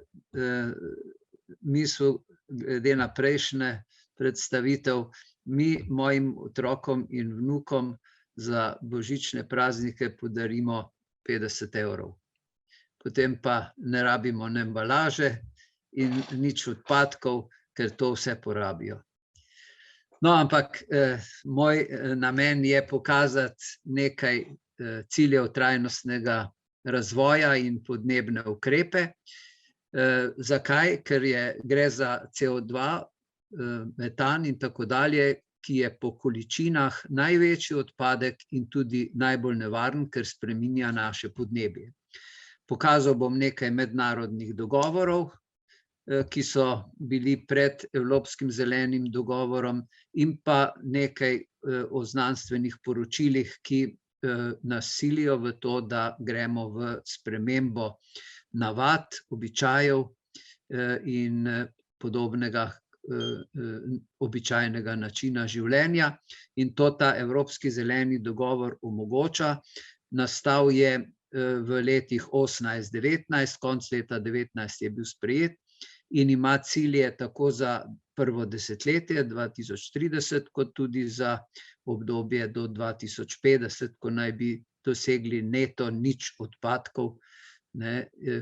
misel glede na prejšnje predstavitev, mi mojim otrokom in vnukom za božične praznike podarimo 50 €. Potem pa ne rabimo ne embalaže in nič odpadkov, ker to vse porabijo. No, ampak moj namen je pokazati nekaj ciljev trajnostnega razvoja in podnebne ukrepe. Zakaj? Ker gre za CO2, metan in tako dalje, ki je po količinah največji odpadek in tudi najbolj nevaren, ker spreminja naše podnebje. Pokazal bom nekaj mednarodnih dogovorov, ki so bili pred Evropskim zelenim dogovorom, in pa nekaj o znanstvenih poročilih, ki nas silijo v to, da gremo v spremembo navad, običajev in podobnega običajnega načina življenja. In to ta Evropski zeleni dogovor omogoča. Nastal je v letih 18-19, konc leta 19 je bil sprejet in ima cilje tako za prvo desetletje 2030, kot tudi za obdobje do 2050, ko naj bi dosegli neto nič odpadkov,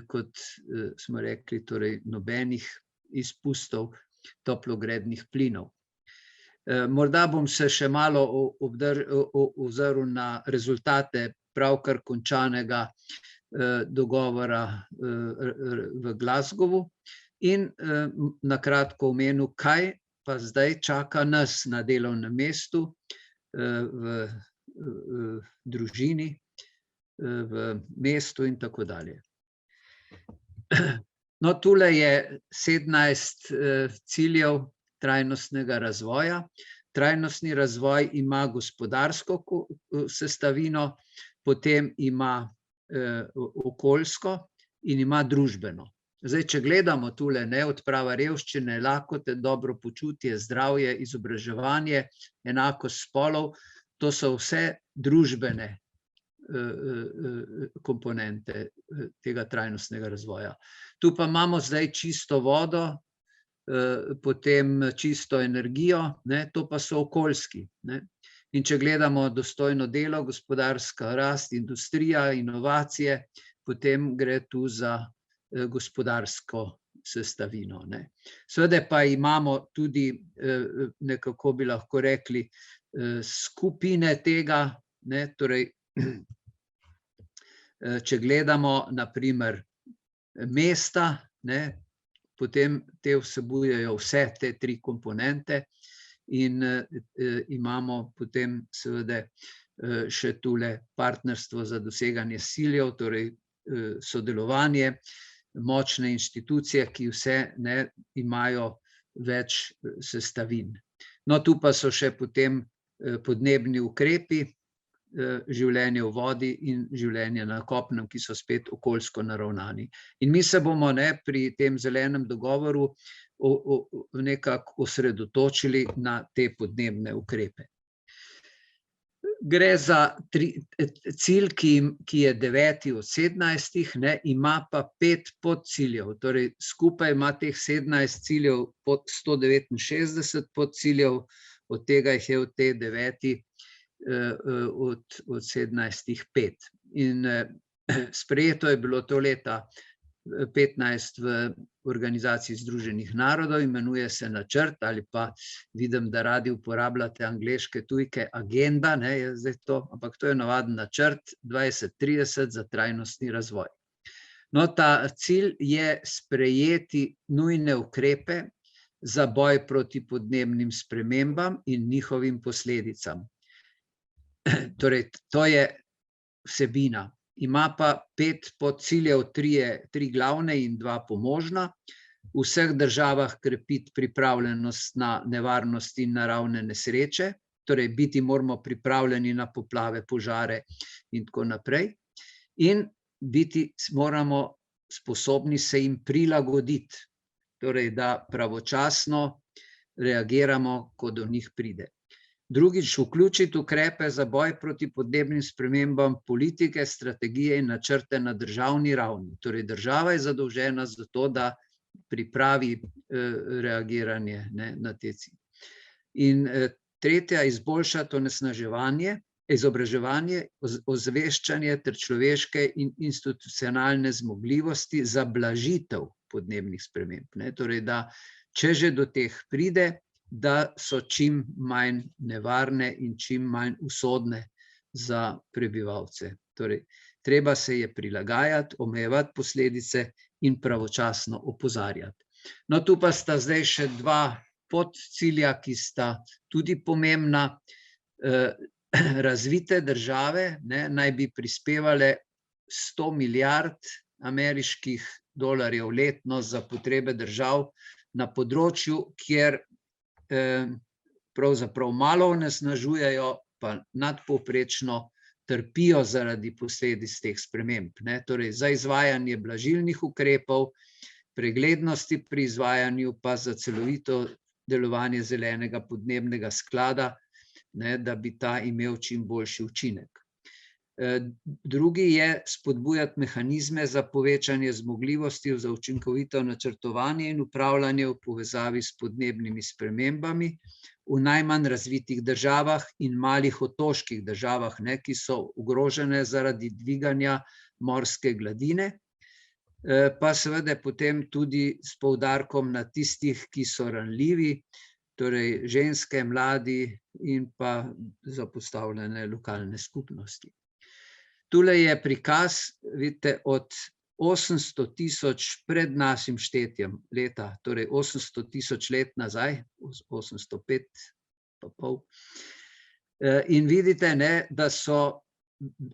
kot smo rekli, torej nobenih izpustov toplogrednih plinov. Morda bom se še malo ozrl na rezultate pravkar končanega dogovora v Glasgowu in na kratko omenil, kaj pa zdaj čaka nas na delovnem mestu, v družini, v mestu in tako dalje. No, tule je 17 ciljev trajnostnega razvoja. Trajnostni razvoj ima gospodarsko sestavino, potem ima okoljsko in ima družbeno. Zdaj, če gledamo tule, odprava revščine, lakote, dobro počutje, zdravje, izobraževanje, enakost spolov, to so vse družbene komponente tega trajnostnega razvoja. Tu pa imamo zdaj čisto vodo, potem čisto energijo, to pa so okoljski. In če gledamo dostojno delo, gospodarska rast, industrija, inovacije, potem gre tu za gospodarsko sestavino. Seveda pa imamo tudi, nekako bi lahko rekli, skupine tega, torej, če gledamo na primer mesta, potem te vsebujejo vse te tri komponente in imamo potem seveda še tule partnerstvo za doseganje ciljev, torej sodelovanje, močne inštitucije, ki vse imajo več sestavin. No, tu pa so še potem podnebni ukrepi, življenje v vodi in življenje na kopnem, ki so spet okoljsko naravnani. In mi se bomo pri tem zelenem dogovoru nekako osredotočili na te podnebne ukrepe. Gre za cilj, ki je 9. od 17, ima pa 5 podciljev, torej skupaj ima teh 17 ciljev pod 169 podciljev, od tega jih je v te 9. od 17 5. In sprejeto je bilo to leta 15 v Organizaciji Združenih narodov, imenuje se načrt, ali pa vidim, da radi uporabljate angleške tujke, agenda, je zdaj to, ampak to je navaden načrt 2030 za trajnostni razvoj. No, ta cilj je sprejeti nujne ukrepe za boj proti podnebnim spremembam in njihovim posledicam. Torej, to je vsebina. Ima pa 5 podciljev, 3 glavne in 2 pomožna. V vseh državah krepiti pripravljenost na nevarnosti in naravne nesreče, torej biti moramo pripravljeni na poplave, požare in tako naprej. In biti moramo sposobni se jim prilagoditi, torej da pravočasno reagiramo, ko do njih pride. Drugič, vključiti ukrepe za boj proti podnebnim spremembam, politike, strategije in načrte na državni ravni. Torej, država je zadolžena za to, da pripravi reagiranje na te cilje. In tretja, izboljšati onesnaževanje, izobraževanje, ozaveščanje ter človeške in institucionalne zmogljivosti za blažitev podnebnih sprememb. Torej, da če že do teh pride, da so čim manj nevarne in čim manj usodne za prebivalce. Torej, treba se je prilagajati, omejevati posledice in pravočasno opozarjati. No, tu pa sta zdaj še dva podcilja, ki sta tudi pomembna. Razvite države naj bi prispevale 100 milijard ameriških dolarjev letno za potrebe držav na področju, kjer pravzaprav malo onesnažujejo, pa nadpovprečno trpijo zaradi posledic teh sprememb. Torej, za izvajanje blažilnih ukrepov, preglednosti pri izvajanju, pa za celovito delovanje zelenega podnebnega sklada, da bi ta imel čim boljši učinek. Drugi je spodbujati mehanizme za povečanje zmogljivosti za učinkovito načrtovanje in upravljanje v povezavi s podnebnimi spremembami v najmanj razvitih državah in malih otoških državah, ki so ogrožene zaradi dviganja morske gladine, pa seveda potem tudi s poudarkom na tistih, ki so ranljivi, torej ženske, mladi in pa zapostavljene lokalne skupnosti. Tule je prikaz, vidite, od 800 tisoč pred našim štetjem leta, torej 800 tisoč let nazaj, 805 pa pol. In vidite, da so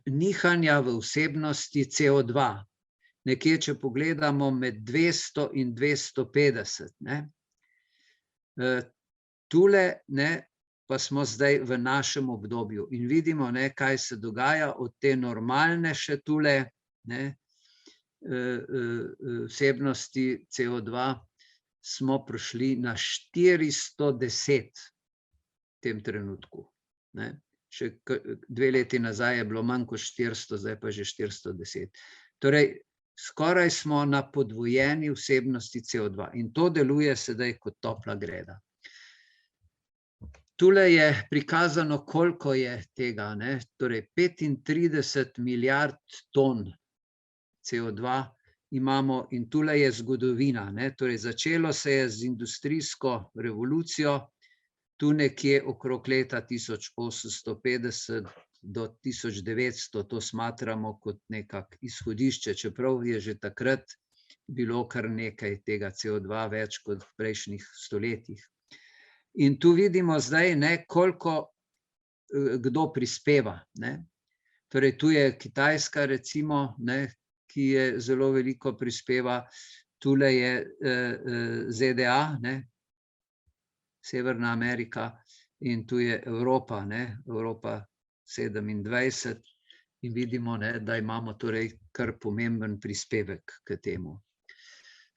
nihanja v vsebnosti CO2. Nekje, če pogledamo, med 200 in 250. Tule pa smo zdaj v našem obdobju in vidimo, kaj se dogaja od te normalne še tule vsebnosti CO2, smo prišli na 410 v tem trenutku. Še 2 leti nazaj je bilo manj kot 400, zdaj pa že 410. Torej, skoraj smo na podvojeni vsebnosti CO2 in to deluje sedaj kot topla greda. Tule je prikazano, koliko je tega, torej 35 milijard ton CO2 imamo in tule je zgodovina. Torej začelo se je z industrijsko revolucijo, tu nekje okrog leta 1850 do 1900, to smatramo kot nekak izhodišče, čeprav je že takrat bilo kar nekaj tega CO2 več kot v prejšnjih stoletjih. In tu vidimo zdaj, koliko kdo prispeva. Torej, tu je Kitajska, recimo, ki je zelo veliko prispeva, tule je ZDA, Severna Amerika, in tu je Evropa, Evropa 27, in vidimo, da imamo torej kar pomemben prispevek k temu.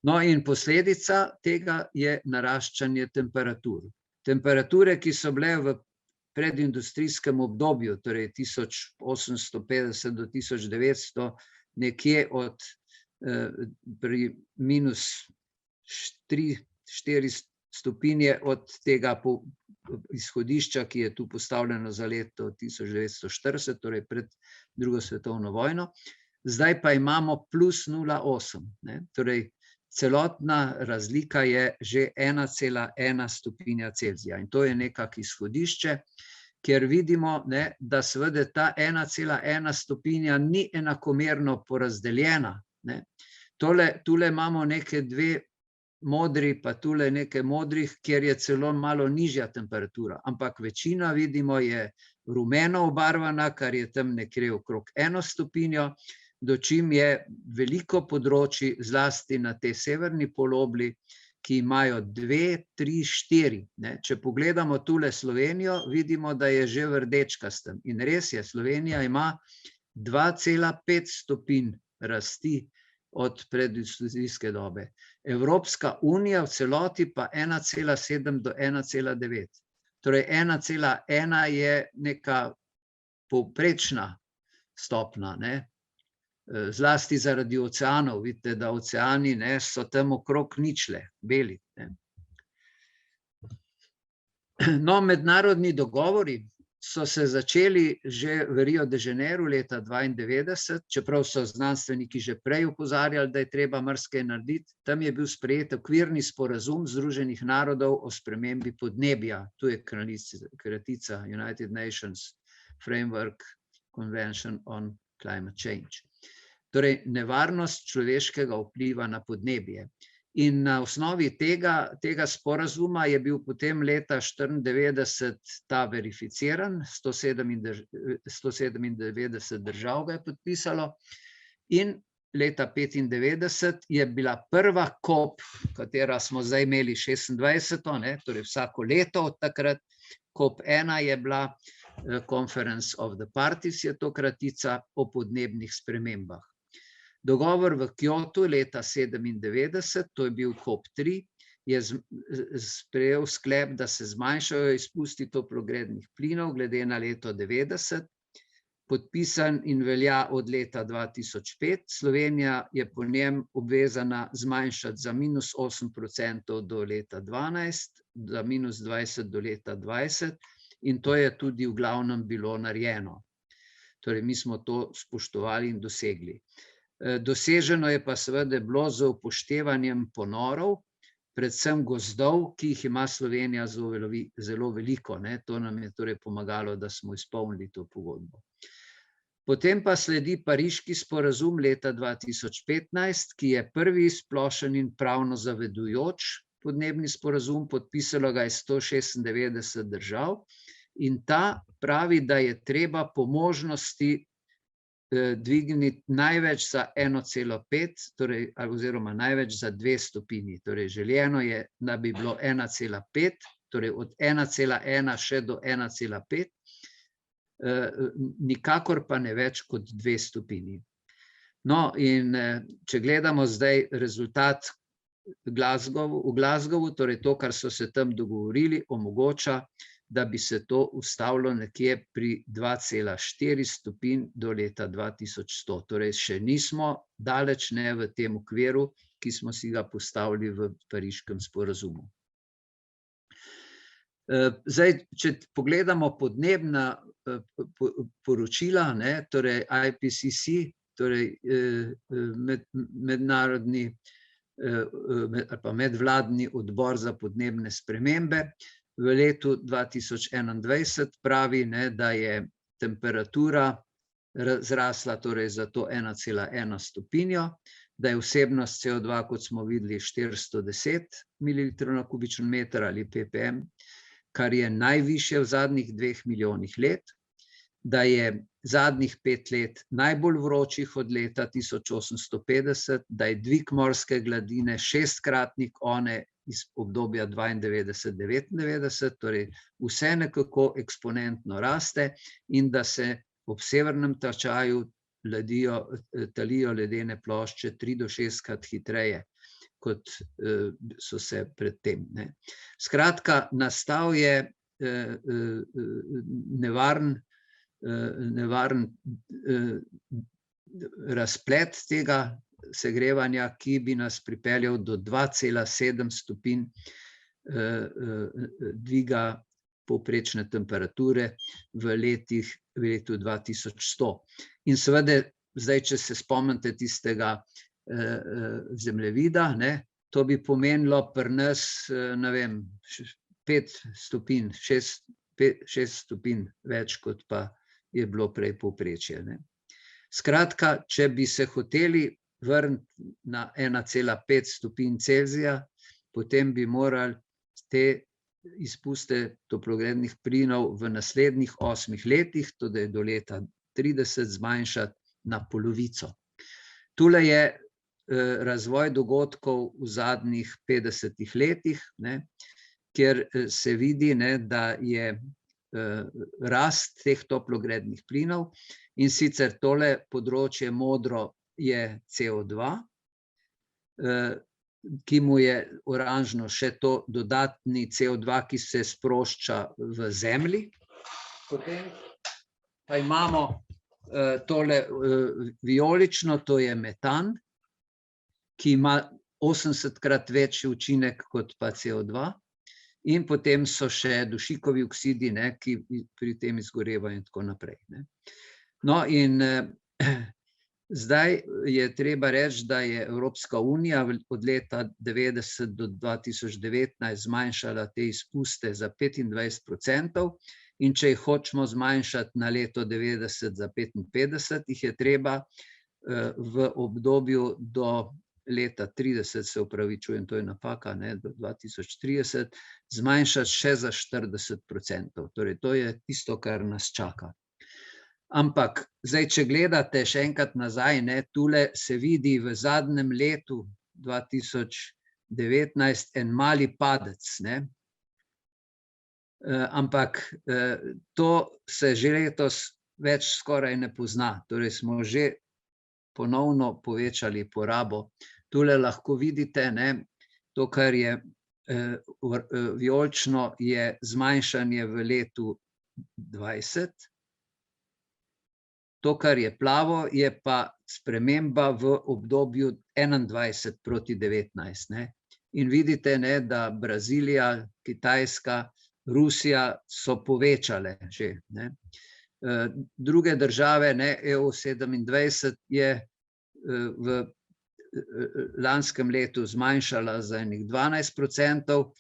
No, in posledica tega je naraščanje temperatur. Temperature, ki so bile v predindustrijskem obdobju, torej 1850 do 1900, nekje od pri minus 3-4 stopinje od tega izhodišča, ki je tu postavljeno za leto 1940, torej pred drugo svetovno vojno. Zdaj pa imamo plus 0,8, torej celotna razlika je že 1,1 stopinja Celzija in to je nekak izhodišče, kjer vidimo, da seveda ta 1,1 stopinja ni enakomerno porazdeljena. Tule imamo neke dve modri, pa tule nekaj modrih, kjer je celo malo nižja temperatura, ampak večina, vidimo, je rumeno obarvana, kar je tam nekje okrog 1 stopinjo, dočim je veliko področji, zlasti na tej severni polobli, ki imajo 2, 3, 4. Če pogledamo tule Slovenijo, vidimo, da je že v rdečkastem. In res je, Slovenija ima 2,5 stopinj rasti od predindustrijske dobe. Evropska unija v celoti pa 1,7 do 1,9. Torej 1,1 je neka povprečna stopna, zlasti zaradi oceanov. Vidite, da oceani so tam okrog ničle, beli. No, mednarodni dogovori so se začeli že v Rio de Janeiro leta 1992, čeprav so znanstveniki že prej opozarjali, da je treba marsikaj narediti. Tam je bil sprejet okvirni sporazum Združenih narodov o spremembi podnebja. Tu je kratica United Nations Framework Convention on Climate Change. torej nevarnost človeškega vpliva na podnebje. In na osnovi tega sporazuma je bil potem leta 1994 ta verificiran, 197 držav ga je podpisalo, in leta 1995 je bila prva COP, katera smo zdaj imeli 26, torej vsako leto od takrat. COP1 je bila Conference of the Parties, je to kratica, o podnebnih spremembah. Dogovor v Kyotu leta 1997, to je bil COP3, je sprejel sklep, da se zmanjšajo izpusti toplogrednih plinov glede na leto 1990, podpisan in velja od leta 2005. Slovenija je po njem obvezana zmanjšati za -8% do leta 2012, za -20% do leta 2020, in to je tudi v glavnem bilo narejeno. Torej, mi smo to spoštovali in dosegli. Doseženo je pa seveda bilo z upoštevanjem ponorov, predvsem gozdov, ki jih ima Slovenija zelo veliko. To nam je torej pomagalo, da smo izpolnili to pogodbo. Potem pa sledi Pariški sporazum leta 2015, ki je prvi splošen in pravno zavezujoč podnebni sporazum, podpisalo ga je 196 držav, in ta pravi, da je treba po možnosti dvigniti največ za 1,5, torej, oziroma največ za 2 stopinji. Torej, željeno je, da bi bilo 1,5, torej od 1,1 še do 1,5, nikakor pa ne več kot 2 stopinji. No, in če gledamo zdaj rezultat v Glasgowu, torej to, kar so se tam dogovorili, omogoča, da bi se to ustavilo nekje pri 2,4 stopinj do leta 2100. Torej, še nismo daleč ne v tem okviru, ki smo si ga postavili v Pariškem sporazumu. Zdaj, če pogledamo podnebna poročila, torej IPCC, torej medvladni odbor za podnebne spremembe, v letu 2021 pravi, da je temperatura zrasla torej za to 1,1 stopinjo, da je vsebnost CO2, kot smo videli, 410 ml na kubičen meter ali ppm, kar je najvišje v zadnjih 2 milijonih let, da je zadnjih 5 let najbolj vročih od leta 1850, da je dvig morske gladine 6-kratnik one iz obdobja 92-99, torej vse nekako eksponentno raste, in da se ob severnem tečaju talijo ledene plošče 3 do 6-krat hitreje, kot so se predtem. Skratka, nastal je nevaren razplet tega segrevanja, ki bi nas pripeljal do 2,7 stopinj dviga povprečne temperature v letu 2100. In seveda, zdaj, če se spomnite tistega zemljevida, to bi pomenilo pri nas, ne vem, 5 stopinj, 6 stopinj več, kot pa je bilo prej povprečje. Skratka, če bi se hoteli vrniti na 1,5 stopinj Celzija, potem bi morali te izpuste toplogrednih plinov v naslednjih 8 letih, tudi do leta 30, zmanjšati na polovico. Tule je razvoj dogodkov v zadnjih 50 letih, kjer se vidi, da je rast teh toplogrednih plinov, in sicer tole področje modro je CO2, ki mu je oranžno še to dodatni CO2, ki se sprošča v zemlji. Potem pa imamo tole vijolično, to je metan, ki ima 80-krat večji učinek kot pa CO2. In potem so še dušikovi oksidi, ki pri tem izgorevajo in tako naprej. No, in zdaj je treba reči, da je Evropska unija od leta 1990 do 2019 zmanjšala te izpuste za 25%, in če jih hočemo zmanjšati na leto 90 za 55%, jih je treba v obdobju do leta 30, se upravičujem, to je napaka, ne, do 2030, zmanjšati še za 40%. Torej, to je tisto, kar nas čaka. Ampak, zdaj, če gledate še enkrat nazaj, ne, tule se vidi v zadnjem letu 2019 en mali padec, ne. Ampak to se že letos več skoraj ne pozna. Torej, smo že ponovno povečali porabo. Tule lahko vidite, ne, to, kar je vijolično, je zmanjšanje v letu 20. To, kar je plavo, je pa sprememba v obdobju 21 proti 19. Ne. In vidite, ne, da Brazilija, Kitajska, Rusija so povečale že, ne. Druge države, ne, EU27 je v lanskem letu zmanjšala za enih 12%,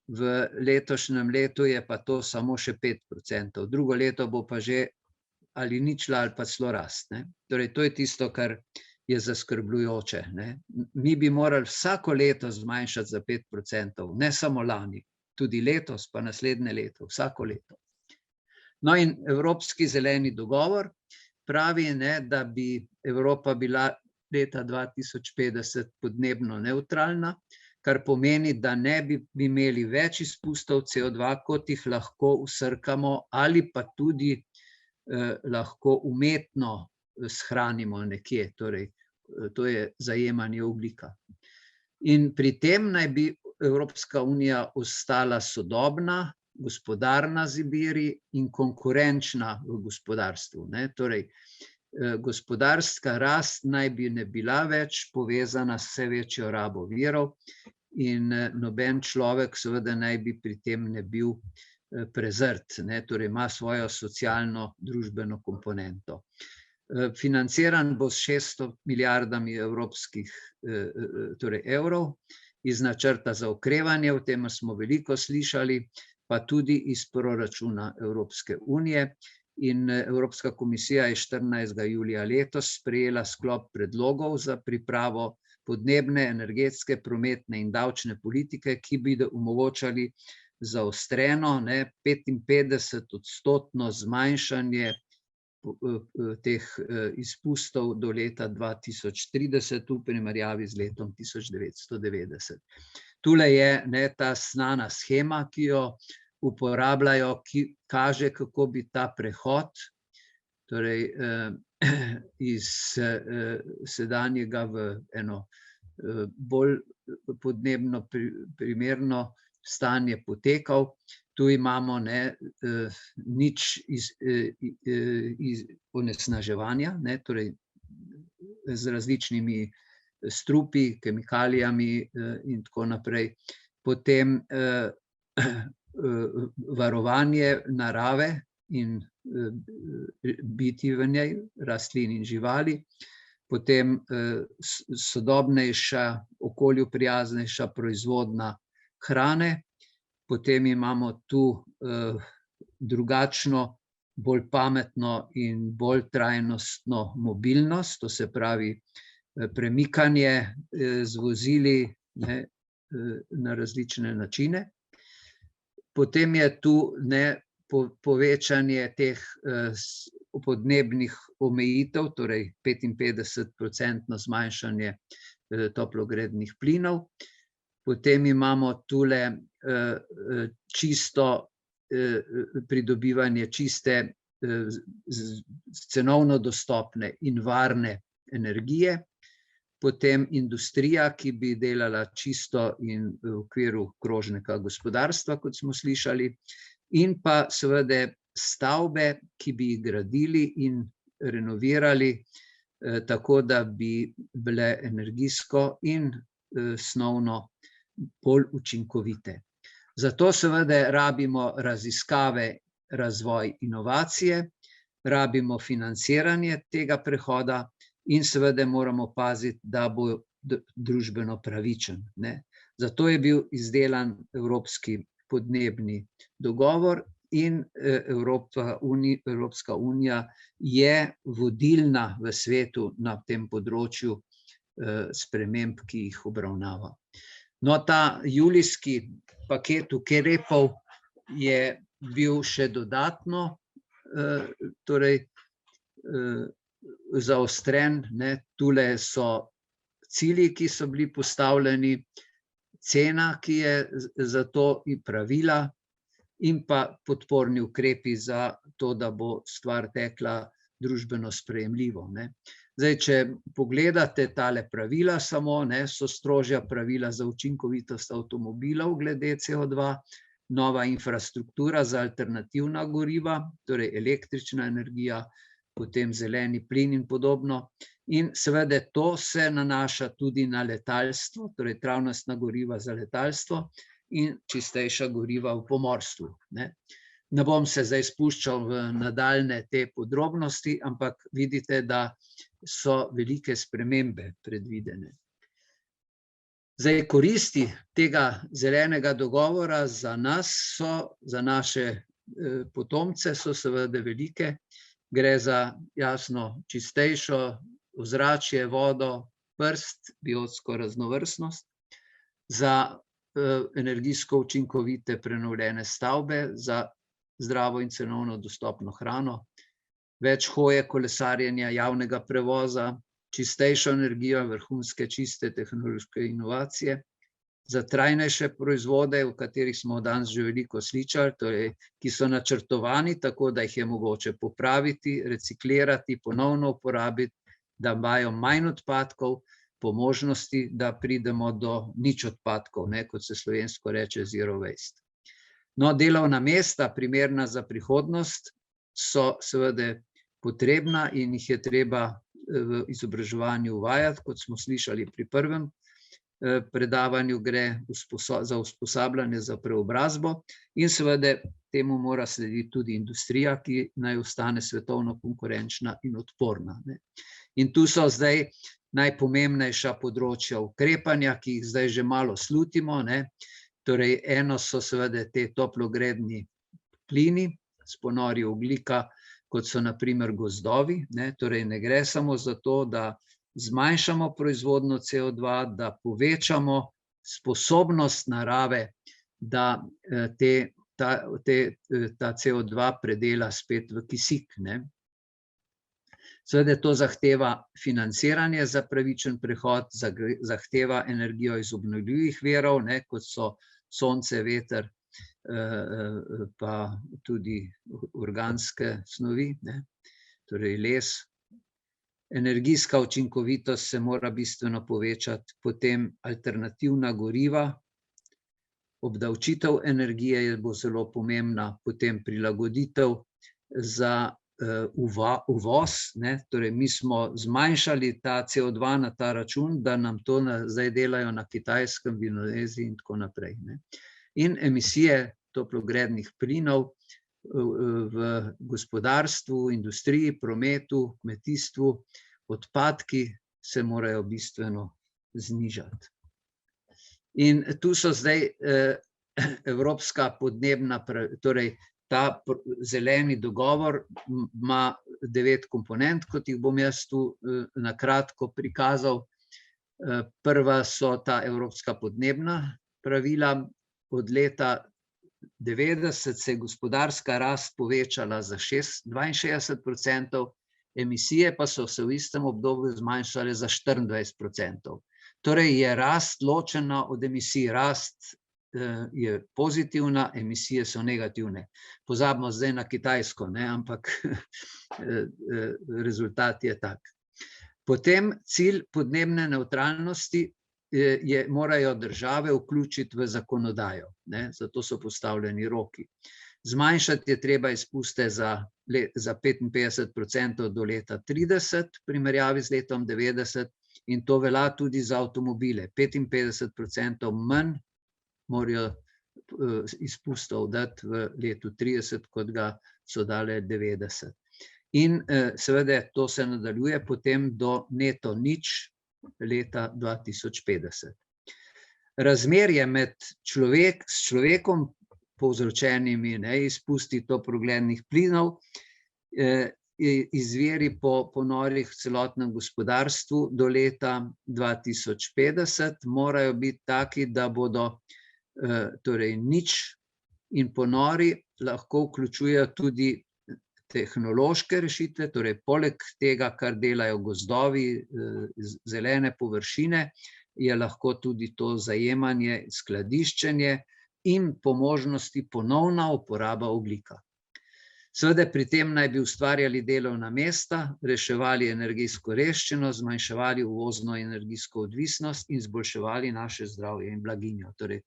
v letošnjem letu je pa to samo še 5%. Drugo leto bo pa že ali ničla ali pa celo rast, ne. Torej, to je tisto, kar je zaskrbljujoče, ne. Mi bi morali vsako leto zmanjšati za 5%, ne samo lani, tudi letos, pa naslednje leto, vsako leto. No, in Evropski zeleni dogovor pravi, ne, da bi Evropa bila leta 2050 podnebno nevtralna, kar pomeni, da ne bi imeli več izpustov CO2, kot jih lahko vsrkamo ali pa tudi lahko umetno shranimo nekje, torej to je zajemanje ogljika. In pri tem naj bi Evropska unija ostala sodobna, gospodarna z viri in konkurenčna v gospodarstvu, ne. Torej, gospodarska rast naj bi ne bila več povezana s vse večjo rabo virov in noben človek seveda naj bi pri tem ne bil prezrt, ne, torej ima svojo socialno družbeno komponento. Financiran bo s 600 milijardami evropskih evrov iz načrta za okrevanje, o tem smo veliko slišali, pa tudi iz proračuna Evropske unije. In Evropska komisija je 14. julija letos sprejela sklop predlogov za pripravo podnebne, energetske, prometne in davčne politike, ki bi omogočali zaostreno, 55% zmanjšanje teh izpustov do leta 2030 v primerjavi z letom 1990. Tule je ta znana shema, ki jo uporabljajo, ki kaže, kako bi ta prehod, torej iz sedanjega v eno bolj podnebno primerno stanje potekal. Tu imamo nič onesnaževanja, torej z različnimi strupi, kemikalijami in tako naprej. Potem varovanje narave in bitij v njej, rastlin in živali. Potem sodobnejša, okolju prijaznejša proizvodnja hrane. Potem imamo tu drugačno, bolj pametno in bolj trajnostno mobilnost, to se pravi premikanje z vozili na različne načine. Potem je tu povečanje teh podnebnih omejitev, torej 55% zmanjšanje toplogrednih plinov. Potem imamo tule čisto pridobivanje čiste, cenovno dostopne in varne energije. Potem industrija, ki bi delala čisto in v okviru krožnega gospodarstva, kot smo slišali. In pa seveda stavbe, ki bi jih gradili in renovirali, tako da bi bile energijsko in snovno bolj učinkovite. Zato seveda rabimo raziskave, razvoj, inovacije, rabimo financiranje tega prehoda in seveda moramo paziti, da bo družbeno pravičen. Zato je bil izdelan Evropski podnebni dogovor in Evropska unija je vodilna v svetu na tem področju sprememb, ki jih obravnava. No, ta julijski paket ukrepov je bil še dodatno zaostren, tule so cilji, ki so bili postavljeni, cena, ki je za to, in pravila, in pa podporni ukrepi za to, da bo stvar tekla družbeno sprejemljivo. Zdaj, če pogledate tale pravila samo, so strožja pravila za učinkovitost avtomobilov glede CO2, nova infrastruktura za alternativna goriva, torej električna energija, potem zeleni plin in podobno. In seveda to se nanaša tudi na letalstvo, torej travnostna goriva za letalstvo in čistejša goriva v pomorstvu. Ne bom se zdaj spuščal v nadaljne te podrobnosti, ampak vidite, da so velike spremembe predvidene. Zdaj, koristi tega zelenega dogovora za nas za naše potomce so seveda velike. Gre za jasno čistejšo ozračje, vodo, prst, biotsko raznovrstnost, za energijsko učinkovite prenovljene stavbe, za zdravo in cenovno dostopno hrano, več hoje, kolesarjenja, javnega prevoza, čistejšo energijo, vrhunske čiste tehnološke inovacije, za trajnejše proizvode, o katerih smo danes že veliko slišali, torej, ki so načrtovani tako, da jih je mogoče popraviti, reciklirati, ponovno uporabiti, da imajo manj odpadkov, po možnosti, da pridemo do nič odpadkov, kot se slovensko reče zero waste. No, delovna mesta, primerna za prihodnost, so seveda potrebna in jih je treba v izobraževanju uvajati, kot smo slišali pri prvem predavanju, gre za usposabljanje za preobrazbo in seveda temu mora slediti tudi industrija, ki naj ostane svetovno konkurenčna in odporna. In tu so zdaj najpomembnejša področja ukrepanja, ki jih zdaj že malo slutimo. Torej, eno so seveda te toplogredni plini s ponori ogljika, kot so na primer gozdovi. Torej, ne gre samo za to, da zmanjšamo proizvodnjo CO2, da povečamo sposobnost narave, da ta CO2 predela spet v kisik. Seveda to zahteva financiranje za pravičen prehod, zahteva energijo iz obnovljivih virov, kot so sonce, veter, pa tudi organske snovi, torej les. Energijska učinkovitost se mora bistveno povečati, potem alternativna goriva, obdavčitev energije bo zelo pomembna, potem prilagoditev za uvoz, torej mi smo zmanjšali ta CO2 na ta račun, da nam to zdaj delajo na Kitajskem, v Indoneziji in tako naprej. In emisije toplogrednih plinov v gospodarstvu, industriji, prometu, kmetijstvu, odpadki se morajo bistveno znižati. In tu so zdaj evropska podnebna, torej ta zeleni dogovor ima 9 komponent, kot jih bom jaz tu na kratko prikazal. Prva so ta evropska podnebna pravila. Od leta 90 se je gospodarska rast povečala za 62%, emisije pa so se v istem obdobju zmanjšale za 24%. Torej je rast ločena od emisij, rast je pozitivna, emisije so negativne. Pozabimo zdaj na Kitajsko, ampak rezultat je tak. Potem cilj podnebne nevtralnosti morajo države vključiti v zakonodajo, zato so postavljeni roki. Zmanjšati je treba izpuste za 55% do leta 30, v primerjavi z letom 90, in to velja tudi za avtomobile. 55% manj morajo izpustov dati v letu 30, kot ga so dale 90. In seveda to se nadaljuje potem do neto nič leta 2050. Razmerje med človekom povzročenimi izpusti toplogrednih plinov, izviri po ponorih v celotnem gospodarstvu do leta 2050 morajo biti taki, da bodo torej nič in ponori lahko vključujejo tudi tehnološke rešitve, torej poleg tega, kar delajo gozdovi, zelene površine, je lahko tudi to zajemanje, skladiščenje in po možnosti ponovna uporaba ogljika. Seveda pri tem naj bi ustvarjali delovna mesta, reševali energijsko revščino, zmanjševali uvozno energijsko odvisnost in izboljševali naše zdravje in blaginjo. Torej,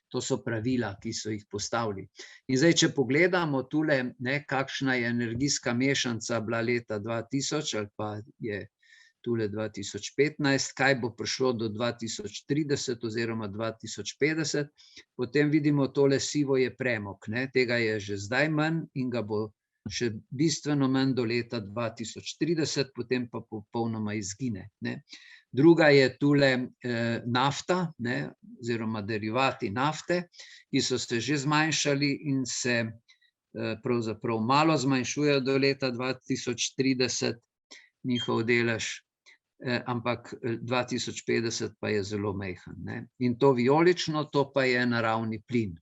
to so pravila, ki so jih postavili. In zdaj, če pogledamo tule, kakšna je energijska mešanca bila leta 2000 ali pa je tule 2015, kaj bo prišlo do 2030 oziroma 2050, potem vidimo tole sivo je premog, tega je že zdaj manj in ga bo še bistveno manj do leta 2030, potem pa popolnoma izgine. Druga je tule nafta, oziroma derivati nafte, ki so se že zmanjšali in se pravzaprav malo zmanjšujejo do leta 2030, njihov delež, ampak 2050 pa je zelo majhen. In to vijolično, to pa je naravni plin.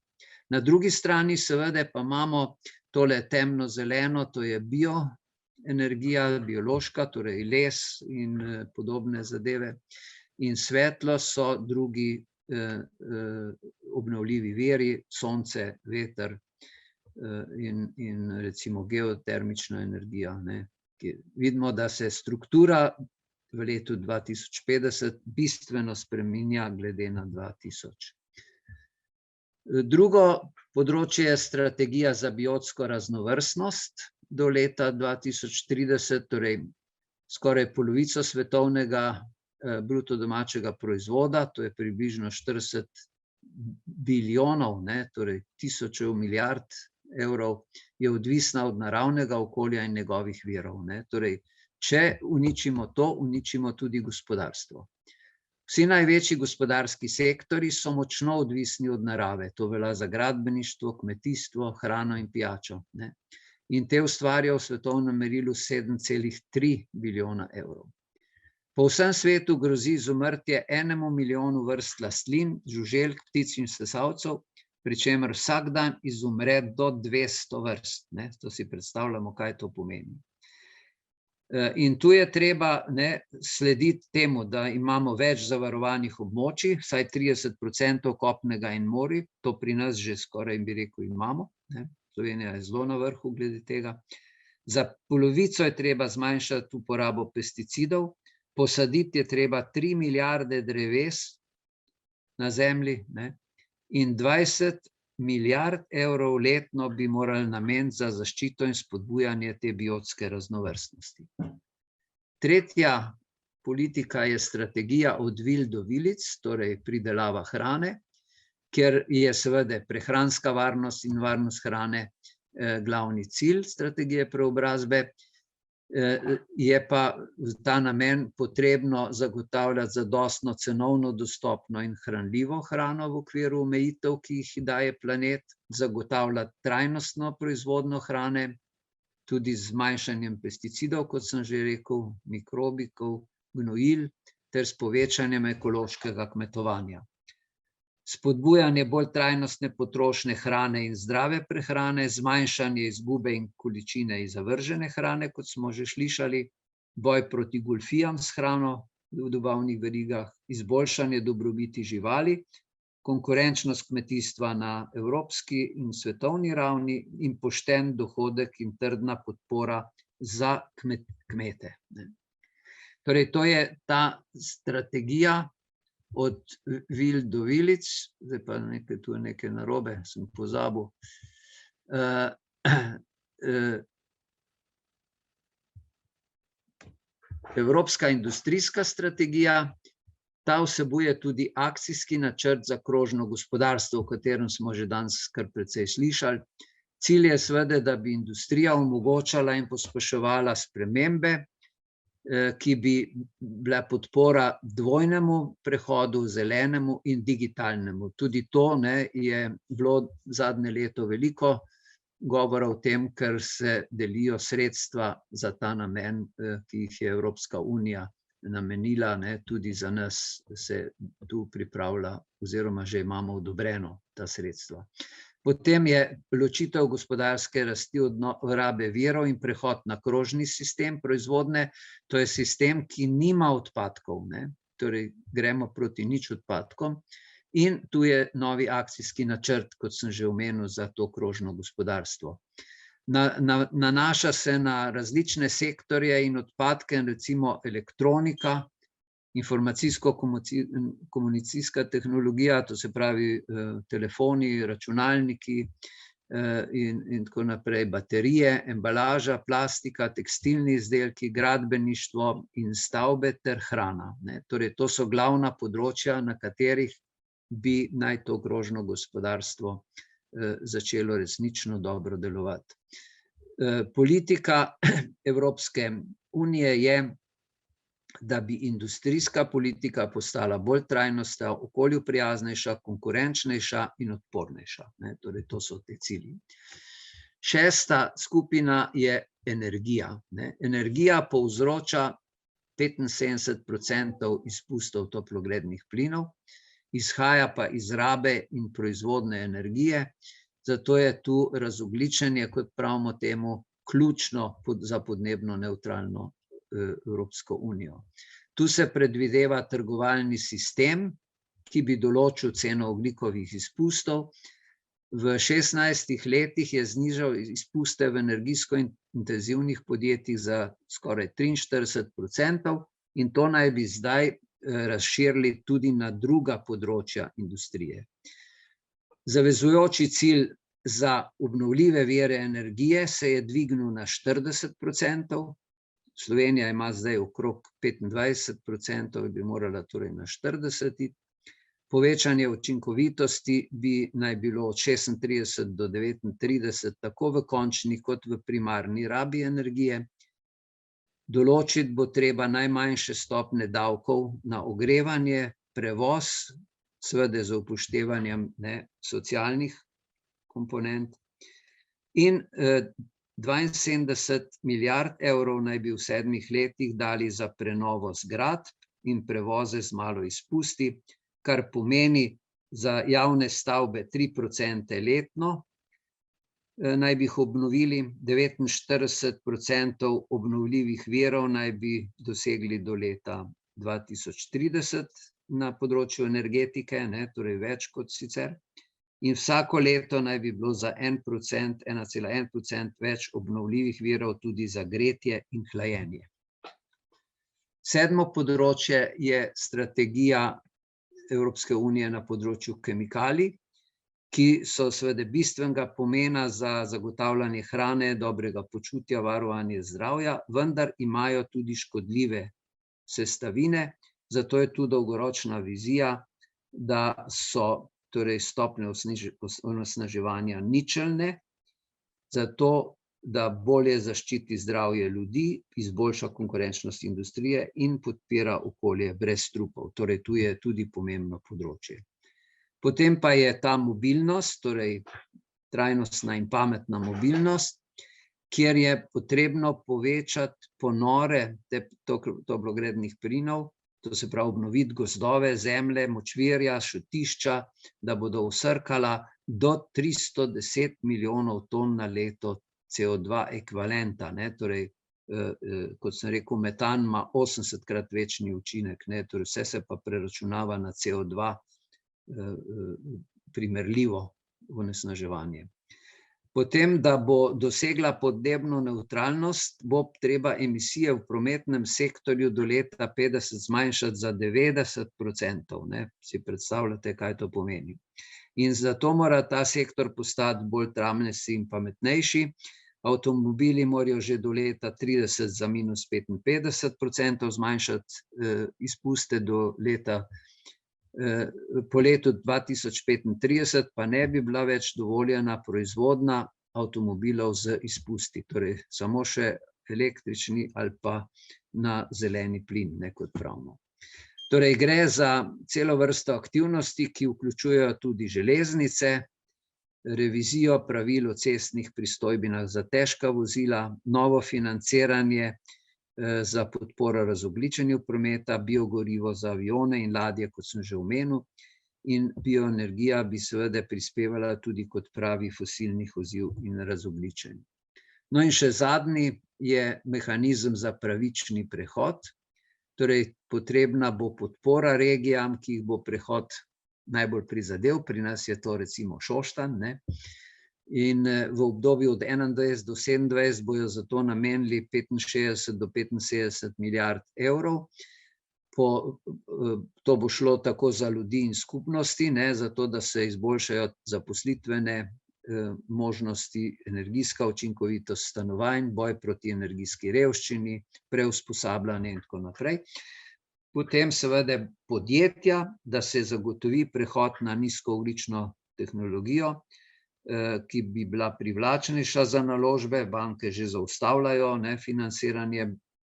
Na drugi strani seveda pa imamo tole temno-zeleno, to je bioenergija, biološka, torej les in podobne zadeve. In svetlo so drugi obnovljivi viri, sonce, veter in recimo geotermična energija. Vidimo, da se struktura v letu 2050 bistveno spreminja glede na 2000. Drugo področje je strategija za biotsko raznovrstnost do leta 2030, torej skoraj polovico svetovnega bruto domačega proizvoda, to je približno 40 bilijonov, torej tisočev milijard evrov, je odvisna od naravnega okolja in njegovih virov. Torej, če uničimo to, uničimo tudi gospodarstvo. Vsi največji gospodarski sektori so močno odvisni od narave. To velja za gradbeništvo, kmetijstvo, hrano in pijačo. In te ustvarjajo v svetovnem merilu 7,3 bilijona evrov. Po vsem svetu grozi izumrtje 1 milijonu vrst rastlin, žuželk, ptic in sesalcev, pri čemer vsak dan izumre do 200 vrst. To si predstavljamo, kaj to pomeni. In tu je treba slediti temu, da imamo več zavarovanih območij, vsaj 30% kopnega in morij, to pri nas že skoraj bi rekel imamo. Slovenija je zelo na vrhu glede tega. Za polovico je treba zmanjšati uporabo pesticidov, posaditi je treba 3 milijarde dreves na zemlji in 20 milijard evrov letno bi morali nameniti za zaščito in spodbujanje te biotske raznovrstnosti. Tretja politika je strategija od vil do vilic, torej pridelava hrane, kjer je seveda prehranska varnost in varnost hrane glavni cilj strategije preobrazbe. Je pa v ta namen potrebno zagotavljati zadostno cenovno dostopno in hranljivo hrano v okviru omejitev, ki jih daje planet, zagotavljati trajnostno proizvodnjo hrane, tudi z zmanjšanjem pesticidov, kot sem že rekel, mikrobikov, gnojil, ter s povečanjem ekološkega kmetovanja. Spodbujanje bolj trajnostne potrošnje hrane in zdrave prehrane, zmanjšanje izgube in količine zavržene hrane, kot smo že slišali, boj proti goljufijam s hrano v dobavnih verigah, izboljšanje dobrobiti živali, konkurenčnost kmetijstva na evropski in svetovni ravni in pošten dohodek in trdna podpora za kmete. Torej, to je ta strategija od vil do vilic, zdaj pa tu je nekaj narobe, sem pozabil. Evropska industrijska strategija, ta vsebuje tudi akcijski načrt za krožno gospodarstvo, o katerem smo že danes kar precej slišali. Cilj je seveda, da bi industrija omogočala in pospeševala spremembe ki bi bila podpora dvojnemu prehodu, zelenemu in digitalnemu. Tudi to je bilo zadnje leto veliko govora o tem, ker se delijo sredstva za ta namen, ki jih je Evropska unija namenila, tudi za nas se tu pripravlja oziroma že imamo odobreno ta sredstva. Potem je ločitev gospodarske rasti od rabe virov in prehod na krožni sistem proizvodnje. To je sistem, ki nima odpadkov, torej gremo proti nič odpadkom. In tu je novi akcijski načrt, kot sem že omenil, za to krožno gospodarstvo. Nanaša se na različne sektorje in odpadke, recimo elektronika, informacijsko-komunikacijska tehnologija, to se pravi telefoni, računalniki in tako naprej, baterije, embalaža, plastika, tekstilni izdelki, gradbeništvo in stavbe ter hrana. Torej, to so glavna področja, na katerih bi naj to krožno gospodarstvo začelo resnično dobro delovati. Politika Evropske unije je, da bi industrijska politika postala bolj trajnostna, okolju prijaznejša, konkurenčnejša in odpornejša. Torej, to so te cilji. Šesta skupina je energija. Energija povzroča 75% izpustov toplogrednih plinov, izhaja pa iz rabe in proizvodne energije, zato je tu razogljičenje, kot pravimo temu, ključno za podnebno nevtralno Evropsko unijo. Tu se predvideva trgovalni sistem, ki bi določil ceno ogljikovih izpustov. V 16 letih je znižal izpuste v energijsko intenzivnih podjetjih za skoraj 43% in to naj bi zdaj razširili tudi na druga področja industrije. Zavezujoči cilj za obnovljive vire energije se je dvignil na 40%, Slovenija ima zdaj okrog 25%, bi morala torej na 40%. Povečanje učinkovitosti bi naj bilo od 36 do 39, tako v končni kot v primarni rabi energije. Določiti bo treba najmanjše stopnje davkov na ogrevanje, prevoz, seveda z upoštevanjem socialnih komponent. In 72 milijard evrov naj bi v 7 letih dali za prenovo zgradb in prevoze z malo izpusti, kar pomeni za javne stavbe 3% letno, naj bi jih obnovili, 49% obnovljivih virov naj bi dosegli do leta 2030 na področju energetike, torej več kot sicer. In vsako leto naj bi bilo za 1,1% več obnovljivih virov tudi za gretje in hlajenje. 7. področje je strategija Evropske unije na področju kemikalij, ki so seveda bistvenega pomena za zagotavljanje hrane, dobrega počutja, varovanje zdravja, vendar imajo tudi škodljive sestavine, zato je tu dolgoročna vizija, da so torej stopnje onesnaževanja ničelne, zato da bolje zaščiti zdravje ljudi, izboljša konkurenčnost industrije in podpira okolje brez strupov. Torej, tu je tudi pomembno področje. Potem pa je ta mobilnost, torej trajnostna in pametna mobilnost, kjer je potrebno povečati ponore toplogrednih plinov, to se pravi obnoviti gozdove, zemlje, močvirja, šotišča, da bodo vsrkala do 310 milijonov ton na leto CO2 ekvivalenta. Torej, kot sem rekel, metan ima 80-krat večni učinek, torej vse se pa preračunava na CO2 primerljivo onesnaževanje. Potem, da bo dosegla podnebno nevtralnost, bo treba emisije v prometnem sektorju do leta 50 zmanjšati za 90%. Si predstavljate, kaj to pomeni. In zato mora ta sektor postati bolj trajnostni in pametnejši. Avtomobili morajo že do leta 30 za minus 55% zmanjšati izpuste do leta. Po letu 2035 pa ne bi bila več dovoljena proizvodnja avtomobilov z izpusti. Torej, samo še električni ali pa na zeleni plin, ne, kot pravimo. Torej, gre za celo vrsto aktivnosti, ki vključujejo tudi železnice, revizijo pravil o cestnih pristojbinah za težka vozila, novo financiranje za podporo razogljičenju prometa, biogorivo za avione in ladje, kot sem že omenil, in bioenergija bi seveda prispevala tudi kot pravi fosilnih oziv in razogljičenj. No in še zadnji je mehanizem za pravični prehod, torej potrebna bo podpora regijam, ki jih bo prehod najbolj prizadel, pri nas je to recimo Šoštanj, ne? In v obdobju od 21 do 27 bojo za to namenili 65 do 75 milijard evrov. To bo šlo tako za ljudi in skupnosti, ne, zato da se izboljšajo zaposlitvene možnosti, energijska učinkovitost stanovanj, boj proti energijski revščini, preusposabljanje in tako naprej. Potem seveda podjetja, da se zagotovi prehod na nizkoogljično tehnologijo, ki bi bila privlačnejša za naložbe, banke že zaustavljajo, ne, financiranje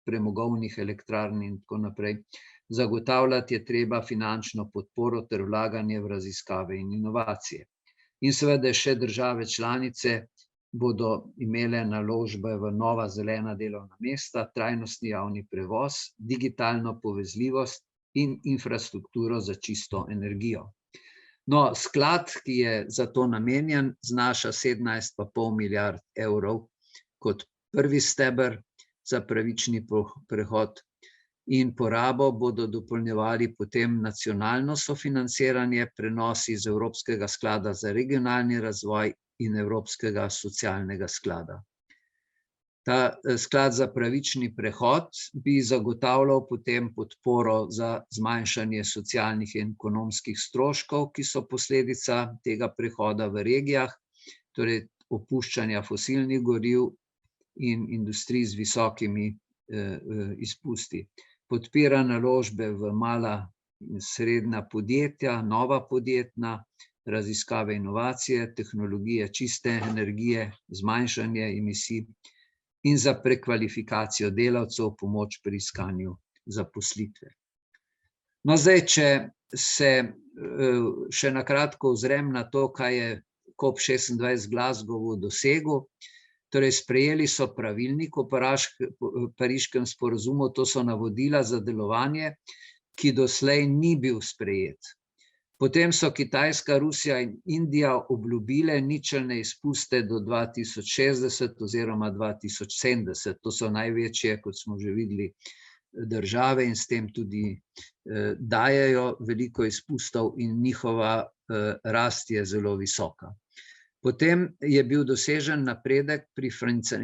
premogovnih elektrarn in tako naprej. Zagotavljati je treba finančno podporo ter vlaganje v raziskave in inovacije. In seveda še države članice bodo imele naložbe v nova zelena delovna mesta, trajnostni javni prevoz, digitalno povezljivost in infrastrukturo za čisto energijo. No, sklad, ki je za to namenjen, znaša 17,5 milijard evrov kot prvi steber za pravični prehod, in porabo bodo dopolnjevali potem nacionalno sofinanciranje, prenosi iz Evropskega sklada za regionalni razvoj in Evropskega socialnega sklada. Ta sklad za pravični prehod bi zagotavljal potem podporo za zmanjšanje socialnih in ekonomskih stroškov, ki so posledica tega prehoda v regijah, torej opuščanja fosilnih goriv in industrij z visokimi izpusti. Podpira naložbe v mala in srednja podjetja, nova podjetna, raziskave, inovacije, tehnologije čiste energije, zmanjšanje emisij in za prekvalifikacijo delavcev, pomoč pri iskanju zaposlitve. No, zdaj, če se še na kratko ozrem na to, kaj je COP26 Glasgowu dosegel. Torej, sprejeli so pravilnik o pariškem sporazumu, to so navodila za delovanje, ki doslej ni bil sprejet. Potem so Kitajska, Rusija in Indija obljubile ničelne izpuste do 2060 oziroma 2070. To so največje, kot smo že videli, države in s tem tudi dajejo veliko izpustov in njihova rast je zelo visoka. Potem je bil dosežen napredek pri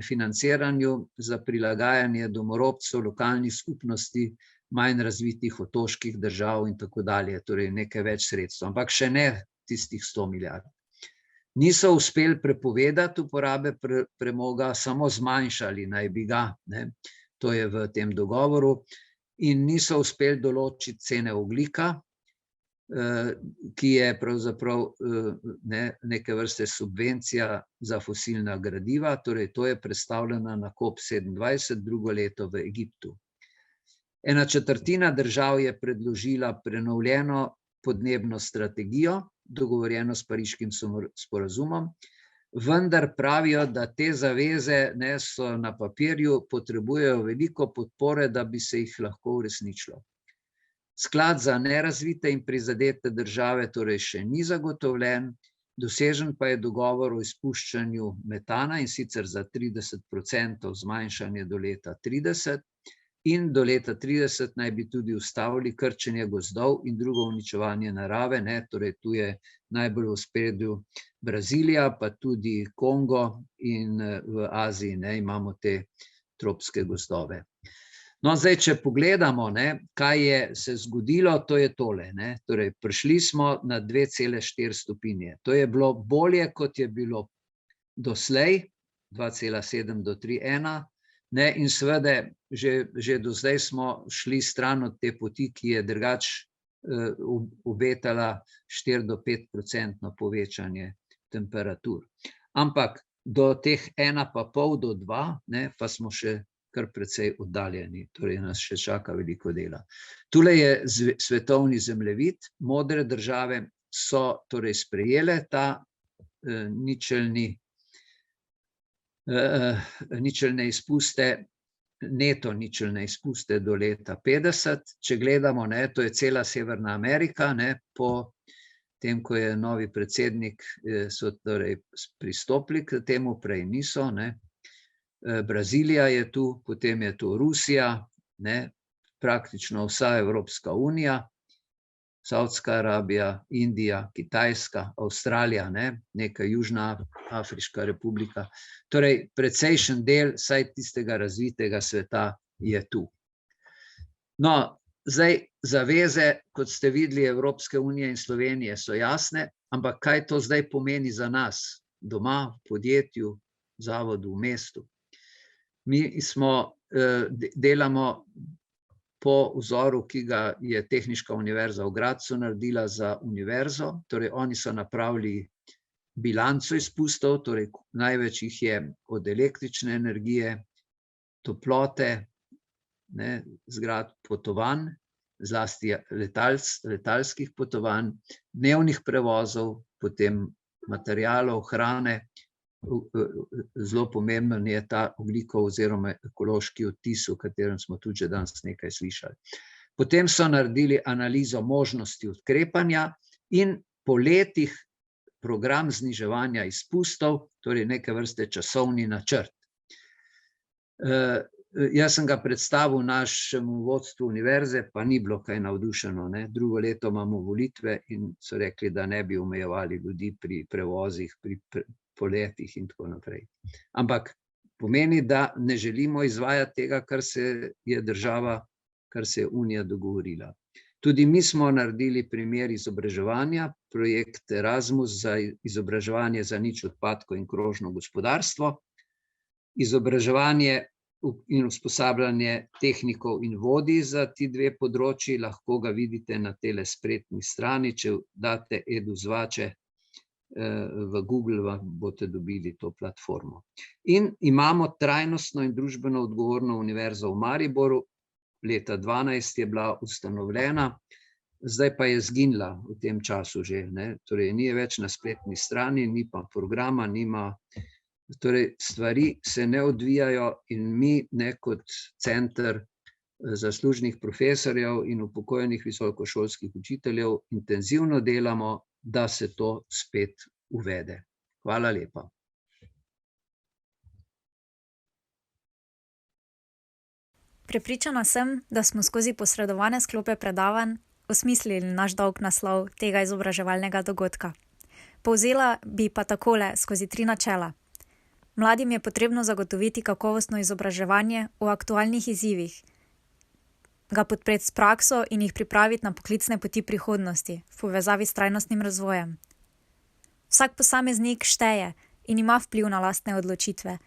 financiranju za prilagajanje domorodcev, lokalnih skupnosti, manj razvitih otoških držav in tako dalje, torej nekaj več sredstev, ampak še ne tistih 100 milijard. Niso uspeli prepovedati uporabe premoga, samo zmanjšali naj bi ga, ne, to je v tem dogovoru, in niso uspeli določiti cene ogljika, ki je pravzaprav neke vrste subvencija za fosilna gradiva, torej to je predstavljena na COP27 drugo leto v Egiptu. 1/4 držav je predložila prenovljeno podnebno strategijo, dogovorjeno s pariškim sporazumom, vendar pravijo, da te zaveze so na papirju, potrebujejo veliko podpore, da bi se jih lahko uresničilo. Sklad za nerazvite in prizadete države torej še ni zagotovljen, dosežen pa je dogovor o izpuščanju metana, in sicer za 30% zmanjšanje do leta 30, in do leta 30 naj bi tudi ustavili krčenje gozdov in drugo uničevanje narave, torej tu je najbolj v ospredju Brazilija, pa tudi Kongo, in v Aziji imamo te tropske gozdove. No, zdaj, če pogledamo, kaj je se zgodilo, to je tole. Torej, prišli smo na 2,4 stopinje. To je bilo bolje, kot je bilo doslej, 2,7 do 3,1. In seveda, že do zdaj smo šli stran od te poti, ki je drugače obetala 4 do 5% povečanje temperatur. Ampak do teh 1,5 do 2, pa smo še kar precej oddaljeni, torej nas še čaka veliko dela. Tule je svetovni zemljevid, modre države so torej sprejele ta ničelne izpuste, neto ničelne izpuste do leta 50. Če gledamo, to je cela Severna Amerika, po tem, ko je novi predsednik, so torej pristopili k temu, prej niso. Brazilija je tu, potem je tu Rusija, praktično vsa Evropska unija, Saudska Arabija, Indija, Kitajska, Avstralija, neka Južna Afriška republika. Torej, precejšen del vsaj tistega razvitega sveta je tu. No, zdaj zaveze, kot ste videli, Evropske unije in Slovenije so jasne, ampak kaj to zdaj pomeni za nas, doma, v podjetju, v zavodu, v mestu? Mi delamo po vzoru, ki ga je Tehniška univerza v Gradcu naredila za univerzo, torej oni so napravili bilanco izpustov, torej največ jih je od električne energije, toplote, zgradb, potovanj, zlasti letalskih potovanj, dnevnih prevozov, potem materialov, hrane. Zelo pomemben je ta ogljikov oziroma ekološki odtis, o katerem smo tudi že danes nekaj slišali. Potem so naredili analizo možnosti ukrepanja in po letih program zniževanja izpustov, torej neke vrste časovni načrt. Jaz sem ga predstavil našemu vodstvu univerze, pa ni bilo kaj navdušeno. Drugo leto imamo volitve in so rekli, da ne bi omejevali ljudi pri prevozih, pri poletih in tako naprej. Ampak pomeni, da ne želimo izvajati tega, kar se je država, kar se je Unija dogovorila. Tudi mi smo naredili primer izobraževanja, projekt Erasmus za izobraževanje za nič odpadkov in krožno gospodarstvo, izobraževanje in usposabljanje tehnikov in vodij za ti dve področji, lahko ga vidite na tele spletni strani, če date Edu Zvače v Google, vam boste dobili to platformo. In imamo trajnostno in družbeno odgovorno univerzo v Mariboru, leta 2012 je bila ustanovljena, zdaj pa je zginila v tem času že, torej ni več na spletni strani, ni pa programa, torej stvari se ne odvijajo in mi kot center zaslužnih profesorjev in upokojenih visokošolskih učiteljev intenzivno delamo, da se to spet uvede. Hvala lepa. Prepričana sem, da smo skozi posredovane sklope predavanj osmislili naš dolg naslov tega izobraževalnega dogodka. Povzela bi pa takole skozi 3 načela. Mladim je potrebno zagotoviti kakovostno izobraževanje o aktualnih izzivih, ga podpreti s prakso in jih pripraviti na poklicne poti prihodnosti v povezavi s trajnostnim razvojem. Vsak posameznik šteje in ima vpliv na lastne odločitve,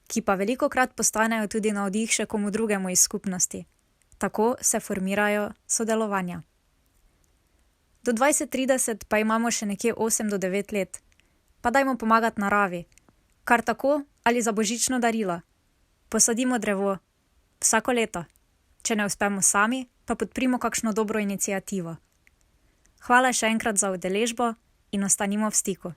ki pa velikokrat postanejo tudi navdih še komu drugemu iz skupnosti. Tako se formirajo sodelovanja. Do 2030 pa imamo še nekje 8 do 9 let. Pa dajmo pomagati naravi. Kar tako ali za božično darilo. Posadimo drevo. Vsako leto. Če ne uspemo sami, pa podprimo kakšno dobro iniciativo. Hvala še enkrat za udeležbo in ostanimo v stiku.